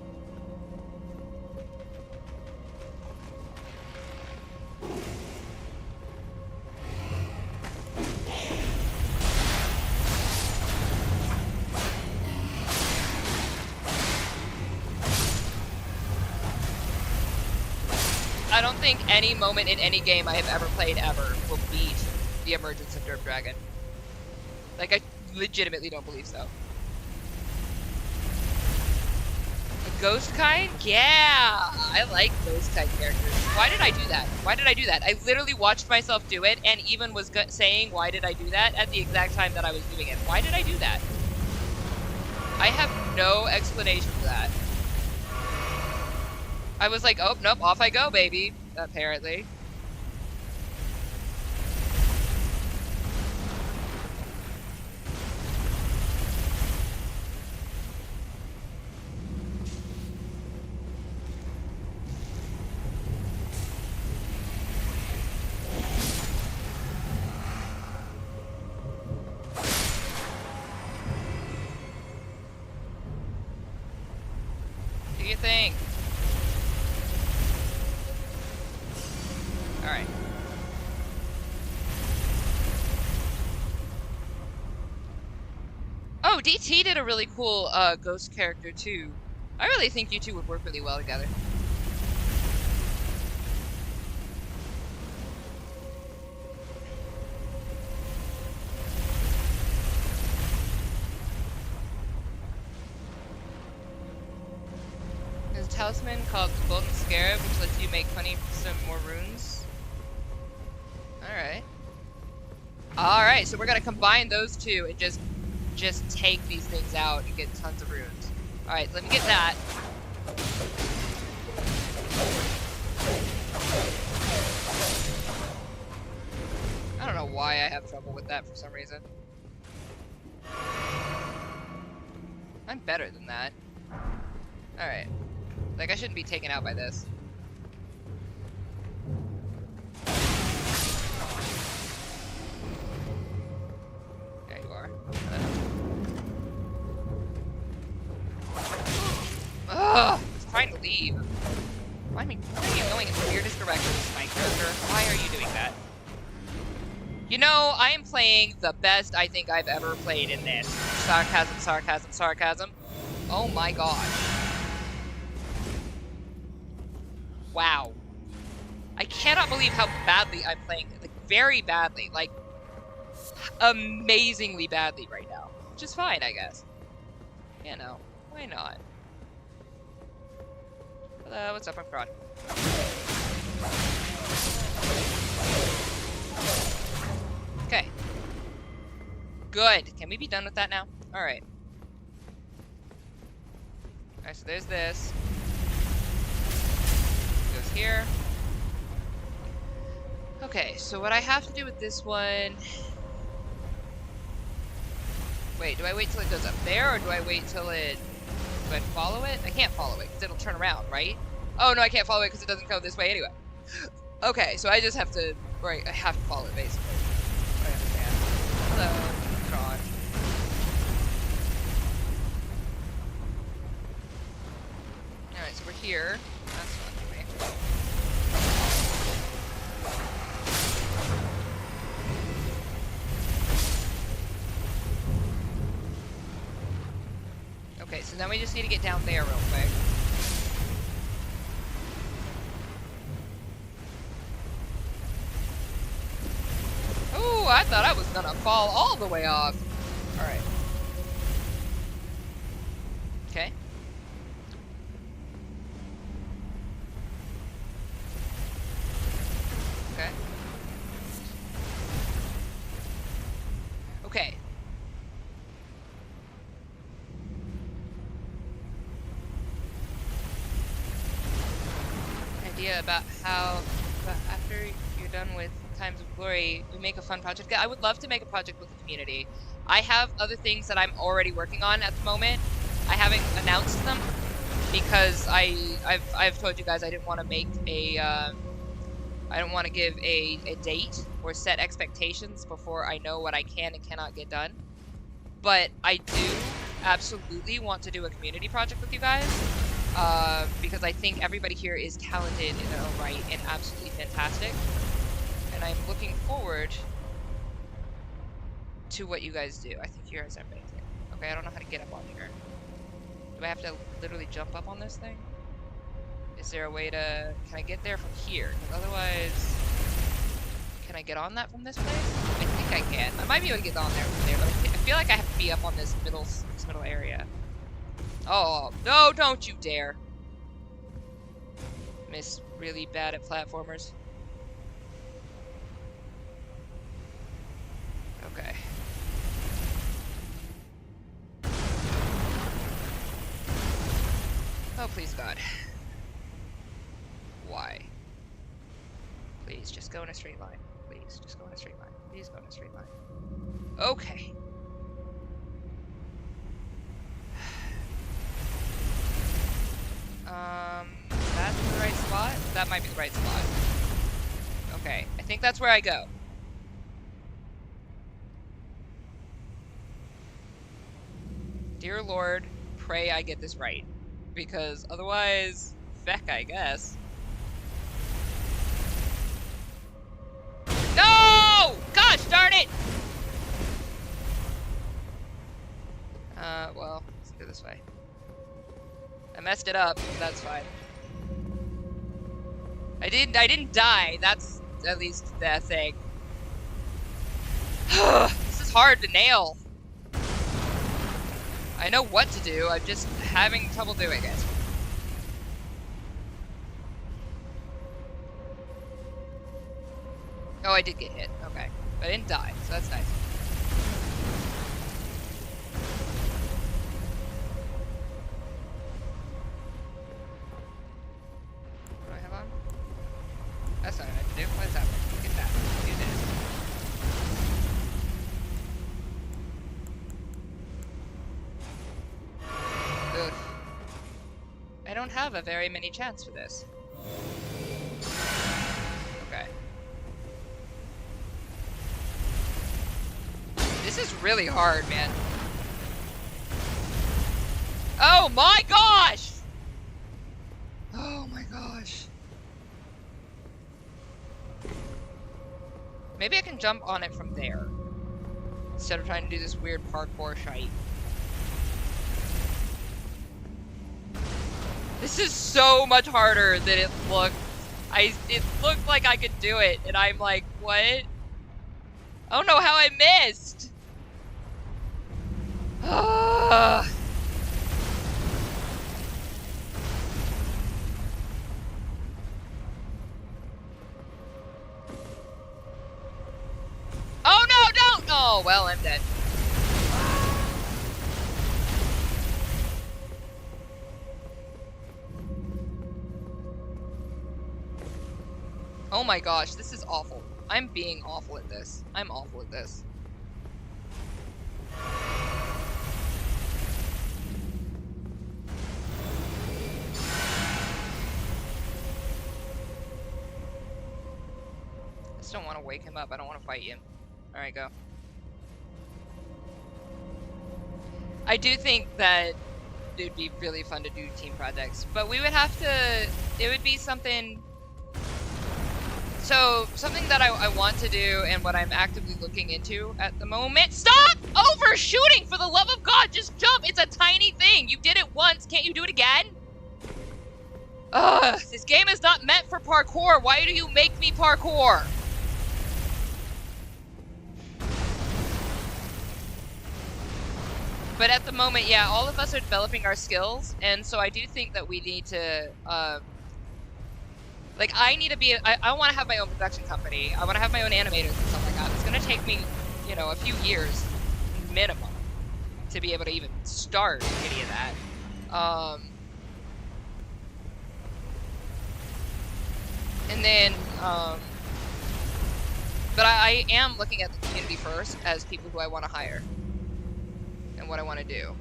I don't think any moment in any game I have ever played ever will beat the emergence of Derp Dragon. Like, I legitimately don't believe so. A ghost kind? Yeah! I like ghost kind characters. Why did I do that? Why did I do that? I literally watched myself do it and even was saying, why did I do that at the exact time that I was doing it. Why did I do that? I have no explanation for that. I was like, oh, nope, off I go, baby, apparently. Do your thing. Alright. Oh, DT did a really cool ghost character too. I really think you two would work really well together. There's a talisman called the Golden Scarab, which lets you make 20% more runes. Alright. Alright, so we're gonna combine those two and just take these things out and get tons of runes. Alright, let me get that. I don't know why I have trouble with that for some reason. I'm better than that. Alright. Like, I shouldn't be taken out by this. Ugh! I was trying to leave. Why are you going in the weirdest directions, my character? Why are you doing that? You know, I am playing the best I think I've ever played in this. Sarcasm, sarcasm, sarcasm. Oh my god. Wow. I cannot believe how badly I'm playing. Like, very badly. Like, amazingly badly right now. Which is fine, I guess. You know, why not? Hello, what's up? I'm Chron. Okay. Good. Can we be done with that now? Alright. Alright, so there's this. Goes here. Okay, so what I have to do with this one... Wait, do I wait till it goes up there, or do I wait till it... Do I follow it? I can't follow it, because it'll turn around, right? Oh, no, I can't follow it, because it doesn't go this way anyway. Okay, so I just have to... Right, I have to follow it, basically. I understand. Hello, Chron. Alright, Alright, so we're here. That's fun for me. Okay, so then we just need to get down there real quick. Ooh, I thought I was gonna fall all the way off. Alright. Okay. Okay. Okay. Idea about how after you're done with Times of Glory, we make a fun project. I would love to make a project with the community. I have other things that I'm already working on at the moment. I haven't announced them because I've told you guys I didn't want to make a I don't want to give a date or set expectations before I know what I can and cannot get done. But I do absolutely want to do a community project with you guys because I think everybody here is talented in their own right and absolutely fantastic. And I'm looking forward to what you guys do. I think you guys are amazing. Okay, I don't know how to get up on here. Do I have to literally jump up on this thing? Is there a way to... Can I get there from here? Because otherwise... Can I get on that from this place? I think I can. I might be able to get on there from there, but I feel like I have to be up on this middle area. Oh, no, don't you dare. Miss really bad at platformers. Okay. Oh, please, God. Why? Please, just go in a straight line. Please, just go in a straight line. Please go in a straight line. Okay. That's the right spot? That might be the right spot. Okay, I think that's where I go. Dear Lord, pray I get this right. Because otherwise, feck, I guess. No! Gosh darn it! Well, let's go this way. I messed it up, but that's fine. I didn't die. That's at least that thing. This is hard to nail. I know what to do, I'm just having trouble doing it. Oh, I did get hit. Okay. But I didn't die, so that's nice. What do I have on? That's not what I have to do. What is that? Get that. Do this. Ugh. I don't have a very many chance for this. Okay. This is really hard, man. Oh my gosh! Oh my gosh. Maybe I can jump on it from there. Instead of trying to do this weird parkour shite. This is so much harder than it looked. It looked like I could do it, and I'm like, what? I don't know how I missed. Oh no, don't! Oh, well, I'm dead. Oh my gosh, this is awful. I'm being awful at this. I'm awful at this. I just don't want to wake him up. I don't want to fight him. Alright, go. I do think that it'd be really fun to do team projects. But we would have to, it would be something, so something that I want to do and what I'm actively looking into at the moment. Stop overshooting, for the love of God, just jump. It's a tiny thing. You did it once, can't you do it again? Ugh, this game is not meant for parkour. Why do you make me parkour? But at the moment, yeah, all of us are developing our skills, and so I do think that we need to, like, I need to be, I want to have my own production company. I want to have my own animators and stuff like that. It's going to take me, you know, a few years minimum to be able to even start any of that. And then, but I am looking at the community first as people who I want to hire and what I want to do.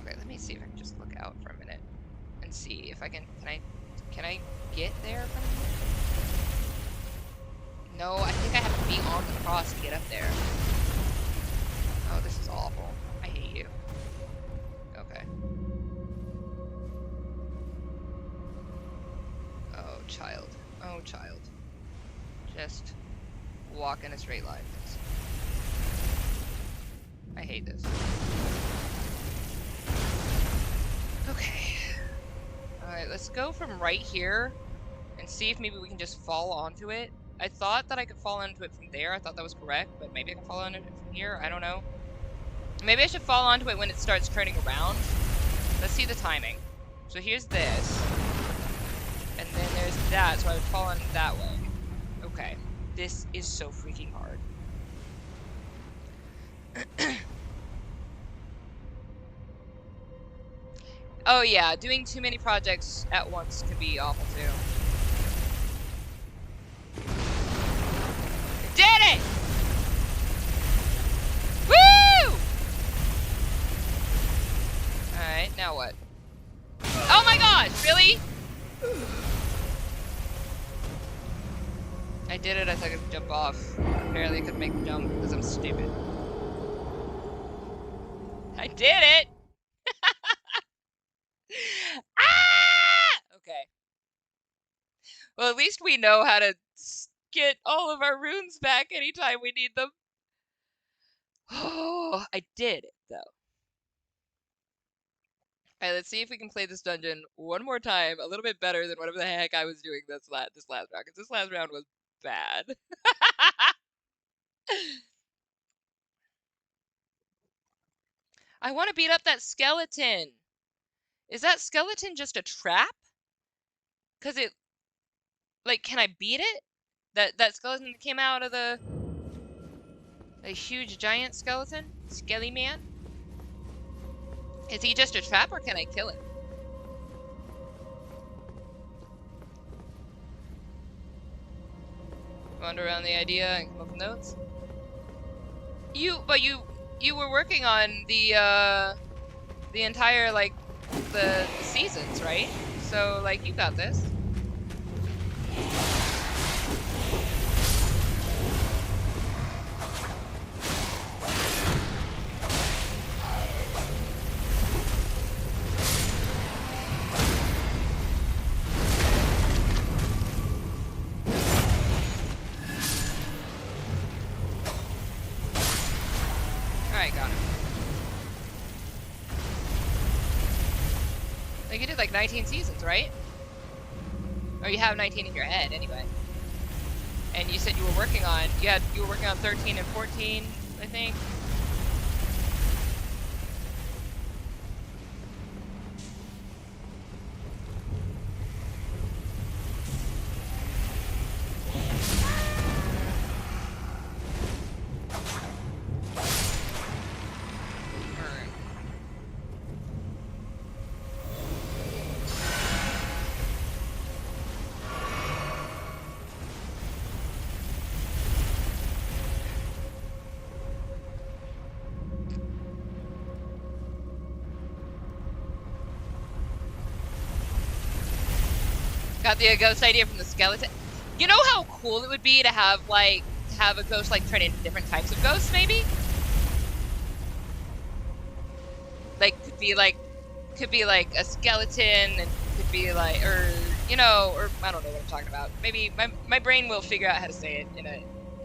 Okay, let me see if I can just look out for a minute and see if I can I get there from here? No, I think I have to be on the cross to get up there. Oh, this is awful. I hate you. Okay. Oh, child. Oh, child. Just walk in a straight line. I hate this. Okay. Alright, let's go from right here and see if maybe we can just fall onto it. I thought that I could fall onto it from there. I thought that was correct, but maybe I can fall onto it from here. I don't know. Maybe I should fall onto it when it starts turning around. Let's see the timing. So here's this. And then there's that, so I would fall on it that way. Okay. This is so freaking hard. Oh yeah, doing too many projects at once can be awful too. Did it! Woo! Alright, now what? Oh my gosh, really? I did it, I thought I could jump off. Apparently I couldn't make the jump because I'm stupid. I did it! Ah! Okay. Well, at least we know how to get all of our runes back anytime we need them. Oh, I did it, though. Alright, let's see if we can play this dungeon one more time, a little bit better than whatever the heck I was doing this last round, because this last round was bad. I want to beat up that skeleton. Is that skeleton just a trap? Because it... Like, can I beat it? That skeleton that came out of the... A huge giant skeleton? Skelly man? Is he just a trap or can I kill him? Wander around the idea and come up with notes? But you were working on the entire, like, the seasons, right? So, like, you got this. Alright, got him. Like, you did like 19 seasons, right? Or you have 19 in your head, anyway. And you said you were working on, you were working on 13 and 14, I think. Got the ghost idea from the skeleton. You know how cool it would be to have a ghost like turn into different types of ghosts, maybe? Like, could be like a skeleton, and could be like, or you know, or I don't know what I'm talking about. Maybe my brain will figure out how to say it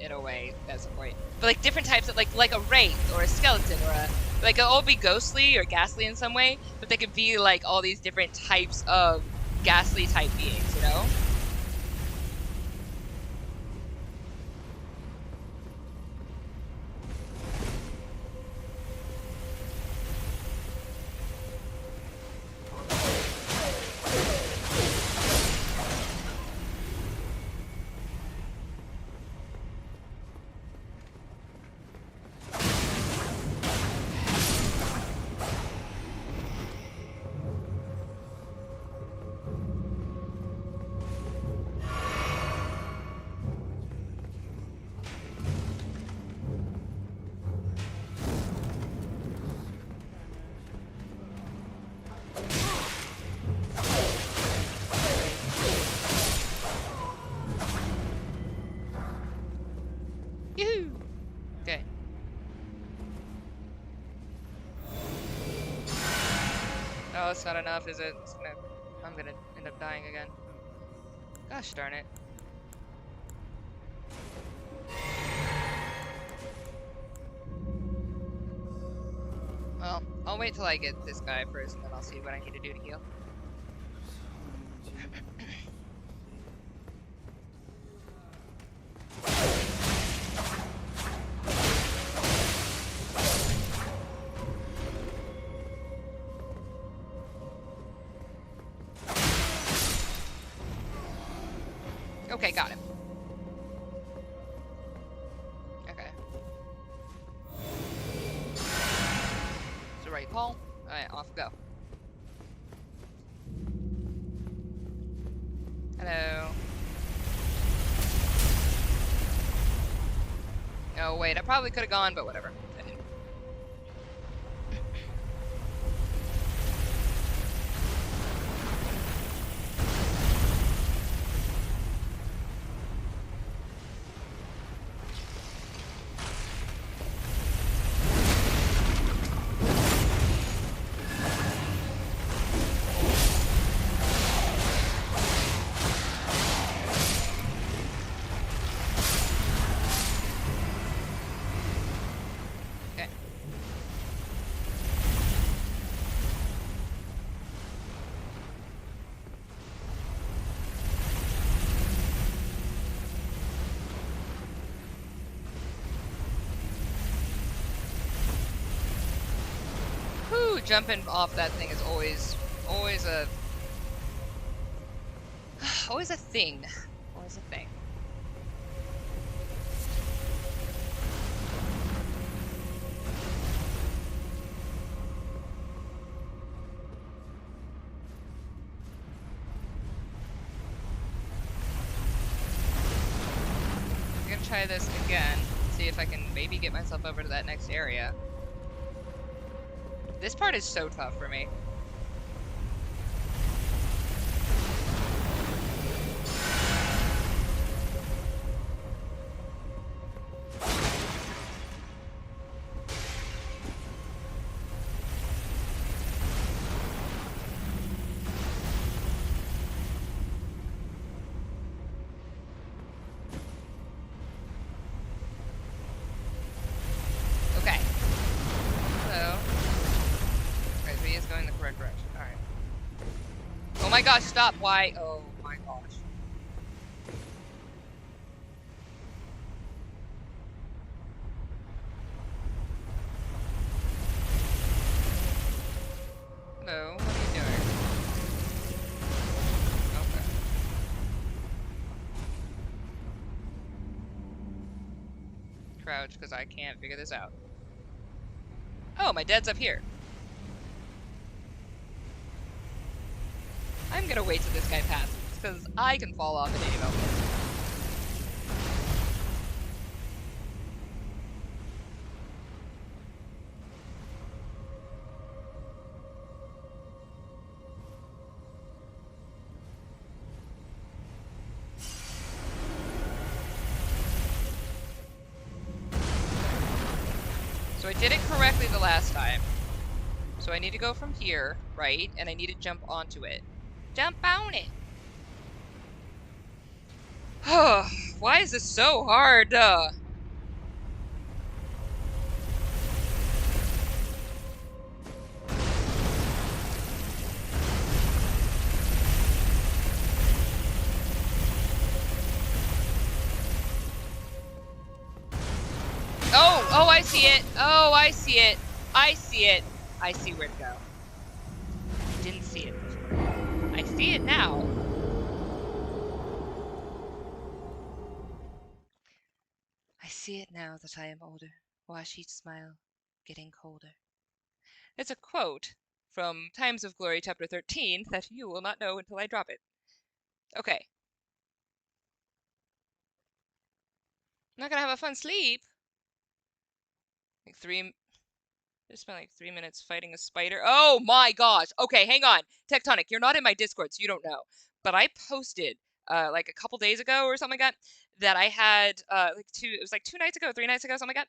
in a way at some point. But like different types of like a wraith or a skeleton or a like it'll all be ghostly or ghastly in some way, but they could be like all these different types of ghastly type beings, you know? Yoo-hoo! Okay. Oh, it's not enough, is it? I'm gonna end up dying again. Gosh darn it. Well, I'll wait till I get this guy first, and then I'll see what I need to do to heal. Okay, got him. Okay. It's the right call. Alright, off we go. Hello. Oh, wait, I probably could have gone, but whatever. I didn't. Jumping off that thing is always a always a thing. Always a thing. I'm gonna try this again, see if I can maybe get myself over to that next area. This part is so tough for me. Oh my gosh, stop, why? Oh my gosh. Hello, what are you doing? Okay. Crouch, because I can't figure this out. Oh, my dead's up here. I'm gonna wait till this guy passes, because I can fall off at any moment. So I did it correctly the last time. So I need to go from here, right? And I need to jump onto it. Jump on it! Why is this so hard? Oh, I see it. Oh, I see it. I see it. I see where to go. Didn't see it before. I see it now. I see it now that I am older. Wash each smile, getting colder. It's a quote from Times of Glory, chapter 13, that you will not know until I drop it. Okay. I'm not gonna have a fun sleep. Like just spent like 3 minutes fighting a spider. Oh my gosh. Okay, hang on. Tectonic, you're not in my Discord, so you don't know. But I posted like a couple days ago or something like that I had it was like 2 nights ago, 3 nights ago, something like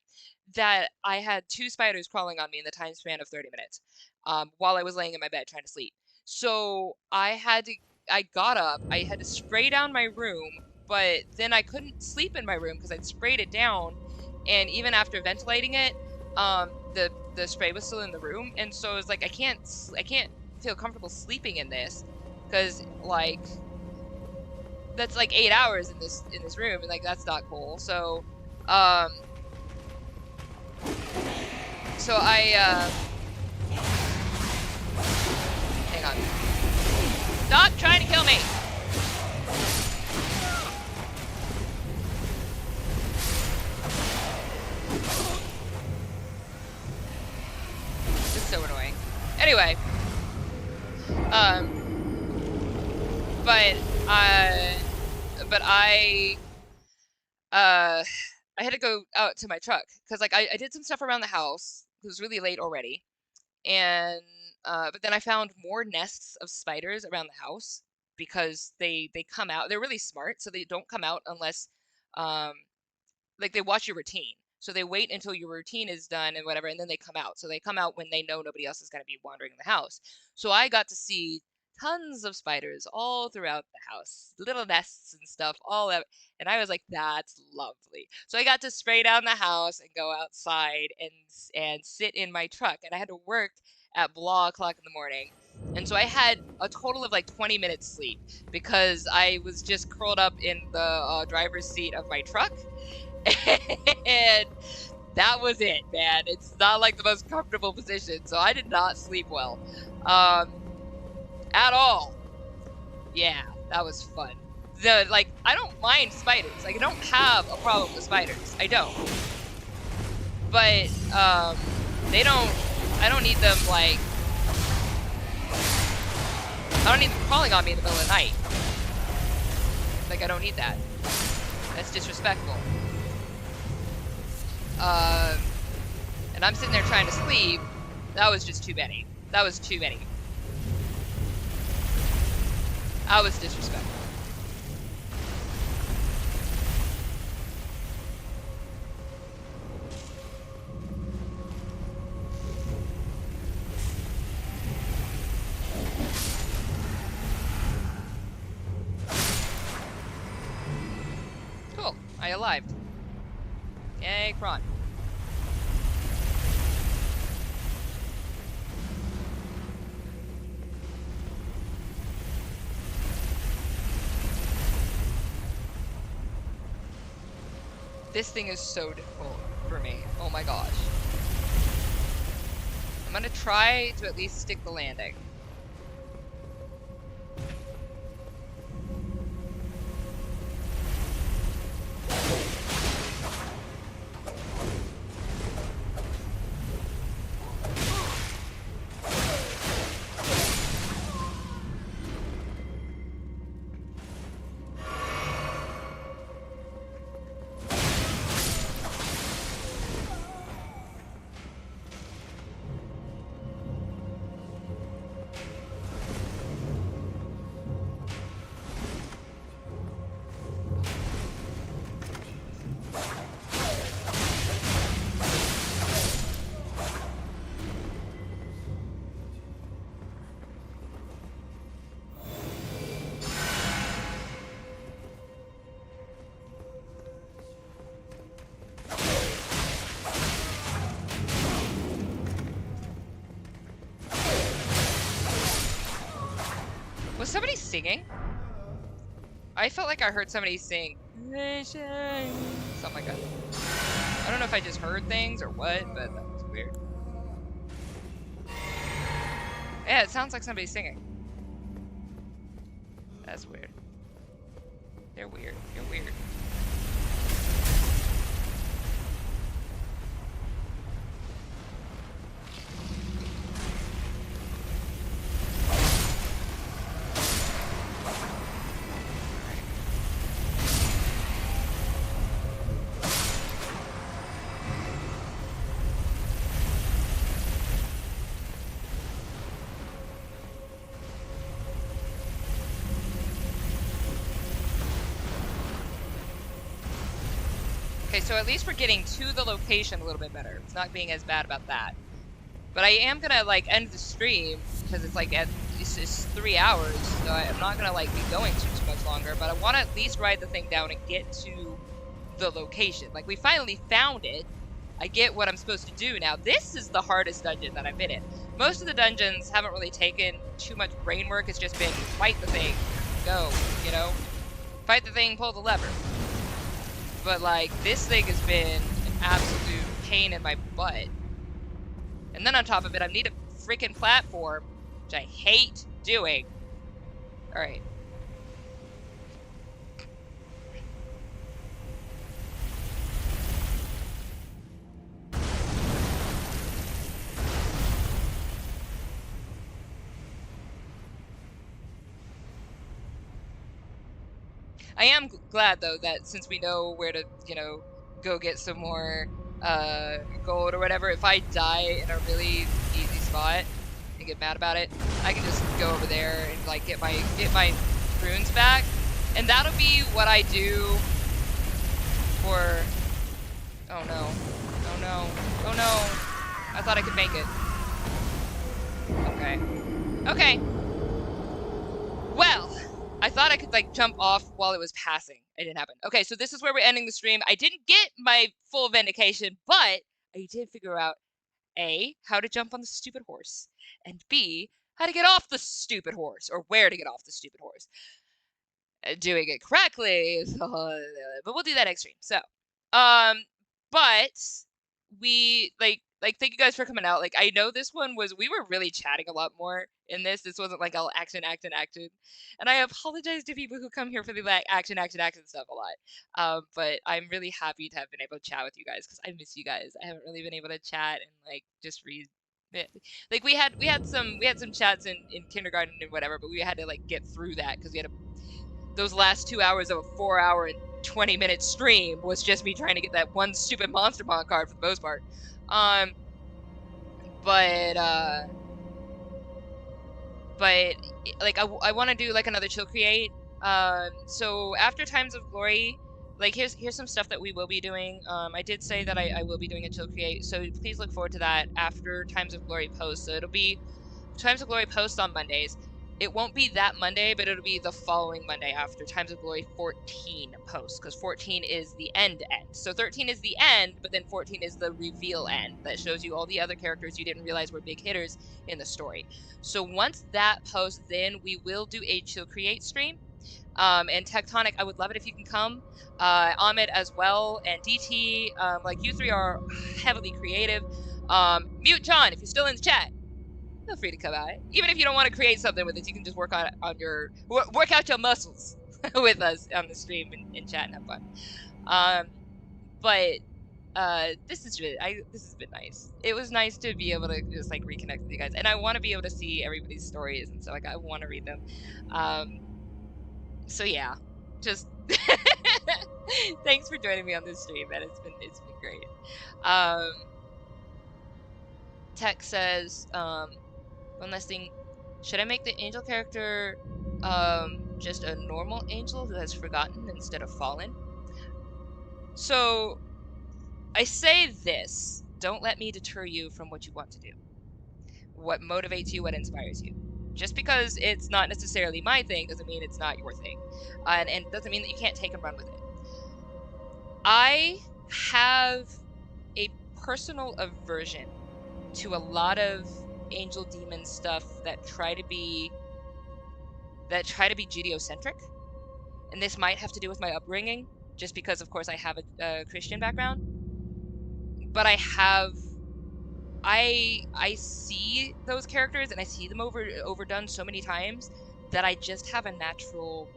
that I had 2 spiders crawling on me in the time span of 30 minutes while I was laying in my bed trying to sleep. So I got up, I had to spray down my room, but then I couldn't sleep in my room because I'd sprayed it down, and even after ventilating it, the spray was still in the room, and so it was like I can't feel comfortable sleeping in this because like that's like 8 hours in this room, and like that's not cool. So so I hang on. Stop trying to kill me. This is so annoying. Anyway, but I had to go out to my truck because like I did some stuff around the house. It was really late already, and but then I found more nests of spiders around the house because they come out. They're really smart, so they don't come out unless like they watch your routine. So they wait until your routine is done and whatever, and then they come out. So they come out when they know nobody else is going to be wandering in the house. So I got to see tons of spiders all throughout the house, little nests and stuff, all that. And I was like, that's lovely. So I got to spray down the house and go outside and sit in my truck. And I had to work at blah o'clock in the morning. And so I had a total of like 20 minutes sleep because I was just curled up in the driver's seat of my truck. And that was it, man. It's not like the most comfortable position, so I did not sleep well at all. Yeah, that was fun. Like I don't mind spiders. Like I don't have a problem with spiders. I don't. But I don't need them like I don't need them crawling on me in the middle of the night. Like I don't need that. That's disrespectful. And I'm sitting there trying to sleep. That was just too many. That was too many. I was disrespectful. Cool. I alived. Yay, Chron. This thing is so difficult for me. Oh my gosh. I'm gonna try to at least stick the landing. Was somebody singing? I felt like I heard somebody sing. Something like that. I don't know if I just heard things or what, but that was weird. Yeah, it sounds like somebody's singing. That's weird. They're weird. You're weird. Okay, so at least we're getting to the location a little bit better. It's not being as bad about that. But I am gonna like end the stream because it's like at least it's 3 hours, so I'm not gonna like be going too much longer. But I want to at least ride the thing down and get to the location. Like we finally found it. I get what I'm supposed to do now. This is the hardest dungeon that I've been in. Most of the dungeons haven't really taken too much brain work. It's just been fight the thing, go, you know, fight the thing, pull the lever. But like this thing has been an absolute pain in my butt. And then on top of it, I need a freaking platform, which I hate doing. All right. I am glad though that since we know where to, you know, go get some more gold or whatever, if I die in a really easy spot and get mad about it, I can just go over there and like get my runes back, and that'll be what I do for. Oh no! Oh no! Oh no! I thought I could make it. Okay. Okay. Well. I thought I could like jump off while it was passing. It didn't happen. Okay, so this is where we're ending the stream. I didn't get my full vindication, but I did figure out A, how to jump on the stupid horse, and B, how to get off the stupid horse, or where to get off the stupid horse. Doing it correctly, but we'll do that next stream. So, but we like thank you guys for coming out. Like I know this one was, we were really chatting a lot more in this. This wasn't like all action, and I apologize to people who come here for the like action stuff a lot. But I'm really happy to have been able to chat with you guys because I miss you guys. I haven't really been able to chat and like just read. Like we had some chats in kindergarten and whatever, but we had to like get through that because we had those last 2 hours of a 4-hour and 20-minute stream was just me trying to get that one stupid monster mon card for the most part. But like I want to do like another chill create. So after Times of Glory, like here's some stuff that we will be doing. I did say that I will be doing a chill create, so please look forward to that after Times of Glory post. So it'll be Times of Glory post on Mondays. It won't be that Monday, but it'll be the following Monday after Times of Glory 14 post, because 14 is the end. So 13 is the end, but then 14 is the reveal end that shows you all the other characters you didn't realize were big hitters in the story. So once that posts, then we will do a chill create stream. And Tectonic, I would love it if you can come. Ahmed as well, and DT, like you three are heavily creative. Mute John, if you're still in the chat, feel free to come out. Even if you don't want to create something with us, you can just work out your muscles with us on the stream and chat and have fun. But this has been nice. It was nice to be able to just like reconnect with you guys, and I want to be able to see everybody's stories, and so like I want to read them. So yeah, just thanks for joining me on this stream, man. It's been great. Tech says, one last thing, should I make the angel character just a normal angel who has forgotten instead of fallen? So I say this, don't let me deter you from what you want to do. What motivates you, what inspires you. Just because it's not necessarily my thing doesn't mean it's not your thing. And doesn't mean that you can't take and run with it. I have a personal aversion to a lot of angel demon stuff that try to be that try to be Judeo-centric, and this might have to do with my upbringing, just because, of course, I have a Christian background. But I see those characters and I see them overdone so many times that I just have a natural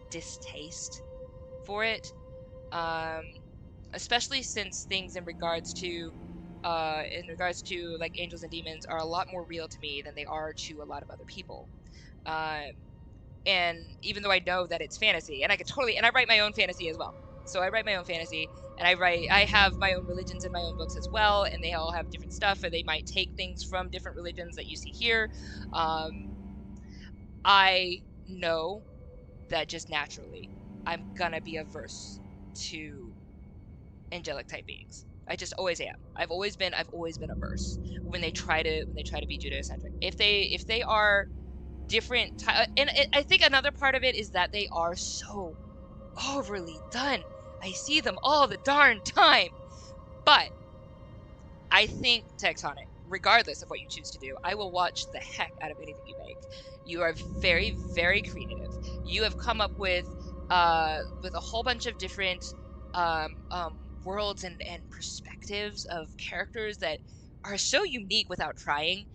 distaste for it. Especially since things in regards to like angels and demons are a lot more real to me than they are to a lot of other people. And even though I know that it's fantasy, and I write my own fantasy as well. So I write my own fantasy, and I have my own religions in my own books as well, and they all have different stuff, and they might take things from different religions that you see here. I know that just naturally, I'm gonna be averse to angelic type beings. I just always am. I've always been averse when they try to be Judeo-centric. If they are different, and I think another part of it is that they are so overly done. I see them all the darn time. But I think, Tectonic, regardless of what you choose to do, I will watch the heck out of anything you make. You are very, very creative. You have come up with a whole bunch of different worlds and perspectives of characters that are so unique without trying.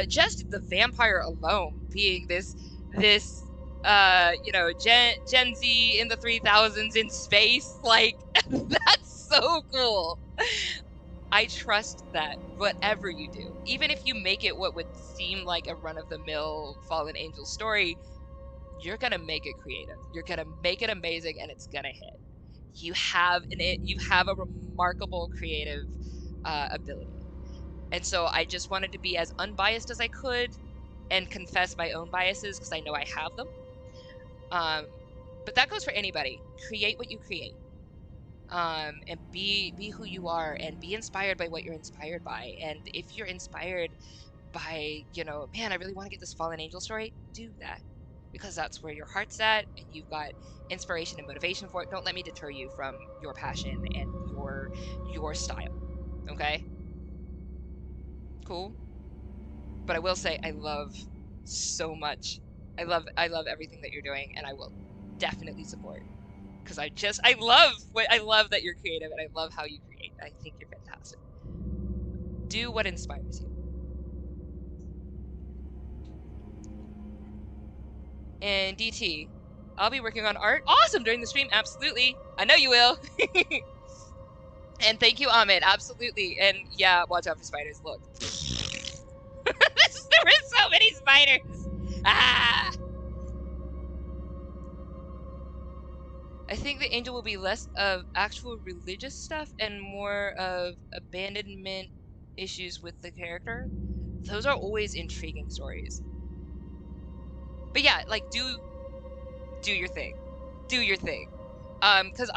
Just the vampire alone being this Gen Z in the 3000s in space, like, that's so cool. I trust that whatever you do, even if you make it what would seem like a run-of-the-mill fallen angel story, you're gonna make it creative. You're gonna make it amazing, and it's gonna hit. You have a remarkable creative ability. And so I just wanted to be as unbiased as I could and confess my own biases, because I know I have them. But that goes for anybody. Create what you create. And be who you are, and be inspired by what you're inspired by. And if you're inspired by, man, I really want to get this fallen angel story, do that. Because that's where your heart's at, and you've got inspiration and motivation for it. Don't let me deter you from your passion and your style. Okay? Cool? But I will say, I love so much. I love everything that you're doing, and I will definitely support. Because I love that you're creative, and I love how you create. I think you're fantastic. Do what inspires you. And DT, I'll be working on art. Awesome! During the stream, absolutely. I know you will. And thank you, Ahmed. Absolutely. And yeah, watch out for spiders. Look. There is so many spiders. Ah! I think the angel will be less of actual religious stuff and more of abandonment issues with the character. Those are always intriguing stories. But yeah, like, do your thing. Do your thing. Because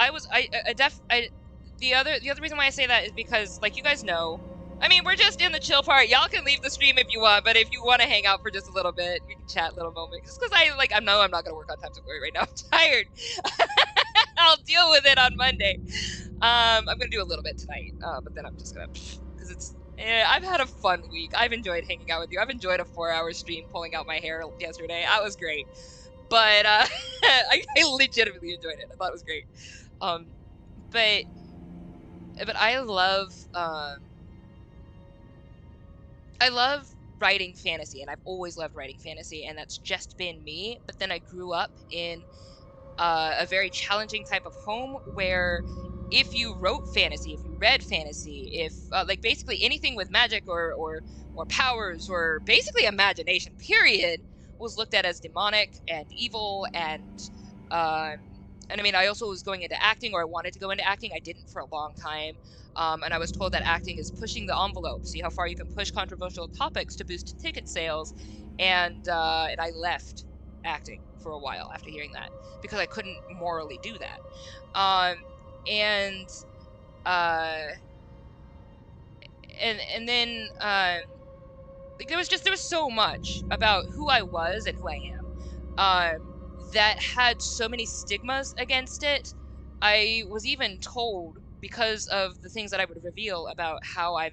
the other reason why I say that is because, like, you guys know, I mean, we're just in the chill part. Y'all can leave the stream if you want, but if you want to hang out for just a little bit, we can chat a little moment. Just because I know I'm not going to work on Times of Glory right now. I'm tired. I'll deal with it on Monday. I'm going to do a little bit tonight, but then I'm just going to, because I've had a fun week. I've enjoyed hanging out with you. I've enjoyed a 4-hour stream pulling out my hair yesterday. That was great. But I legitimately enjoyed it. I thought it was great. But I love writing fantasy, and I've always loved writing fantasy, and that's just been me. But then I grew up in a very challenging type of home where if you wrote fantasy, if you read fantasy, if like basically anything with magic or powers or basically imagination, period, was looked at as demonic and evil. And I mean, I also was going into acting, or I wanted to go into acting. I didn't for a long time. And I was told that acting is pushing the envelope, see how far you can push controversial topics to boost ticket sales. And I left acting for a while after hearing that, because I couldn't morally do that. And then like there was so much about who I was and who I am that had so many stigmas against it. I was even told, because of the things that I would reveal about how I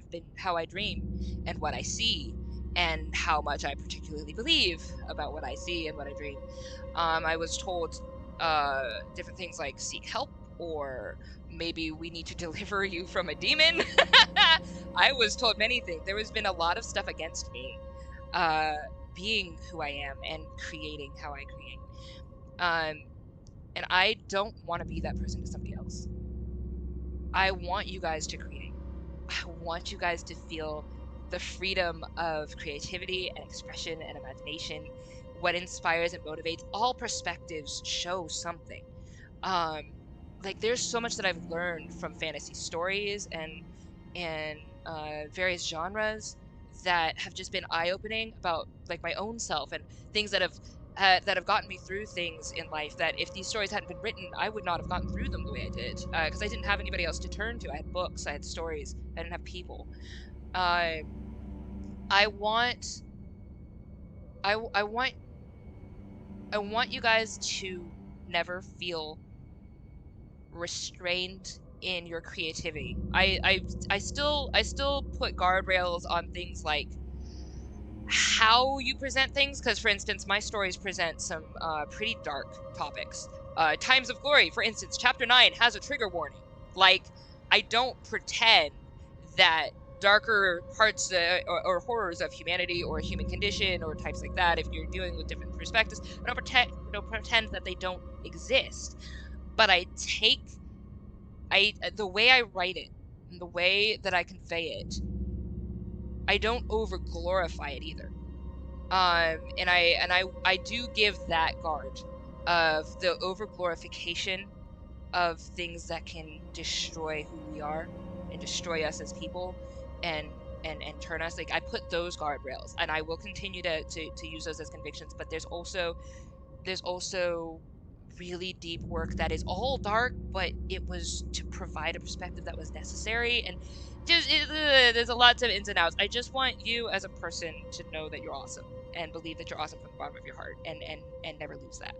dream and what I see and how much I particularly believe about what I see and what I dream. I was told different things like seek help, or maybe we need to deliver you from a demon. I was told many things. There has been a lot of stuff against me being who I am and creating how I create. And I don't want to be that person to somebody else. I want you guys to create. I want you guys to feel the freedom of creativity and expression and imagination, what inspires and motivates. All perspectives show something. Like there's so much that I've learned from fantasy stories and various genres that have just been eye-opening about like my own self and things that have gotten me through things in life that if these stories hadn't been written, I would not have gotten through them the way I did, because I didn't have anybody else to turn to. I had books, I had stories, I didn't have people. I want you guys to never feel restrained in your creativity. I still put guardrails on things like how you present things, because for instance my stories present some pretty dark topics. Times of Glory, for instance, chapter 9 has a trigger warning. Like, I don't pretend that darker parts or horrors of humanity or human condition or types like that, if you're dealing with different perspectives, I don't pretend that they don't exist. But the way I write it and the way that I convey it, I don't over glorify it either. And I do give that guard of the over glorification of things that can destroy who we are and destroy us as people and turn us. Like, I put those guardrails, and I will continue to use those as convictions. But there's also really deep work that is all dark, but it was to provide a perspective that was necessary. And there's a lot of ins and outs. I just want you as a person to know that you're awesome and believe that you're awesome from the bottom of your heart, and never lose that.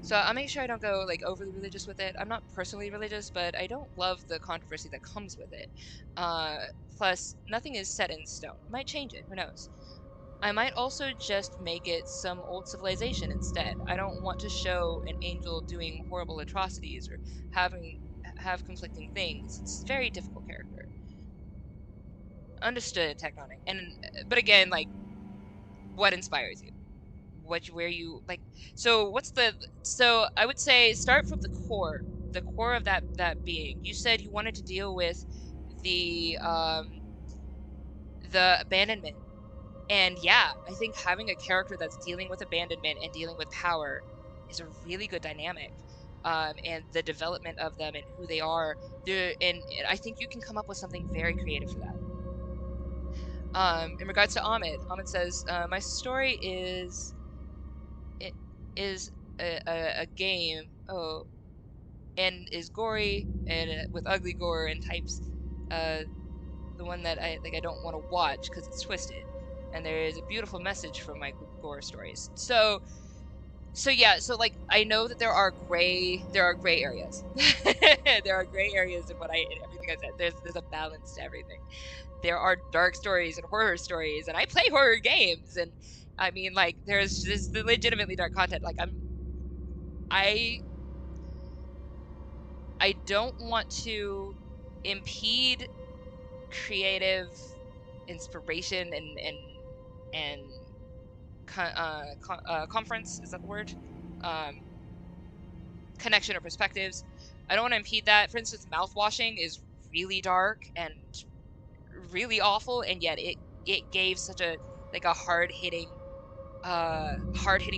So I'll make sure I don't go like overly religious with it. I'm not personally religious, but I don't love the controversy that comes with it. Plus, nothing is set in stone. Might change it, who knows? I might also just make it some old civilization instead. I don't want to show an angel doing horrible atrocities or have conflicting things. It's a very difficult character. Understood, Tectonic. But again, like, what inspires you? Where you like? So I would say start from the core of that being. You said you wanted to deal with the abandonment. And yeah, I think having a character that's dealing with abandonment and dealing with power is a really good dynamic. And the development of them and who they are. And I think you can come up with something very creative for that. In regards to Ahmed says, my story is a game, and is gory and with ugly gore and types. The one that I don't want to watch because it's twisted. And there is a beautiful message from my gore stories. So yeah, so like I know that there are gray areas. There are gray areas in everything I said. There's a balance to everything. There are dark stories and horror stories, and I play horror games, and I mean, like, there's just the legitimately dark content. Like, I don't want to impede creative inspiration and conference, is that the word? Connection or perspectives. I don't want to impede that. For instance, mouthwashing is really dark and really awful, and yet it gave such a hard-hitting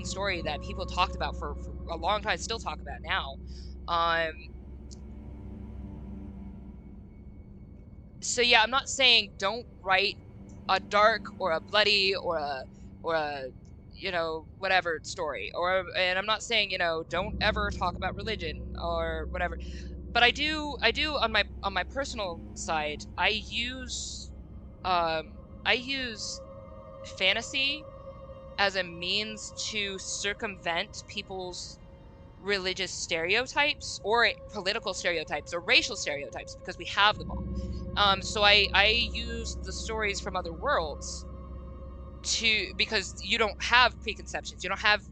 story that people talked about for a long time, still talk about now. So yeah, I'm not saying don't write a dark or a bloody or a whatever story, and I'm not saying don't ever talk about religion or whatever, but I do on my personal side, I use fantasy as a means to circumvent people's religious stereotypes or political stereotypes or racial stereotypes, because we have them all. So I use the stories from other worlds because you don't have preconceptions. You don't have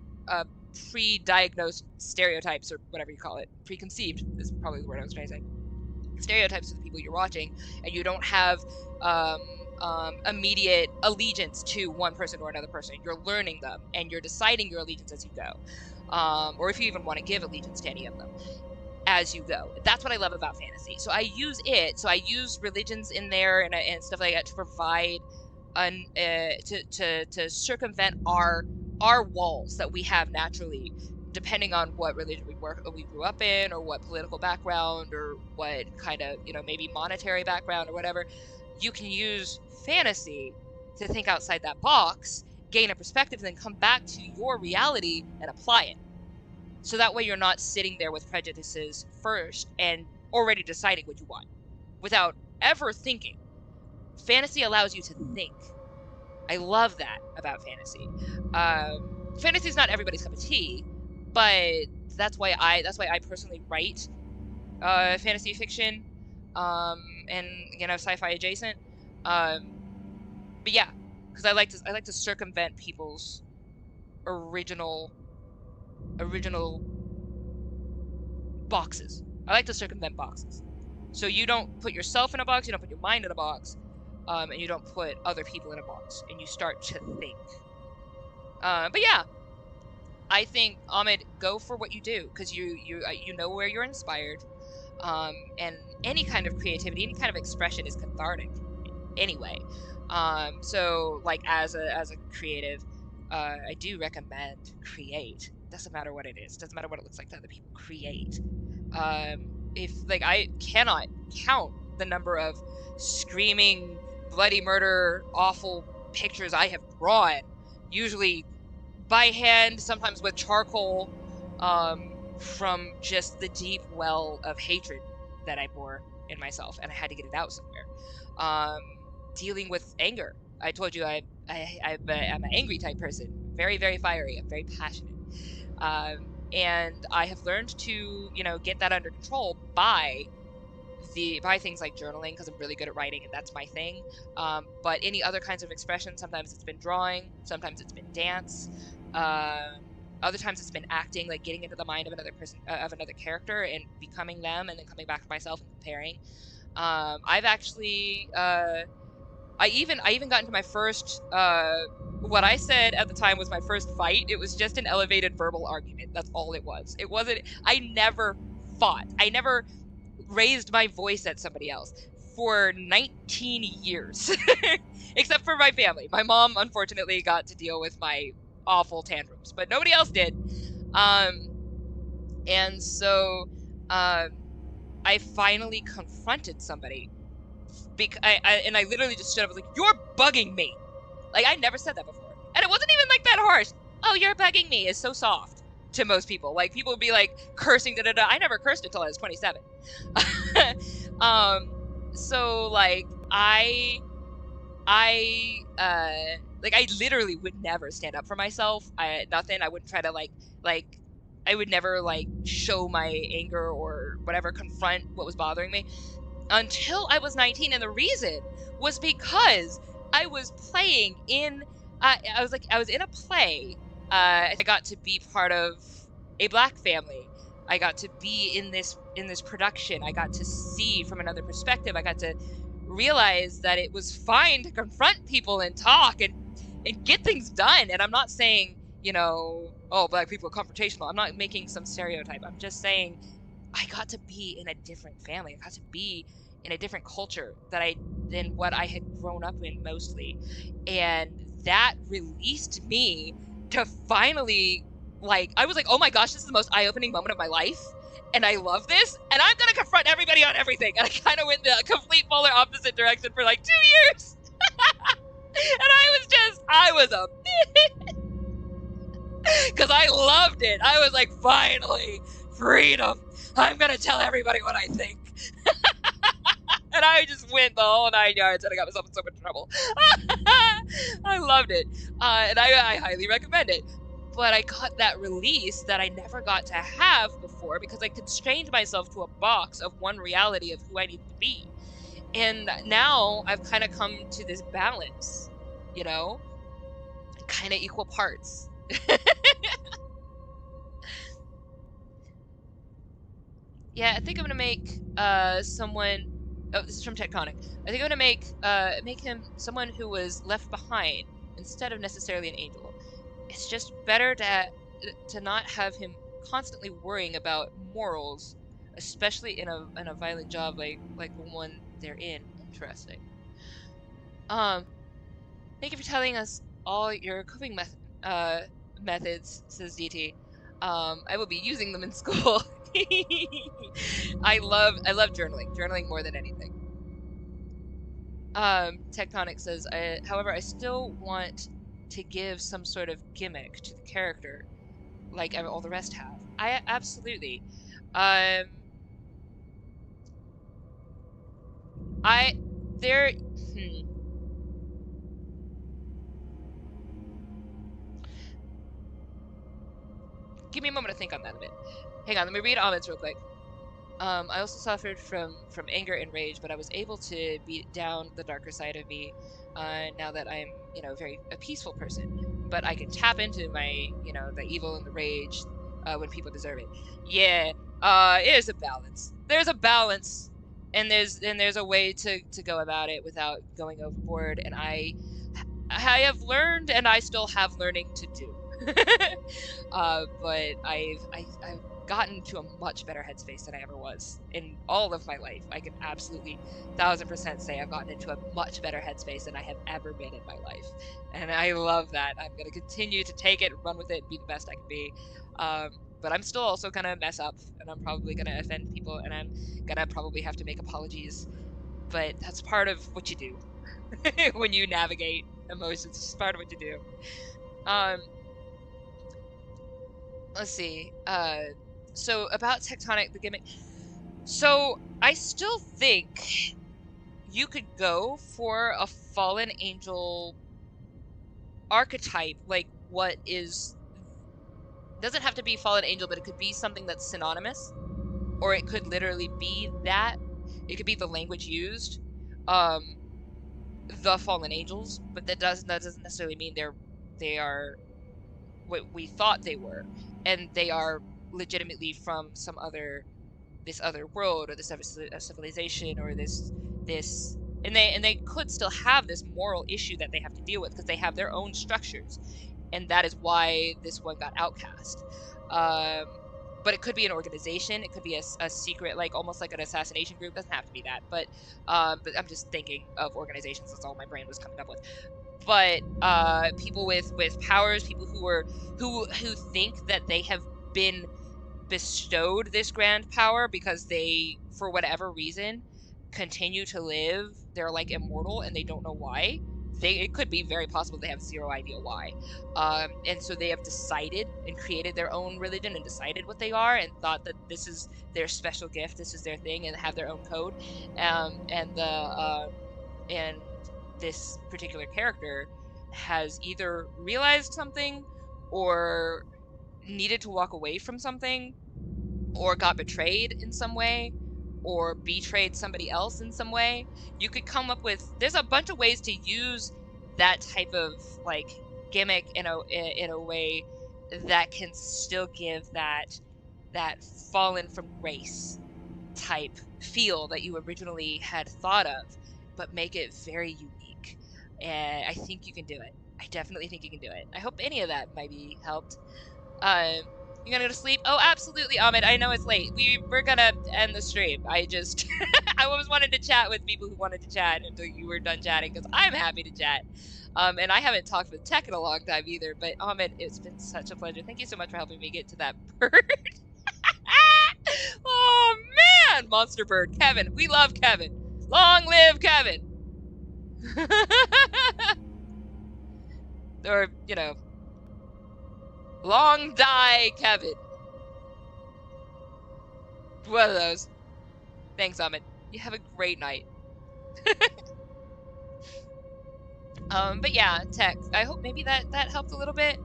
pre-diagnosed stereotypes, or whatever you call it. Preconceived is probably the word I was trying to say. Stereotypes of the people you're watching, and you don't have immediate allegiance to one person or another person. You're learning them, and you're deciding your allegiance as you go, or if you even want to give allegiance to any of them as you go. That's what I love about fantasy. So I use it. So I use religions in there and stuff like that to provide to circumvent our walls that we have naturally, depending on what religion we grew up in, or what political background, or what kind of, maybe monetary background or whatever. You can use fantasy to think outside that box, gain a perspective, and then come back to your reality and apply it. So that way you're not sitting there with prejudices first and already deciding what you want without ever thinking. Fantasy allows you to think. I love that about fantasy. Fantasy is not everybody's cup of tea, but that's why I personally write fantasy fiction, and sci-fi adjacent. But yeah, because I like to circumvent people's original boxes. I like to circumvent boxes. So you don't put yourself in a box, you don't put your mind in a box, and you don't put other people in a box, and you start to think. But yeah, I think, Ahmed, go for what you do, because you know where you're inspired, and any kind of creativity, any kind of expression is cathartic anyway. So like as a creative, I do recommend create. Doesn't matter what it is. Doesn't matter what it looks like to other people. Create. If I cannot count the number of screaming, bloody murder, awful pictures I have drawn, usually by hand, sometimes with charcoal, from just the deep well of hatred that I bore in myself, and I had to get it out somewhere. Dealing with anger. I told you I'm an angry type person. Very, very fiery. I'm very passionate. And I have learned to, get that under control by things like journaling, because I'm really good at writing and that's my thing. But any other kinds of expression, sometimes it's been drawing, sometimes it's been dance, other times it's been acting, like getting into the mind of another person, of another character, and becoming them, and then coming back to myself and comparing. I've actually, I even got into my first, what I said at the time was my first fight. It was just an elevated verbal argument. That's all it was. It wasn't, I never fought. I never raised my voice at somebody else for 19 years, except for my family. My mom, unfortunately, got to deal with my awful tantrums, but nobody else did. And so, I finally confronted somebody. And I literally just stood up and was like, "You're bugging me." Like, I never said that before. And it wasn't even like that harsh. "Oh, you're bugging me" is so soft to most people. Like, people would be like cursing, da-da-da. I never cursed until I was 27. So like, I literally would never stand up for myself. Nothing. I wouldn't try to I would never show my anger or whatever, confront what was bothering me until I was 19. And the reason was because I was playing in, I was in a play. I got to be part of a Black family. I got to be in this production. I got to see from another perspective. I got to realize that it was fine to confront people and talk and get things done. And I'm not saying, oh, Black people are confrontational. I'm not making some stereotype. I'm just saying I got to be in a different family. I got to be in a different culture than what I had grown up in mostly. And that released me to finally, I was like, oh my gosh, this is the most eye-opening moment of my life. And I love this. And I'm going to confront everybody on everything. And I kind of went the complete polar opposite direction for 2 years. And I was a because I loved it. I was like, finally, freedom. I'm going to tell everybody what I think. And I just went the whole 9 yards, and I got myself in so much trouble. I loved it. And I highly recommend it. But I got that release that I never got to have before because I constrained myself to a box of one reality of who I needed to be. And now I've kind of come to this balance, you know, kind of equal parts. Yeah, I think I'm gonna make someone. Oh, this is from Tectonic. I think I'm gonna make him someone who was left behind instead of necessarily an angel. It's just better to not have him constantly worrying about morals, especially in a violent job like the one they're in. Interesting. Thank you for telling us all your coping methods, says DT. I will be using them in school. I love journaling more than anything. Tectonic says, however, I still want to give some sort of gimmick to the character, like all the rest have. I absolutely. There. Give me a moment to think on that a bit. Hang on, let me read Ahmed's real quick. I also suffered from anger and rage, but I was able to beat down the darker side of me. Now that I'm, you know, a peaceful person, but I can tap into my, you know, the evil and the rage when people deserve it. Yeah, it is a balance. There's a balance, and there's a way to go about it without going overboard. And I have learned, and I still have learning to do. But I've gotten to a much better headspace than I ever was in all of my life. I can absolutely 1000% say I've gotten into a much better headspace than I have ever been in my life. And I love that. I'm going to continue to take it, run with it, and be the best I can be. But I'm still also going to mess up, and I'm probably going to offend people, and I'm going to probably have to make apologies. But that's part of what you do when you navigate emotions. It's just part of what you do. Let's see. So about Tectonic, the gimmick. So I still think you could go for a fallen angel archetype, like what is. Doesn't have to be fallen angel, but it could be something that's synonymous, or it could literally be that. It could be the language used, the fallen angels, but that doesn't necessarily mean they are what we thought they were, and they are legitimately from this other world, or this other civilization, or this and they could still have this moral issue that they have to deal with because they have their own structures, and that is why this one got outcast. But it could be an organization, it could be a secret, like almost like an assassination group. Doesn't have to be that, but I'm just thinking of organizations. That's all my brain was coming up with. But people with powers, people who think that they have been bestowed this grand power because they, for whatever reason, continue to live. They're like immortal and they don't know why. It could be very possible they have zero idea why. And so they have decided and created their own religion and decided what they are and thought that this is their special gift, this is their thing, and have their own code. And this particular character has either realized something or needed to walk away from something, or got betrayed in some way, or betrayed somebody else in some way. You could come up with, there's a bunch of ways to use that type of like gimmick in a way that can still give that fallen from grace type feel that you originally had thought of, but make it very unique. And I think you can do it. I definitely think you can do it. I hope any of that might be helped. You gonna go to sleep? Oh, absolutely, Ahmed. I know it's late. We're gonna end the stream. I just I always wanted to chat with people who wanted to chat until you were done chatting, because I'm happy to chat. And I haven't talked with Tech in a long time either. But Ahmed, it's been such a pleasure. Thank you so much for helping me get to that bird. Oh man, monster bird, Kevin. We love Kevin. Long live Kevin. Or, you know, long die Kevin. One of those. Thanks, Ahmed. You have a great night. But yeah, Tech, I hope maybe that helped a little bit.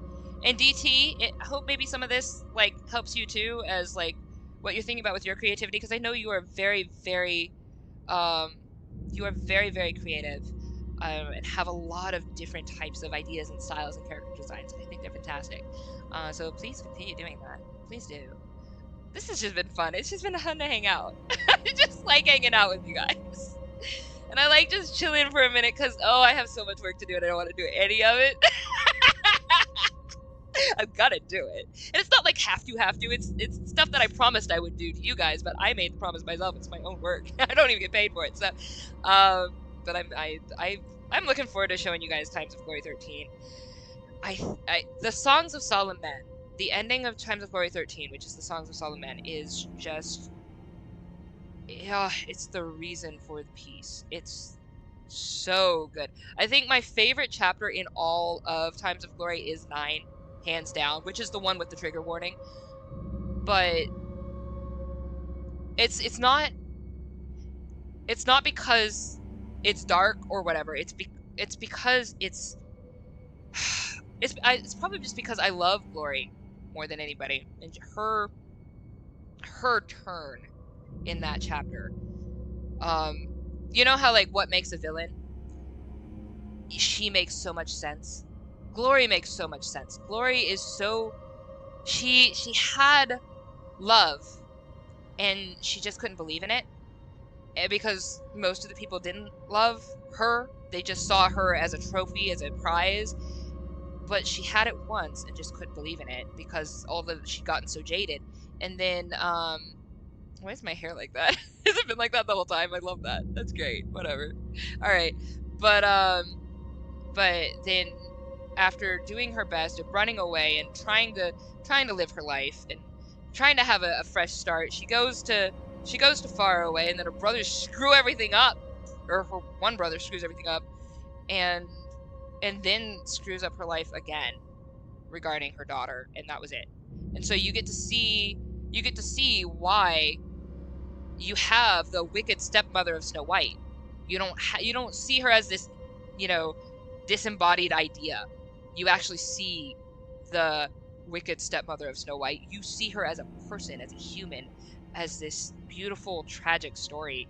And DT, I hope maybe some of this like helps you too, as like what you're thinking about with your creativity, because I know you are very, very you are very, very creative, and have a lot of different types of ideas and styles and character designs. I think they're fantastic. So please continue doing that. Please do. This has just been fun. It's just been fun to hang out. I just like hanging out with you guys. And I like just chilling for a minute because, oh, I have so much work to do and I don't want to do any of it. I've got to do it. And it's not like have to. It's stuff that I promised I would do to you guys, but I made the promise myself. It's my own work. I don't even get paid for it. So, but I'm looking forward to showing you guys Times of Glory 13. The Songs of Solemn Men, the ending of Times of Glory 13, which is the Songs of Solemn Men, is just, it's the reason for the piece. It's so good. I think my favorite chapter in all of Times of Glory is 9, hands down, which is the one with the trigger warning. But it's not because it's dark or whatever. It's because it's probably just because I love Glory more than anybody, and her turn in that chapter. You know how, like, what makes a villain? She makes so much sense. Glory makes so much sense. Glory is so... She had love, and she just couldn't believe in it. Because most of the people didn't love her. They just saw her as a trophy, as a prize. But she had it once and just couldn't believe in it because she'd gotten so jaded. And then, why is my hair like that? Has it been like that the whole time? I love that. That's great. Whatever. Alright. But then, after doing her best of running away and trying to live her life and trying to have a fresh start, she goes to far away, and then her brothers screw everything up, or her one brother screws everything up, and then screws up her life again regarding her daughter, and that was it. And so you get to see why you have the wicked stepmother of Snow White. You don't see her as this, disembodied idea. You actually see the wicked stepmother of Snow White. You see her as a person, as a human, as this beautiful, tragic story.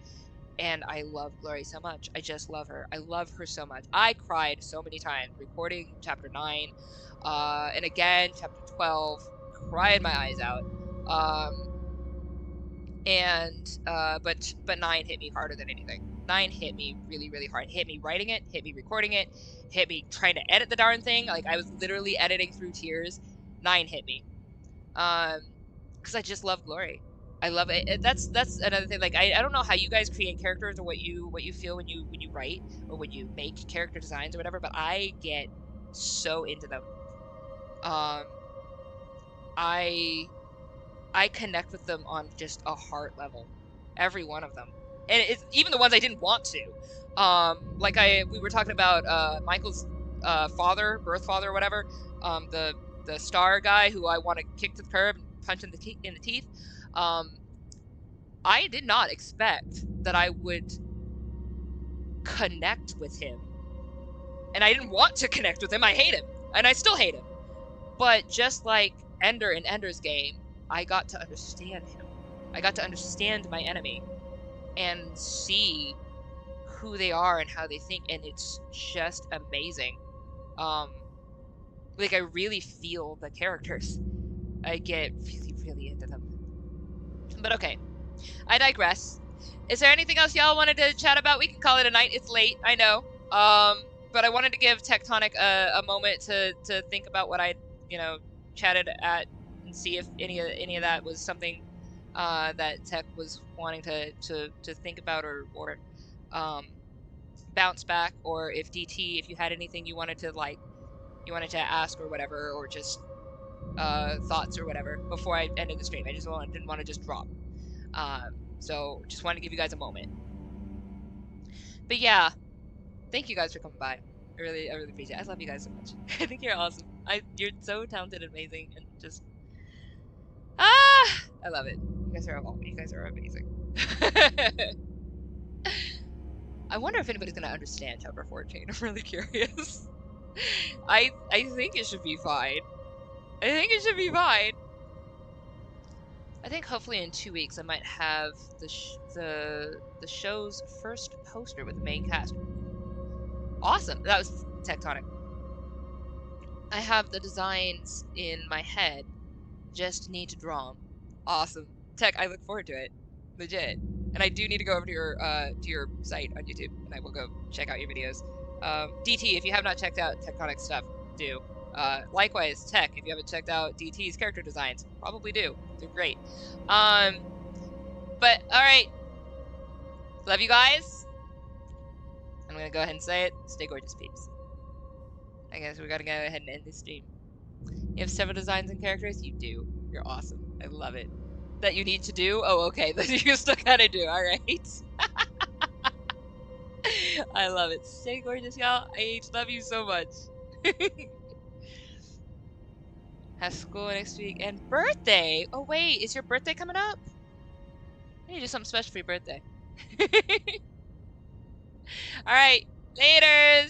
And I love Glory so much. I just love her. I love her so much. I cried so many times recording chapter 9, and again chapter 12. Cried my eyes out. But 9 hit me harder than anything. 9 hit me really, really hard. Hit me writing it. Hit me recording it. Hit me trying to edit the darn thing. Like, I was literally editing through tears. 9 hit me. Because I just love Glory. I love it. That's another thing. Like, I don't know how you guys create characters or what you feel when you write or when you make character designs or whatever, but I get so into them. I connect with them on just a heart level. Every one of them. And it's even the ones I didn't want to. We were talking about Michael's birth father or whatever, the star guy who I want to kick to the curb and punch in the teeth. I did not expect that I would connect with him. And I didn't want to connect with him. I hate him. And I still hate him. But just like Ender in Ender's Game, I got to understand him. I got to understand my enemy and see who they are and how they think, and it's just amazing. Like, I really feel the characters. I get really, really into them. But okay, I digress. Is there anything else y'all wanted to chat about? We can call it a night. It's late, I know. But I wanted to give Tectonic a moment to think about what I, chatted at and see if any of that was something that Tech was wanting to think about or bounce back, or if DT, if you had anything you wanted to ask or whatever, or just thoughts or whatever before I ended the stream. I just didn't want to just drop. So just wanted to give you guys a moment. But yeah, thank you guys for coming by. I really appreciate it. I love you guys so much. I think you're awesome. You're so talented and amazing, and just I love it. You guys are amazing. I wonder if anybody's gonna understand chapter 14. I'm really curious. I think it should be fine. I think it should be fine. I think hopefully in 2 weeks I might have the show's first poster with the main cast. Awesome. That was Tectonic. I have the designs in my head. Just need to draw them. Awesome. Tech, I look forward to it. Legit. And I do need to go over to your site on YouTube, and I will go check out your videos. DT, if you have not checked out Tectonic stuff, do. Likewise, Tech, if you haven't checked out DT's character designs, probably do. They're great. But alright. Love you guys. I'm gonna go ahead and say it. Stay gorgeous, peeps. I guess we gotta go ahead and end this stream. You have several designs and characters? You do. You're awesome. I love it. That you need to do? Oh, okay. That you still gotta do. Alright. I love it. Stay gorgeous, y'all. I love you so much. Have school next week and birthday. Oh, wait. Is your birthday coming up? I need to do something special for your birthday. Alright. Laters.